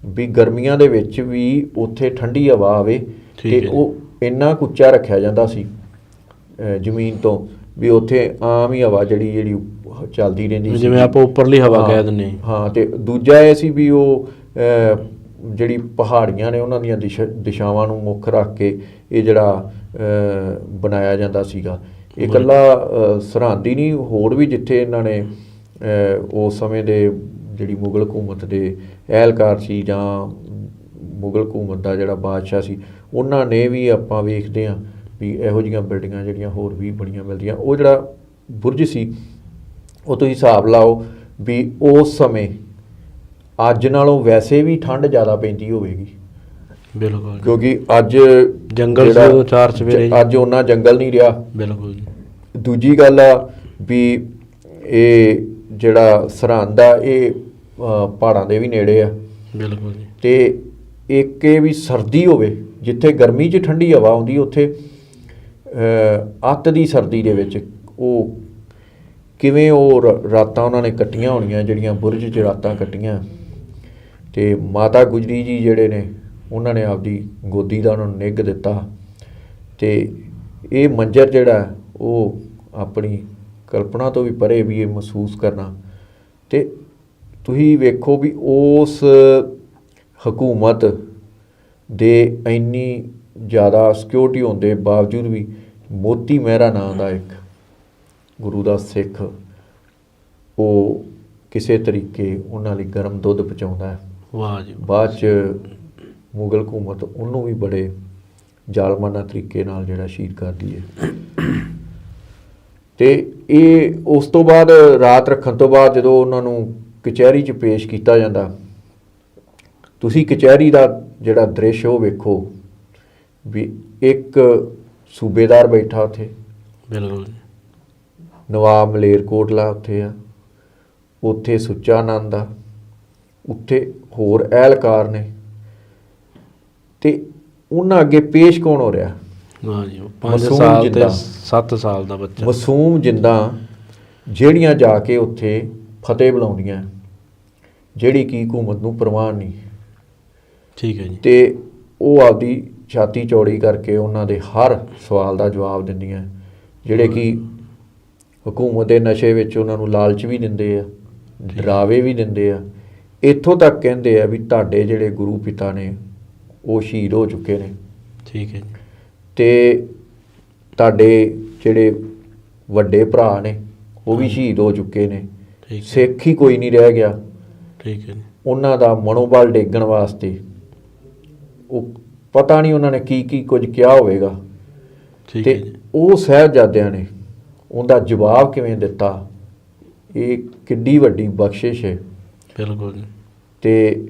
ਵੀ ਗਰਮੀਆਂ ਦੇ ਵਿੱਚ ਵੀ ਉੱਥੇ ਠੰਡੀ ਹਵਾ ਆਵੇ, ਅਤੇ ਉਹ ਇੰਨਾ ਕੁ ਉੱਚਾ ਰੱਖਿਆ ਜਾਂਦਾ ਸੀ ਜ਼ਮੀਨ ਤੋਂ ਵੀ ਉੱਥੇ ਆਮ ਹੀ ਹਵਾ ਜਿਹੜੀ ਚੱਲਦੀ ਰਹਿੰਦੀ ਸੀ, ਜਿਵੇਂ ਆਪਾਂ ਉੱਪਰਲੀ ਹਵਾ ਕਹਿ ਦਿੰਦੇ ਹਾਂ। ਅਤੇ ਦੂਜਾ ਇਹ ਸੀ ਵੀ ਉਹ ਜਿਹੜੀ ਪਹਾੜੀਆਂ ਨੇ ਉਹਨਾਂ ਦੀਆਂ ਦਿਸ਼ਾਵਾਂ ਨੂੰ ਮੁੱਖ ਰੱਖ ਕੇ ਇਹ ਜਿਹੜਾ ਬਣਾਇਆ ਜਾਂਦਾ ਸੀਗਾ। ਇਹ ਇਕੱਲਾ ਸਰਹੰਦ ਹੀ ਨਹੀਂ, ਹੋਰ ਵੀ ਜਿੱਥੇ ਇਹਨਾਂ ਨੇ ਉਸ ਸਮੇਂ ਦੇ ਜਿਹੜੀ ਮੁਗਲ ਹਕੂਮਤ ਦੇ ਅਹਿਲਕਾਰ ਸੀ ਜਾਂ ਮੁਗਲ ਹਕੂਮਤ ਦਾ ਜਿਹੜਾ ਬਾਦਸ਼ਾਹ ਸੀ, ਉਹਨਾਂ ਨੇ ਵੀ ਆਪਾਂ ਵੇਖਦੇ ਹਾਂ ਵੀ ਇਹੋ ਜਿਹੀਆਂ ਬਿਲਡਿੰਗਾਂ ਜਿਹੜੀਆਂ ਹੋਰ ਵੀ ਬਣੀਆਂ ਮਿਲਦੀਆਂ। ਉਹ ਜਿਹੜਾ ਬੁਰਜ ਸੀ ਉਹ ਤੁਸੀਂ ਹਿਸਾਬ ਲਾਓ ਵੀ ਉਸ ਸਮੇਂ ਅੱਜ ਨਾਲੋਂ ਵੈਸੇ ਵੀ ਠੰਡ ਜ਼ਿਆਦਾ ਪੈਂਦੀ ਹੋਵੇਗੀ। ਬਿਲਕੁਲ, ਕਿਉਂਕਿ ਅੱਜ ਜੰਗਲ ਚਾਰ ਚਵੇਰੇ ਅੱਜ ਉਹਨਾਂ ਜੰਗਲ ਨਹੀਂ ਰਿਹਾ। ਬਿਲਕੁਲ। ਦੂਜੀ ਗੱਲ ਆ ਵੀ ਇਹ ਜਿਹੜਾ ਸਰਹੰਦ ਆ ਇਹ ਪਹਾੜਾਂ ਦੇ ਵੀ ਨੇੜੇ ਆ। ਬਿਲਕੁਲ ਜੀ। ਅਤੇ ਇੱਕ ਇਹ ਵੀ ਸਰਦੀ ਹੋਵੇ, ਜਿੱਥੇ ਗਰਮੀ 'ਚ ਠੰਡੀ ਹਵਾ ਆਉਂਦੀ ਉੱਥੇ ਅੱਤ ਦੀ ਸਰਦੀ ਦੇ ਵਿੱਚ ਉਹ ਕਿਵੇਂ ਉਹ ਰਾਤਾਂ ਉਹਨਾਂ ਨੇ ਕੱਟੀਆਂ ਹੋਣੀਆਂ, ਜਿਹੜੀਆਂ ਬੁਰਜ 'ਚ ਰਾਤਾਂ ਕੱਟੀਆਂ। ਅਤੇ ਮਾਤਾ ਗੁਜਰੀ ਜੀ ਜਿਹੜੇ ਨੇ ਉਹਨਾਂ ਨੇ ਆਪਦੀ ਗੋਦੀ ਦਾ ਉਹਨਾਂ ਨੂੰ ਨਿੱਘ ਦਿੱਤਾ, ਅਤੇ ਇਹ ਮੰਜ਼ਰ ਜਿਹੜਾ ਉਹ ਆਪਣੀ ਕਲਪਨਾ ਤੋਂ ਵੀ ਪਰੇ ਵੀ ਇਹ ਮਹਿਸੂਸ ਕਰਨਾ। ਅਤੇ ਤੁਸੀਂ ਵੇਖੋ ਵੀ ਉਸ ਹਕੂਮਤ ਦੇ ਇੰਨੀ ਜ਼ਿਆਦਾ ਸਿਕਿਉਰਿਟੀ ਹੋਣ ਦੇ ਬਾਵਜੂਦ ਵੀ ਮੋਤੀ ਮਹਿਰਾ ਨਾਂ ਦਾ ਇੱਕ ਗੁਰੂ ਦਾ ਸਿੱਖ ਉਹ ਕਿਸੇ ਤਰੀਕੇ ਉਹਨਾਂ ਲਈ ਗਰਮ ਦੁੱਧ ਪਹੁੰਚਾਉਂਦਾ ਹੈ। ਵਾਹ ਜੀ। ਬਾਅਦ 'ਚ ਮੁਗਲ ਹਕੂਮਤ ਉਹਨੂੰ ਵੀ ਬੜੇ ਜ਼ਾਲਮਾਨਾ ਤਰੀਕੇ ਨਾਲ ਜਿਹੜਾ ਸ਼ਹੀਦ ਕਰਦੀ ਹੈ। ਅਤੇ ਇਹ ਉਸ ਤੋਂ ਬਾਅਦ ਰਾਤ ਰੱਖਣ ਤੋਂ ਬਾਅਦ ਜਦੋਂ ਉਹਨਾਂ ਨੂੰ ਕਚਹਿਰੀ 'ਚ ਪੇਸ਼ ਕੀਤਾ ਜਾਂਦਾ, ਤੁਸੀਂ ਕਚਹਿਰੀ ਦਾ ਜਿਹੜਾ ਦ੍ਰਿਸ਼ ਉਹ ਵੇਖੋ ਵੀ ਇੱਕ ਸੂਬੇਦਾਰ ਬੈਠਾ ਉੱਥੇ, ਬਿਲਕੁਲ, ਨਵਾਬ ਮਲੇਰਕੋਟਲਾ ਉੱਥੇ ਆ, ਉੱਥੇ ਸੁੱਚਾ ਆਨੰਦ ਆ, ਉੱਥੇ ਹੋਰ ਅਹਿਲਕਾਰ ਨੇ, ਅਤੇ ਉਹਨਾਂ ਅੱਗੇ ਪੇਸ਼ ਕੌਣ ਹੋ ਰਿਹਾ? ਵਾਹ ਜੀ। 5 ਸਾਲ ਤੇ 7 ਸਾਲ ਦਾ ਬੱਚਾ, ਮਾਸੂਮ ਜਿੰਦਾਂ ਜਿਹੜੀਆਂ ਜਾ ਕੇ ਉੱਥੇ ਫਤਿਹ ਬੁਲਾਉਂਦੀਆਂ, ਜਿਹੜੀ ਕਿ ਹਕੂਮਤ ਨੂੰ ਪ੍ਰਵਾਨ ਨਹੀਂ। ਠੀਕ ਹੈ ਜੀ। ਅਤੇ ਉਹ ਆਪਦੀ ਛਾਤੀ ਚੌੜੀ ਕਰਕੇ ਉਹਨਾਂ ਦੇ ਹਰ ਸਵਾਲ ਦਾ ਜਵਾਬ ਦਿੰਦੀਆਂ, ਜਿਹੜੇ ਕਿ ਹਕੂਮਤ ਦੇ ਨਸ਼ੇ ਵਿੱਚ ਉਹਨਾਂ ਨੂੰ ਲਾਲਚ ਵੀ ਦਿੰਦੇ ਆ, ਡਰਾਵੇ ਵੀ ਦਿੰਦੇ ਆ। ਇੱਥੋਂ ਤੱਕ ਕਹਿੰਦੇ ਆ ਵੀ ਤੁਹਾਡੇ ਜਿਹੜੇ ਗੁਰੂ ਪਿਤਾ ਨੇ ਉਹ ਸ਼ਹੀਦ ਹੋ ਚੁੱਕੇ ਨੇ, ਠੀਕ ਹੈ ਜੀ, ਅਤੇ ਤੁਹਾਡੇ ਜਿਹੜੇ ਵੱਡੇ ਭਰਾ ਨੇ ਉਹ ਵੀ ਸ਼ਹੀਦ ਹੋ ਚੁੱਕੇ ਨੇ, ਸਿੱਖ ਹੀ ਕੋਈ ਨਹੀਂ ਰਹਿ ਗਿਆ। ਠੀਕ ਹੈ ਜੀ। ਉਹਨਾਂ ਦਾ ਮਨੋਬਲ ਡੇਗਣ ਵਾਸਤੇ ਉਹ ਪਤਾ ਨਹੀਂ ਉਹਨਾਂ ਨੇ ਕੀ ਕੀ ਕੁਝ ਕਿਹਾ ਹੋਵੇਗਾ, ਅਤੇ ਉਹ ਸਾਹਿਬਜ਼ਾਦਿਆਂ ਨੇ ਉਹਦਾ ਜਵਾਬ ਕਿਵੇਂ ਦਿੱਤਾ, ਇਹ ਕਿੱਡੀ ਵੱਡੀ ਬਖਸ਼ਿਸ਼ ਹੈ। ਬਿਲਕੁਲ। ਅਤੇ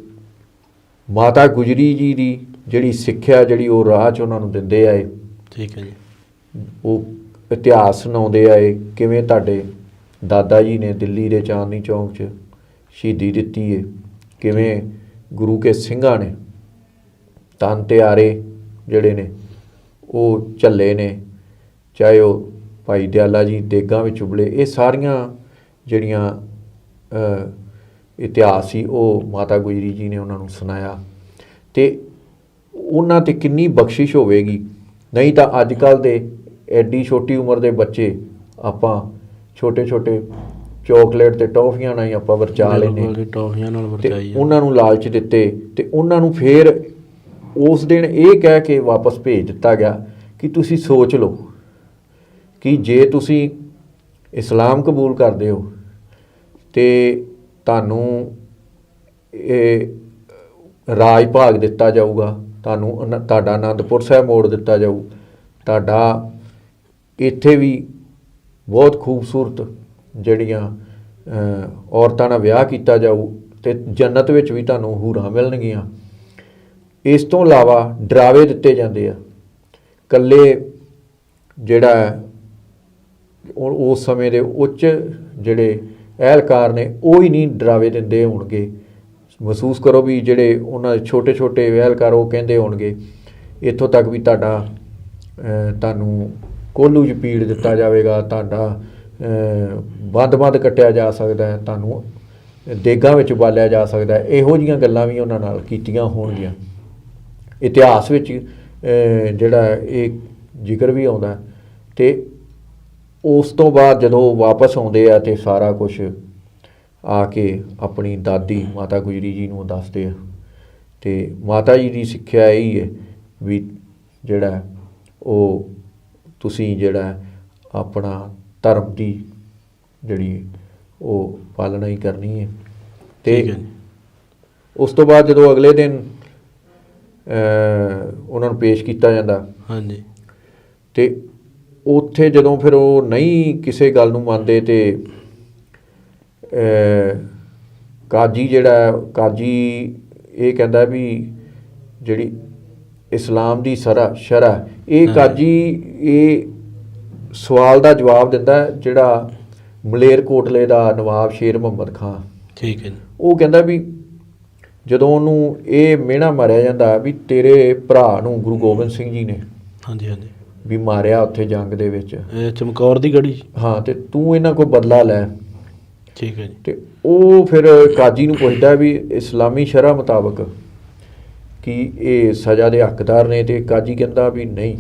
ਮਾਤਾ ਗੁਜਰੀ ਜੀ ਦੀ ਜਿਹੜੀ ਸਿੱਖਿਆ ਜਿਹੜੀ ਉਹ ਰਾਹ 'ਚ ਉਹਨਾਂ ਨੂੰ ਦਿੰਦੇ ਆਏ, ਠੀਕ ਹੈ ਜੀ, ਉਹ ਇਤਿਹਾਸ ਸੁਣਾਉਂਦੇ ਆਏ, ਕਿਵੇਂ ਤੁਹਾਡੇ ਦਾਦਾ ਜੀ ਨੇ ਦਿੱਲੀ ਦੇ ਚਾਂਦਨੀ ਚੌਂਕ 'ਚ ਸ਼ਹੀਦੀ ਦਿੱਤੀ ਹੈ, ਕਿਵੇਂ ਗੁਰੂ ਕੇ ਸਿੰਘਾਂ ਨੇ ਤਨ ਤਿਆਰੇ ਜਿਹੜੇ ਨੇ ਉਹ ਝੱਲੇ ਨੇ, ਚਾਹੇ ਉਹ ਭਾਈ ਦਿਆਲਾ ਜੀ ਦੇਗਾਂ ਵਿੱਚ ਉਬਲੇ। ਇਹ ਸਾਰੀਆਂ ਜਿਹੜੀਆਂ ਇਤਿਹਾਸ ਸੀ ਉਹ ਮਾਤਾ ਗੁਜਰੀ ਜੀ ਨੇ ਉਹਨਾਂ ਨੂੰ ਸੁਣਾਇਆ, ਅਤੇ ਉਹਨਾਂ 'ਤੇ ਕਿੰਨੀ ਬਖਸ਼ਿਸ਼ ਹੋਵੇਗੀ। ਨਹੀਂ ਤਾਂ ਅੱਜ ਕੱਲ੍ਹ ਦੇ ਐਡੀ ਛੋਟੀ ਉਮਰ ਦੇ ਬੱਚੇ ਆਪਾਂ ਛੋਟੇ ਛੋਟੇ ਚੋਕਲੇਟ ਅਤੇ ਟੌਫੀਆਂ ਨਾਲ ਹੀ ਆਪਾਂ ਵਰਚਾ ਲੈਂਦੇ, ਟੌਫੀਆਂ ਨਾਲ ਵਰਚਾਈ, ਉਹਨਾਂ ਨੂੰ ਲਾਲਚ ਦਿੱਤੇ, ਅਤੇ ਉਹਨਾਂ ਨੂੰ ਫਿਰ ਉਸ ਦਿਨ ਇਹ ਕਹਿ ਕੇ ਵਾਪਸ ਭੇਜ ਦਿੱਤਾ ਗਿਆ ਕਿ ਤੁਸੀਂ ਸੋਚ ਲਓ ਕਿ ਜੇ ਤੁਸੀਂ ਇਸਲਾਮ ਕਬੂਲ ਕਰਦੇ ਹੋ ਅਤੇ ਤੁਹਾਨੂੰ ਇਹ ਰਾਜ ਭਾਗ ਦਿੱਤਾ ਜਾਊਗਾ, ਤੁਹਾਡਾ ਅਨੰਦਪੁਰ ਸਾਹਿਬ ਮੋੜ ਦਿੱਤਾ ਜਾਊ, ਤੁਹਾਡਾ ਇੱਥੇ ਵੀ ਬਹੁਤ ਖੂਬਸੂਰਤ ਜਿਹੜੀਆਂ ਔਰਤਾਂ ਨਾਲ ਵਿਆਹ ਕੀਤਾ ਜਾਊ, ਅਤੇ ਜੰਨਤ ਵਿੱਚ ਵੀ ਤੁਹਾਨੂੰ ਹੂਰਾਂ ਮਿਲਣਗੀਆਂ। ਇਸ ਤੋਂ ਇਲਾਵਾ ਡਰਾਵੇ ਦਿੱਤੇ ਜਾਂਦੇ ਆ। ਇਕੱਲੇ ਜਿਹੜਾ ਉਸ ਸਮੇਂ ਦੇ ਉੱਚ ਜਿਹੜੇ ਅਹਿਲਕਾਰ ਨੇ ਉਹ ਹੀ ਨਹੀਂ ਡਰਾਵੇ ਦਿੰਦੇ ਹੋਣਗੇ। ਮਹਿਸੂਸ ਕਰੋ ਵੀ ਜਿਹੜੇ ਉਹਨਾਂ ਦੇ ਛੋਟੇ ਛੋਟੇ ਅਹਿਲਕਾਰ ਉਹ ਕਹਿੰਦੇ ਹੋਣਗੇ ਇੱਥੋਂ ਤੱਕ ਵੀ ਤੁਹਾਨੂੰ ਕੋਹਲੂ 'ਚ ਪੀੜ ਦਿੱਤਾ ਜਾਵੇਗਾ, ਤੁਹਾਡਾ ਬੰਦ ਕੱਟਿਆ ਜਾ ਸਕਦਾ ਹੈ, ਤੁਹਾਨੂੰ ਦੇਗਾਂ ਵਿੱਚ ਉਬਾਲਿਆ ਜਾ ਸਕਦਾ ਹੈ। ਇਹੋ ਜਿਹੀਆਂ ਗੱਲਾਂ ਵੀ ਉਹਨਾਂ ਨਾਲ ਕੀਤੀਆਂ ਹੋਣਗੀਆਂ। ਇਤਿਹਾਸ ਵਿੱਚ ਜਿਹੜਾ ਇਹ ਜ਼ਿਕਰ ਵੀ ਆਉਂਦਾ। ਅਤੇ ਉਸ ਤੋਂ ਬਾਅਦ ਜਦੋਂ ਵਾਪਸ ਆਉਂਦੇ ਆ ਅਤੇ ਸਾਰਾ ਕੁਛ ਆ ਕੇ ਆਪਣੀ ਦਾਦੀ ਮਾਤਾ ਗੁਜਰੀ ਜੀ ਨੂੰ ਦੱਸਦੇ ਆ, ਅਤੇ ਮਾਤਾ ਜੀ ਦੀ ਸਿੱਖਿਆ ਇਹੀ ਹੈ ਵੀ ਜਿਹੜਾ ਉਹ ਤੁਸੀਂ ਜਿਹੜਾ ਆਪਣਾ ਧਰਮ ਦੀ ਜਿਹੜੀ ਉਹ ਪਾਲਣਾ ਹੀ ਕਰਨੀ ਹੈ। ਅਤੇ ਉਸ ਤੋਂ ਬਾਅਦ ਜਦੋਂ ਅਗਲੇ ਦਿਨ ਉਹਨਾਂ ਨੂੰ ਪੇਸ਼ ਕੀਤਾ ਜਾਂਦਾ, ਹਾਂਜੀ, ਅਤੇ ਉੱਥੇ ਜਦੋਂ ਫਿਰ ਉਹ ਨਹੀਂ ਕਿਸੇ ਗੱਲ ਨੂੰ ਮੰਨਦੇ, ਅਤੇ ਕਾਜੀ ਕਾਜੀ ਇਹ ਕਹਿੰਦਾ ਵੀ ਜਿਹੜੀ ਇਸਲਾਮ ਦੀ ਸ਼ਰ੍ਹਾ ਇਹ ਕਾਜੀ ਇਹ ਸਵਾਲ ਦਾ ਜਵਾਬ ਦਿੰਦਾ ਜਿਹੜਾ ਮਲੇਰਕੋਟਲੇ ਦਾ ਨਵਾਬ ਸ਼ੇਰ ਮੁਹੰਮਦ ਖਾਂ, ਠੀਕ ਹੈ, ਉਹ ਕਹਿੰਦਾ ਵੀ ਜਦੋਂ ਉਹਨੂੰ ਇਹ ਮਿਹਣਾ ਮਾਰਿਆ ਜਾਂਦਾ ਵੀ ਤੇਰੇ ਭਰਾ ਨੂੰ ਗੁਰੂ ਗੋਬਿੰਦ ਸਿੰਘ ਜੀ ਨੇ ਵੀ ਮਾਰਿਆ ਉੱਥੇ ਜੰਗ ਦੇ ਵਿੱਚ, ਚਮਕੌਰ ਦੀ ਗੜੀ, ਹਾਂ, ਅਤੇ ਤੂੰ ਇਹਨਾਂ ਕੋਲ ਬਦਲਾ ਲੈ, ਠੀਕ ਹੈ ਜੀ। ਅਤੇ ਉਹ ਫਿਰ ਕਾਜੀ ਨੂੰ ਪੁੱਛਦਾ ਵੀ ਇਸਲਾਮੀ ਸ਼ਰ੍ਹਾ ਮੁਤਾਬਕ ਕਿ ਇਹ ਸਜ਼ਾ ਦੇ ਹੱਕਦਾਰ ਨੇ, ਅਤੇ ਕਾਜੀ ਕਹਿੰਦਾ ਵੀ ਨਹੀਂ,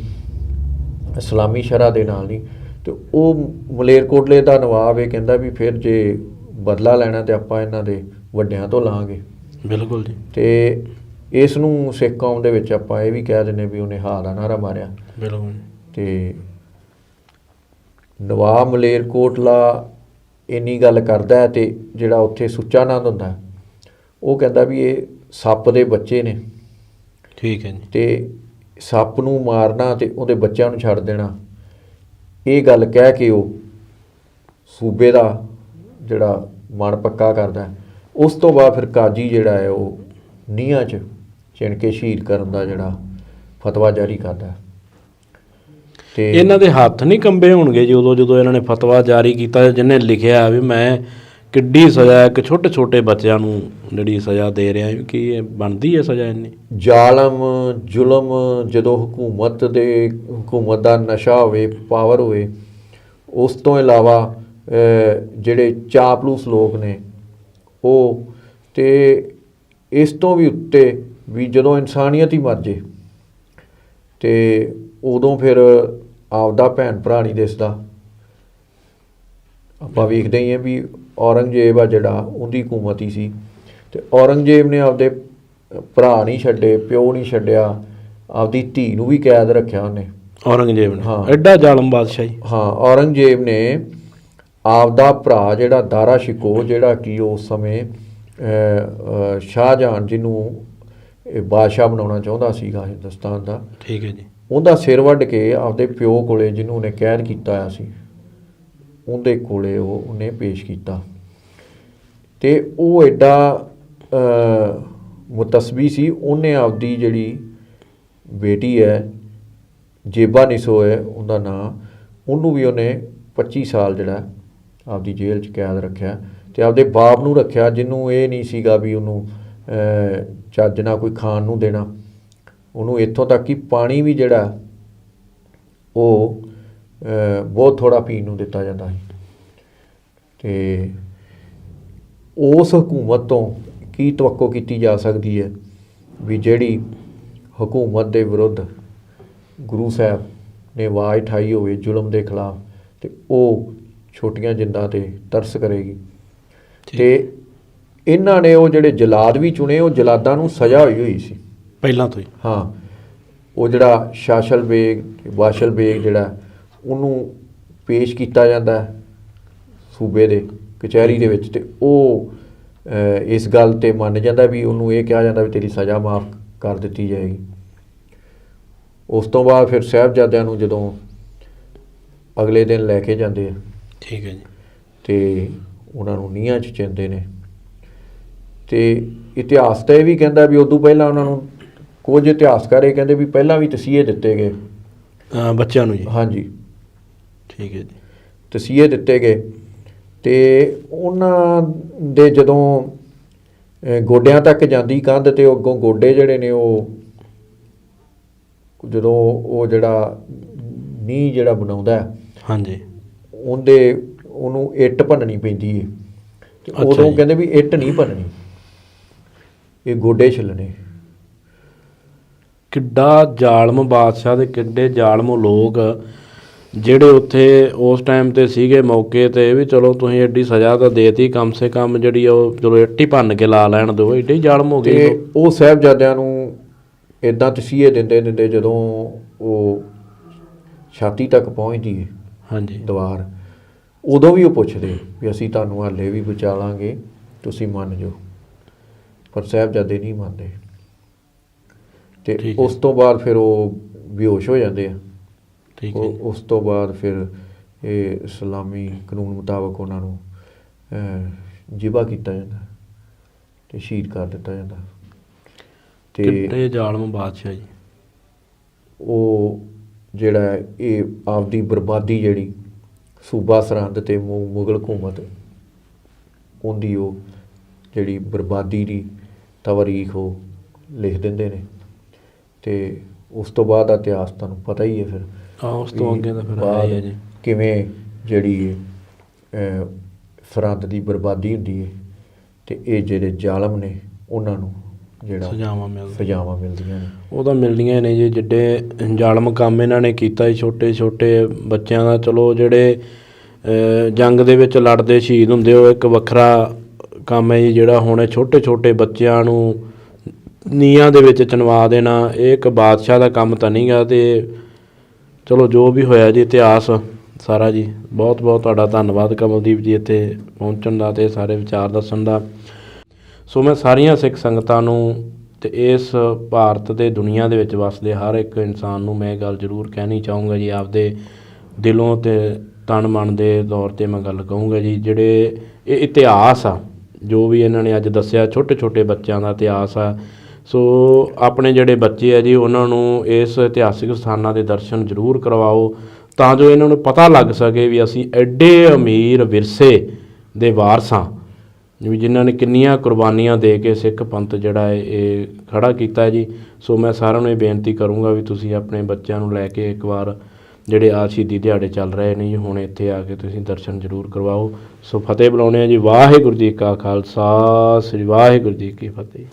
ਇਸਲਾਮੀ ਸ਼ਰ੍ਹਾ ਦੇ ਨਾਲ ਨਹੀਂ, ਤੇ ਉਹ ਮਲੇਰਕੋਟਲੇ ਦਾ ਨਵਾਬ ਇਹ ਕਹਿੰਦਾ ਵੀ ਫਿਰ ਜੇ ਬਦਲਾ ਲੈਣਾ ਤੇ ਆਪਾਂ ਇਹਨਾਂ ਦੇ ਵੱਡਿਆਂ ਤੋਂ ਲਾਂਗੇ। ਬਿਲਕੁਲ ਜੀ। ਤੇ ਇਸ ਨੂੰ ਸਿੱਖ ਕੌਮ ਦੇ ਵਿੱਚ ਆਪਾਂ ਇਹ ਵੀ ਕਹਿ ਦਿੰਦੇ ਵੀ ਉਹਨੇ ਹਾਅ ਦਾ ਨਾਅਰਾ ਮਾਰਿਆ। ਬਿਲਕੁਲ। ਤੇ ਨਵਾਬ ਮਲੇਰਕੋਟਲਾ ਇੰਨੀ ਗੱਲ ਕਰਦਾ ਹੈ ਤੇ ਜਿਹੜਾ ਉੱਥੇ ਸੁੱਚਾ ਨੰਦ ਹੁੰਦਾ ਉਹ ਕਹਿੰਦਾ ਵੀ ਇਹ ਸੱਪ ਦੇ ਬੱਚੇ ਨੇ। ਠੀਕ ਹੈ ਜੀ। ਤੇ ਸੱਪ ਨੂੰ ਮਾਰਨਾ ਤੇ ਉਹਦੇ ਬੱਚਿਆਂ ਨੂੰ ਛੱਡ ਦੇਣਾ, ਇਹ ਗੱਲ ਕਹਿ ਕੇ ਉਹ ਸੂਬੇ ਦਾ ਜਿਹੜਾ ਮਨ ਪੱਕਾ ਕਰਦਾ। ਉਸ ਤੋਂ ਬਾਅਦ ਫਿਰ ਕਾਜੀ ਜਿਹੜਾ ਹੈ ਉਹ ਨੀਹਾਂ 'ਚ ਚਿਣ ਕੇ ਸ਼ਹੀਦ ਕਰਨ ਦਾ ਜਿਹੜਾ ਫਤਵਾ ਜਾਰੀ ਕਰਦਾ। ਤੇ ਇਹਨਾਂ ਦੇ ਹੱਥ ਨਹੀਂ ਕੰਬੇ ਹੋਣਗੇ ਜੀ ਉਦੋਂ ਜਦੋਂ ਇਹਨਾਂ ਨੇ ਫਤਵਾ ਜਾਰੀ ਕੀਤਾ, ਜਿਹਨੇ ਲਿਖਿਆ ਵੀ ਮੈਂ ਕਿੱਡੀ ਸਜ਼ਾ ਇੱਕ ਛੋਟੇ ਛੋਟੇ ਬੱਚਿਆਂ ਨੂੰ ਜਿਹੜੀ ਸਜ਼ਾ ਦੇ ਰਿਹਾ, ਕਿ ਇਹ ਬਣਦੀ ਹੈ ਸਜ਼ਾ ਇੰਨੀ? ਜ਼ਾਲਮ ਜ਼ੁਲਮ, ਜਦੋਂ ਹਕੂਮਤ ਦਾ ਨਸ਼ਾ ਹੋਵੇ, ਪਾਵਰ ਹੋਵੇ, ਉਸ ਤੋਂ ਇਲਾਵਾ ਜਿਹੜੇ ਚਾਪਲੂਸ ਲੋਕ ਨੇ ਉਹ, ਤੇ ਇਸ ਤੋਂ ਵੀ ਉੱਤੇ ਵੀ ਜਦੋਂ ਇਨਸਾਨੀਅਤ ਹੀ ਮਰ ਜੇ ਤੇ ਉਦੋਂ ਫਿਰ ਆਪਦਾ ਭੈਣ ਭਰਾ ਨਹੀਂ ਦਿਸਦਾ। ਆਪਾਂ ਵੇਖਦੇ ਹੀ ਹਾਂ ਵੀ ਔਰੰਗਜ਼ੇਬ ਆ ਜਿਹੜਾ, ਉਹਦੀ ਹਕੂਮਤ ਹੀ ਸੀ ਤੇ ਔਰੰਗਜ਼ੇਬ ਨੇ ਆਪਦੇ ਭਰਾ ਨਹੀਂ ਛੱਡੇ, ਪਿਓ ਨਹੀਂ ਛੱਡਿਆ, ਆਪਦੀ ਧੀ ਨੂੰ ਵੀ ਕੈਦ ਰੱਖਿਆ ਉਹਨੇ। ਔਰੰਗਜ਼ੇਬ ਨੇ? ਹਾਂ। ਐਡਾ ਜ਼ਾਲਮ ਬਾਦਸ਼ਾਹ ਜੀ। ਹਾਂ, ਔਰੰਗਜ਼ੇਬ ਨੇ ਆਪਦਾ ਭਰਾ ਜਿਹੜਾ ਦਾਰਾ ਸ਼ਿਕੋ, ਜਿਹੜਾ ਕਿ ਉਸ ਸਮੇਂ ਸ਼ਾਹਜਹਾਨ ਜਿਹਨੂੰ ਬਾਦਸ਼ਾਹ ਬਣਾਉਣਾ ਚਾਹੁੰਦਾ ਸੀਗਾ ਹਿੰਦੁਸਤਾਨ ਦਾ, ਠੀਕ ਹੈ ਜੀ, ਉਹਦਾ ਸਿਰ ਵੱਢ ਕੇ ਆਪਦੇ ਪਿਓ ਕੋਲੇ, ਜਿਹਨੂੰ ਉਹਨੇ ਕੈਦ ਕੀਤਾ ਹੋਇਆ ਸੀ, ਉਹਦੇ ਕੋਲੇ ਉਹਨੇ ਪੇਸ਼ ਕੀਤਾ। ਤੇ ਉਹ ਐਡਾ ਮੁਤਸਬੀ ਸੀ, ਉਹਨੇ ਆਪਦੀ ਜਿਹੜੀ ਬੇਟੀ ਹੈ ਜੇਬਾ ਨਿਸੋ ਹੈ ਉਹਦਾ ਨਾਂ, ਉਹਨੂੰ ਵੀ ਉਹਨੇ 25 ਸਾਲ ਜਿਹੜਾ ਆਪਦੀ ਜੇਲ੍ਹ 'ਚ ਕੈਦ ਰੱਖਿਆ। ਤੇ ਆਪਦੇ ਬਾਪ ਨੂੰ ਰੱਖਿਆ, ਜਿਹਨੂੰ ਇਹ ਨਹੀਂ ਸੀਗਾ ਵੀ ਉਹਨੂੰ ਚੱਜ ਨਾਲ ਕੋਈ ਖਾਣ ਨੂੰ ਦੇਣਾ। ਉਹਨੂੰ ਇੱਥੋਂ ਤੱਕ ਕਿ ਪਾਣੀ ਵੀ ਜਿਹੜਾ ਉਹ ਬਹੁਤ ਥੋੜ੍ਹਾ ਪੀਣ ਨੂੰ ਦਿੱਤਾ ਜਾਂਦਾ ਸੀ। ਤੇ ਉਸ ਹਕੂਮਤ ਤੋਂ ਕੀ ਤਵੱਕੋ ਕੀਤੀ ਜਾ ਸਕਦੀ ਹੈ ਵੀ ਜਿਹੜੀ ਹਕੂਮਤ ਦੇ ਵਿਰੁੱਧ ਗੁਰੂ ਸਾਹਿਬ ਨੇ ਆਵਾਜ਼ ਉਠਾਈ ਹੋਵੇ ਜ਼ੁਲਮ ਦੇ ਖਿਲਾਫ, ਤੇ ਉਹ ਛੋਟੀਆਂ ਜਿੰਦਾਂ 'ਤੇ ਤਰਸ ਕਰੇਗੀ। ਤੇ ਇਹਨਾਂ ਨੇ ਉਹ ਜਿਹੜੇ ਜਲਾਦ ਵੀ ਚੁਣੇ, ਉਹ ਜਲਾਦਾਂ ਨੂੰ ਸਜ਼ਾ ਹੋਈ ਸੀ ਪਹਿਲਾਂ ਤੋਂ ਹੀ। ਹਾਂ, ਉਹ ਜਿਹੜਾ ਸ਼ਾਸ਼ਲ ਬੇਗ, ਵਾਸ਼ਲ ਬੇਗ ਜਿਹੜਾ, ਉਹਨੂੰ ਪੇਸ਼ ਕੀਤਾ ਜਾਂਦਾ ਸੂਬੇ ਦੇ ਕਚਹਿਰੀ ਦੇ ਵਿੱਚ, ਤੇ ਉਹ ਇਸ ਗੱਲ 'ਤੇ ਮੰਨ ਜਾਂਦਾ ਵੀ ਉਹਨੂੰ ਇਹ ਕਿਹਾ ਜਾਂਦਾ ਵੀ ਤੇਰੀ ਸਜ਼ਾ ਮਾਫ਼ ਕਰ ਦਿੱਤੀ ਜਾਏਗੀ। ਉਸ ਤੋਂ ਬਾਅਦ ਫਿਰ ਸਾਹਿਬਜ਼ਾਦਿਆਂ ਨੂੰ ਜਦੋਂ ਅਗਲੇ ਦਿਨ ਲੈ ਕੇ ਜਾਂਦੇ ਆ, ਠੀਕ ਹੈ ਜੀ, ਤੇ ਉਹਨਾਂ ਨੂੰ ਨੀਹਾਂ 'ਚ ਚਿਣਦੇ ਨੇ। ਤੇ ਇਤਿਹਾਸ ਤਾਂ ਇਹ ਵੀ ਕਹਿੰਦਾ ਵੀ ਉਦੋਂ ਪਹਿਲਾਂ ਉਹਨਾਂ ਨੂੰ, ਕੁਝ ਇਤਿਹਾਸਕਾਰ ਇਹ ਕਹਿੰਦੇ ਵੀ ਪਹਿਲਾਂ ਵੀ ਤਸੀਹੇ ਦਿੱਤੇ ਗਏ ਬੱਚਿਆਂ ਨੂੰ ਜੀ। ਹਾਂਜੀ, ਠੀਕ ਹੈ ਜੀ, ਤਸੀਹੇ ਦਿੱਤੇ ਗਏ। ਤੇ ਉਹਨਾਂ ਦੇ ਜਦੋਂ ਗੋਡਿਆਂ ਤੱਕ ਜਾਂਦੀ ਕੰਧ, ਤੇ ਅੱਗੋਂ ਗੋਡੇ ਜਿਹੜੇ ਨੇ ਉਹ ਜਦੋਂ ਉਹ ਜਿਹੜਾ ਨੀਂਹ ਜਿਹੜਾ ਬਣਾਉਂਦਾ, ਹਾਂਜੀ, ਉਹਨੂੰ ਇੱਟ ਭੰਨਣੀ ਪੈਂਦੀ ਹੈ। ਤੇ ਉਦੋਂ ਕਹਿੰਦੇ ਵੀ ਇੱਟ ਨਹੀਂ ਭੰਨਣੀ, ਇਹ ਗੋਡੇ ਛਿੱਲਣੇ। ਕਿੱਡਾ ਜ਼ਾਲਮ ਬਾਦਸ਼ਾਹ ਤੇ ਕਿੱਡੇ ਜ਼ਾਲਮ ਲੋਕ ਜਿਹੜੇ ਉੱਥੇ ਉਸ ਟਾਈਮ 'ਤੇ ਸੀਗੇ ਮੌਕੇ 'ਤੇ, ਵੀ ਚਲੋ ਤੁਸੀਂ ਐਡੀ ਸਜ਼ਾ ਤਾਂ ਦੇਤੀ, ਕਮ ਸੇ ਕਮ ਜਿਹੜੀ ਉਹ ਚਲੋ ਇੱਟ ਹੀ ਭੰਨ ਕੇ ਲਾ ਲੈਣ ਦਿਓ, ਐਡੇ ਜ਼ਾਲਮ ਹੋ ਗਏ। ਤੇ ਉਹ ਸਾਹਿਬਜ਼ਾਦਿਆਂ ਨੂੰ ਇੱਦਾਂ ਤਸੀਹੇ ਦਿੰਦੇ ਜਦੋਂ ਉਹ ਛਾਤੀ ਤੱਕ ਪਹੁੰਚਦੀ ਹੈ, ਹਾਂਜੀ, ਦੀਵਾਰ, ਉਦੋਂ ਵੀ ਉਹ ਪੁੱਛਦੇ ਵੀ ਅਸੀਂ ਤੁਹਾਨੂੰ ਹਾਲੇ ਵੀ ਬਚਾ ਲਾਂਗੇ, ਤੁਸੀਂ ਮੰਨ ਜਾਓ। ਪਰ ਸਾਹਿਬਜ਼ਾਦੇ ਨਹੀਂ ਮੰਨਦੇ। ਤੇ ਉਸ ਤੋਂ ਬਾਅਦ ਫਿਰ ਉਹ ਬੇਹੋਸ਼ ਹੋ ਜਾਂਦੇ ਆ। ਉਸ ਤੋਂ ਬਾਅਦ ਫਿਰ ਇਹ ਇਸਲਾਮੀ ਕਾਨੂੰਨ ਮੁਤਾਬਕ ਉਹਨਾਂ ਨੂੰ ਜ਼ਿਬਾ ਕੀਤਾ ਜਾਂਦਾ ਤੇ ਸ਼ਹੀਦ ਕਰ ਦਿੱਤਾ ਜਾਂਦਾ। ਤੇ ਕਿੱਡੇ ਜ਼ਾਲਮ ਬਾਦਸ਼ਾਹ ਜੀ। ਉਹ ਜਿਹੜਾ ਇਹ ਆਪਦੀ ਬਰਬਾਦੀ ਜਿਹੜੀ ਸੂਬਾ ਸਰਹੰਦ ਤੇ ਮੁਗਲ ਹਕੂਮਤ, ਉਹਦੀ ਉਹ ਜਿਹੜੀ ਬਰਬਾਦੀ ਦੀ ਤਵਾਰੀਖ ਉਹ ਲਿਖ ਦਿੰਦੇ ਨੇ। ਤੇ ਉਸ ਤੋਂ ਬਾਅਦ ਦਾ ਇਤਿਹਾਸ ਤੁਹਾਨੂੰ ਪਤਾ ਹੀ ਹੈ। ਫਿਰ ਉਸ ਤੋਂ ਅੱਗੇ ਤਾਂ ਫਿਰ ਆਇਆ ਜੀ ਕਿਵੇਂ ਜਿਹੜੀ ਸਰਹੰਦ ਦੀ ਬਰਬਾਦੀ ਹੁੰਦੀ ਹੈ, ਤੇ ਇਹ ਜਿਹੜੇ ਜ਼ਾਲਮ ਨੇ ਉਹਨਾਂ ਨੂੰ ਜਿਹੜਾ ਸਜ਼ਾਵਾਂ ਸਜ਼ਾਵਾਂ ਮਿਲਦੀਆਂ ਨੇ। ਉਹ ਤਾਂ ਮਿਲਦੀਆਂ ਨੇ ਜੀ। ਜਿੱਡੇ ਜ਼ਾਲਮ ਕੰਮ ਇਹਨਾਂ ਨੇ ਕੀਤਾ ਜੀ ਛੋਟੇ ਛੋਟੇ ਬੱਚਿਆਂ ਦਾ, ਚਲੋ ਜਿਹੜੇ ਜੰਗ ਦੇ ਵਿੱਚ ਲੜਦੇ ਸ਼ਹੀਦ ਹੁੰਦੇ ਉਹ ਇੱਕ ਵੱਖਰਾ ਕੰਮ ਹੈ ਜੀ। ਜਿਹੜਾ ਹੁਣ ਛੋਟੇ ਛੋਟੇ ਬੱਚਿਆਂ ਨੂੰ ਨੀਹਾਂ ਦੇ ਵਿੱਚ ਚਿਣਵਾ ਦੇਣਾ, ਇਹ ਇੱਕ ਬਾਦਸ਼ਾਹ ਦਾ ਕੰਮ ਤਾਂ ਨਹੀਂ ਗਾ। ਅਤੇ ਚਲੋ ਜੋ ਵੀ ਹੋਇਆ ਜੀ ਇਤਿਹਾਸ ਸਾਰਾ ਜੀ। ਬਹੁਤ ਬਹੁਤ ਤੁਹਾਡਾ ਧੰਨਵਾਦ ਕਮਲਦੀਪ ਜੀ ਇੱਥੇ ਪਹੁੰਚਣ ਦਾ ਅਤੇ ਸਾਰੇ ਵਿਚਾਰ ਦੱਸਣ ਦਾ। ਸੋ ਮੈਂ ਸਾਰੀਆਂ ਸਿੱਖ ਸੰਗਤਾਂ ਨੂੰ ਅਤੇ ਇਸ ਭਾਰਤ ਦੇ ਦੁਨੀਆ ਦੇ ਵਿੱਚ ਵੱਸਦੇ ਹਰ ਇੱਕ ਇਨਸਾਨ ਨੂੰ ਮੈਂ ਇਹ ਗੱਲ ਜ਼ਰੂਰ ਕਹਿਣੀ ਚਾਹੂੰਗਾ ਜੀ। ਆਪਦੇ ਦਿਲੋਂ ਅਤੇ ਤਨ ਮਨ ਦੇ ਤੌਰ 'ਤੇ ਮੈਂ ਗੱਲ ਕਹੂੰਗਾ ਜੀ, ਜਿਹੜੇ ਇਹ ਇਤਿਹਾਸ ਆ ਜੋ ਵੀ ਇਹਨਾਂ ਨੇ ਅੱਜ ਦੱਸਿਆ, ਛੋਟੇ ਛੋਟੇ ਬੱਚਿਆਂ ਦਾ ਇਤਿਹਾਸ ਆ। ਸੋ ਆਪਣੇ ਜਿਹੜੇ ਬੱਚੇ ਆ ਜੀ ਉਹਨਾਂ ਨੂੰ ਇਸ ਇਤਿਹਾਸਿਕ ਸਥਾਨਾਂ ਦੇ ਦਰਸ਼ਨ ਜ਼ਰੂਰ ਕਰਵਾਓ, ਤਾਂ ਜੋ ਇਹਨਾਂ ਨੂੰ ਪਤਾ ਲੱਗ ਸਕੇ ਵੀ ਅਸੀਂ ਐਡੇ ਅਮੀਰ ਵਿਰਸੇ ਦੇ ਵਾਰਸ ਹਾਂ, ਵੀ ਜਿਨ੍ਹਾਂ ਨੇ ਕਿੰਨੀਆਂ ਕੁਰਬਾਨੀਆਂ ਦੇ ਕੇ ਸਿੱਖ ਪੰਥ ਜਿਹੜਾ ਹੈ ਇਹ ਖੜ੍ਹਾ ਕੀਤਾ ਜੀ। ਸੋ ਮੈਂ ਸਾਰਿਆਂ ਨੂੰ ਇਹ ਬੇਨਤੀ ਕਰੂੰਗਾ ਵੀ ਤੁਸੀਂ ਆਪਣੇ ਬੱਚਿਆਂ ਨੂੰ ਲੈ ਕੇ ਇੱਕ ਵਾਰ ਜਿਹੜੇ ਆ ਸ਼ਹੀਦੀ ਦਿਹਾੜੇ ਚੱਲ ਰਹੇ ਨੇ ਜੀ, ਹੁਣ ਇੱਥੇ ਆ ਕੇ ਤੁਸੀਂ ਦਰਸ਼ਨ ਜ਼ਰੂਰ ਕਰਵਾਓ। ਸੋ ਫਤਿਹ ਬੁਲਾਉਂਦੇ ਹਾਂ ਜੀ। ਵਾਹਿਗੁਰੂ ਜੀ ਕਾ ਖਾਲਸਾ, ਸ੍ਰੀ ਵਾਹਿਗੁਰੂ ਜੀ ਕੀ ਫਤਿਹ।